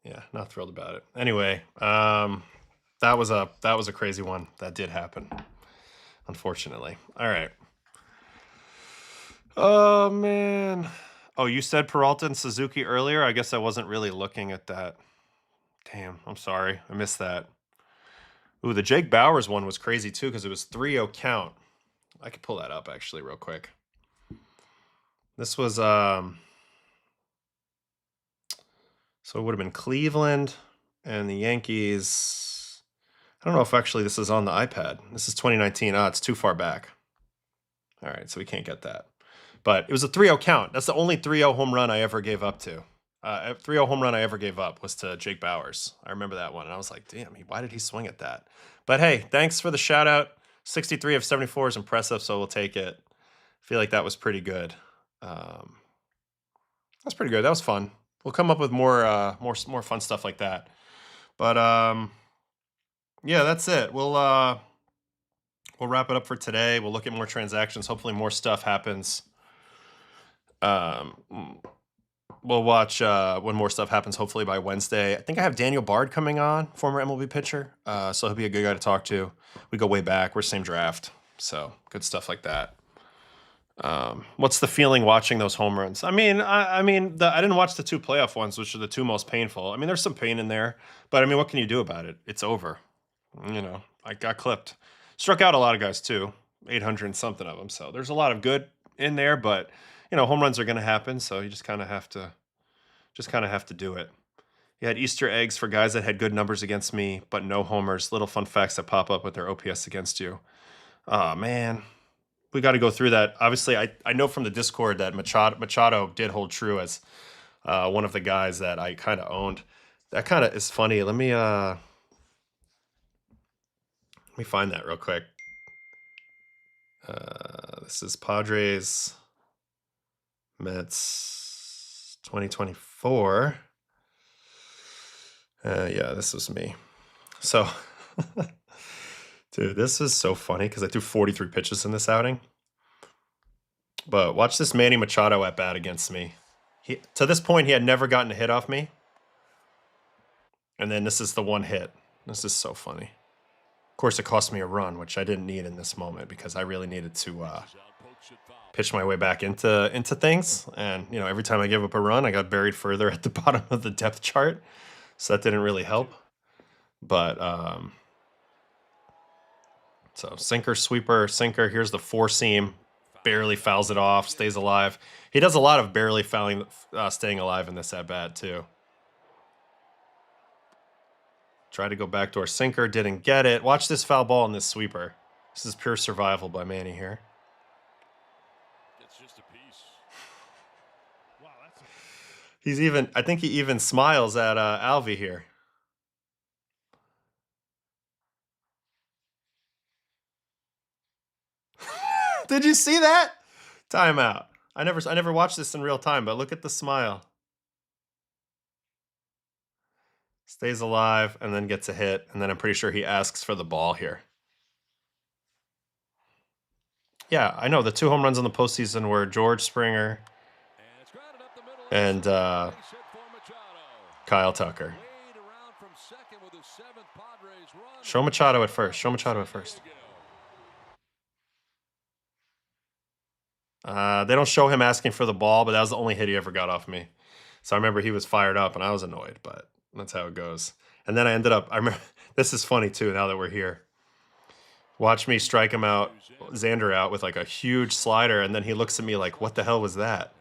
Yeah, not thrilled about it. Anyway, that was a crazy one. That did happen, unfortunately. All right. Oh man. Oh, you said Peralta and Suzuki earlier. I guess I wasn't really looking at that. Damn, I'm sorry. I missed that. Ooh, the Jake Bowers one was crazy too because it was 3-0 count. I could pull that up actually real quick. This was so it would have been Cleveland and the Yankees. I don't know if actually this is on the iPad. This is 2019. It's too far back. All right, so we can't get that. But it was a 3-0 count. That's the only 3-0 home run I ever gave up to. 3-0 home run I ever gave up was to Jake Bowers. I remember that one. And I was like, damn, why did he swing at that? But hey, thanks for the shout out. 63 of 74 is impressive, so we'll take it. I feel like that was pretty good. That's pretty good. That was fun. We'll come up with more fun stuff like that. But yeah, that's it. We'll wrap it up for today. We'll look at more transactions. Hopefully more stuff happens. We'll watch when more stuff happens, hopefully by Wednesday. I think I have Daniel Bard coming on, former MLB pitcher. So he'll be a good guy to talk to. We go way back. We're same draft. So good stuff like that. What's the feeling watching those home runs? I mean, I didn't watch the two playoff ones, which are the two most painful. I mean, there's some pain in there, but I mean, what can you do about it? It's over. You know, I got clipped. Struck out a lot of guys too, 800 and something of them. So there's a lot of good in there, but you know, home runs are going to happen. So you just kind of have to do it. You had Easter eggs for guys that had good numbers against me, but no homers. Little fun facts that pop up with their OPS against you. Oh man, we got to go through that. Obviously, I know from the Discord that Machado did hold true as one of the guys that I kind of owned. That kind of is funny. Let me find that real quick. This is Padres, Mets, 2024. Yeah, this was me. So, dude, this is so funny because I threw 43 pitches in this outing. But watch this Manny Machado at bat against me. To this point, he had never gotten a hit off me. And then this is the one hit. This is so funny. Of course, it cost me a run, which I didn't need in this moment because I really needed to pitch my way back into things. And, you know, every time I give up a run, I got buried further at the bottom of the depth chart. So that didn't really help. But, so sinker, sweeper, sinker. Here's the four seam. Barely fouls it off, stays alive. He does a lot of barely fouling, staying alive in this at-bat, too. Tried to go backdoor sinker, didn't get it. Watch this foul ball in this sweeper. This is pure survival by Manny here. It's just a piece. Wow, that's He's even, I think he even smiles at Alvy here. Did you see that? Timeout. I never watched this in real time, but look at the smile. Stays alive and then gets a hit, and then I'm pretty sure he asks for the ball here. Yeah, I know. The 2 home runs in the postseason were George Springer and Kyle Tucker. Show Machado at first. Show Machado at first. They don't show him asking for the ball, but that was the only hit he ever got off me. So I remember he was fired up, and I was annoyed, but that's how it goes. And then I remember, this is funny, too, now that we're here. Watch me strike him out, Xander out, with like a huge slider, and then he looks at me like, what the hell was that?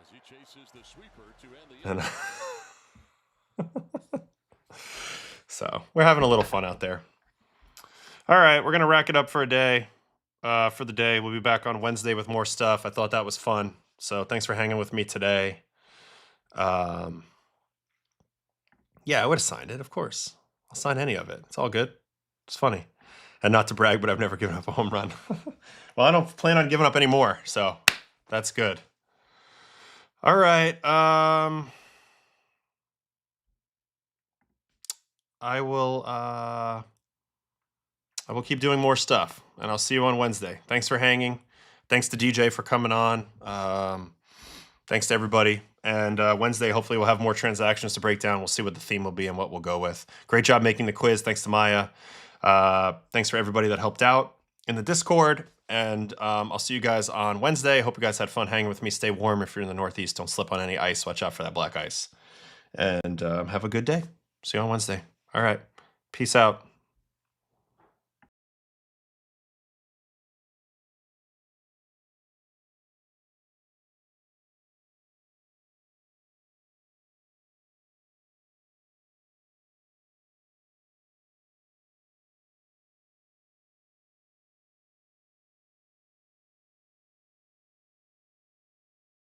And so we're having a little fun out there. All right, we're going to rack it up for a day. For the day. We'll be back on Wednesday with more stuff. I thought that was fun. So thanks for hanging with me today. Yeah, I would have signed it, of course. I'll sign any of it. It's all good. It's funny. And not to brag, but I've never given up a home run. Well, I don't plan on giving up any more, so that's good. All right. I will keep doing more stuff, and I'll see you on Wednesday. Thanks for hanging. Thanks to DJ for coming on. Thanks to everybody. And Wednesday, hopefully, we'll have more transactions to break down. We'll see what the theme will be and what we'll go with. Great job making the quiz. Thanks to Maya. Thanks for everybody that helped out in the Discord. And I'll see you guys on Wednesday. Hope you guys had fun hanging with me. Stay warm if you're in the Northeast. Don't slip on any ice. Watch out for that black ice. And have a good day. See you on Wednesday. All right. Peace out.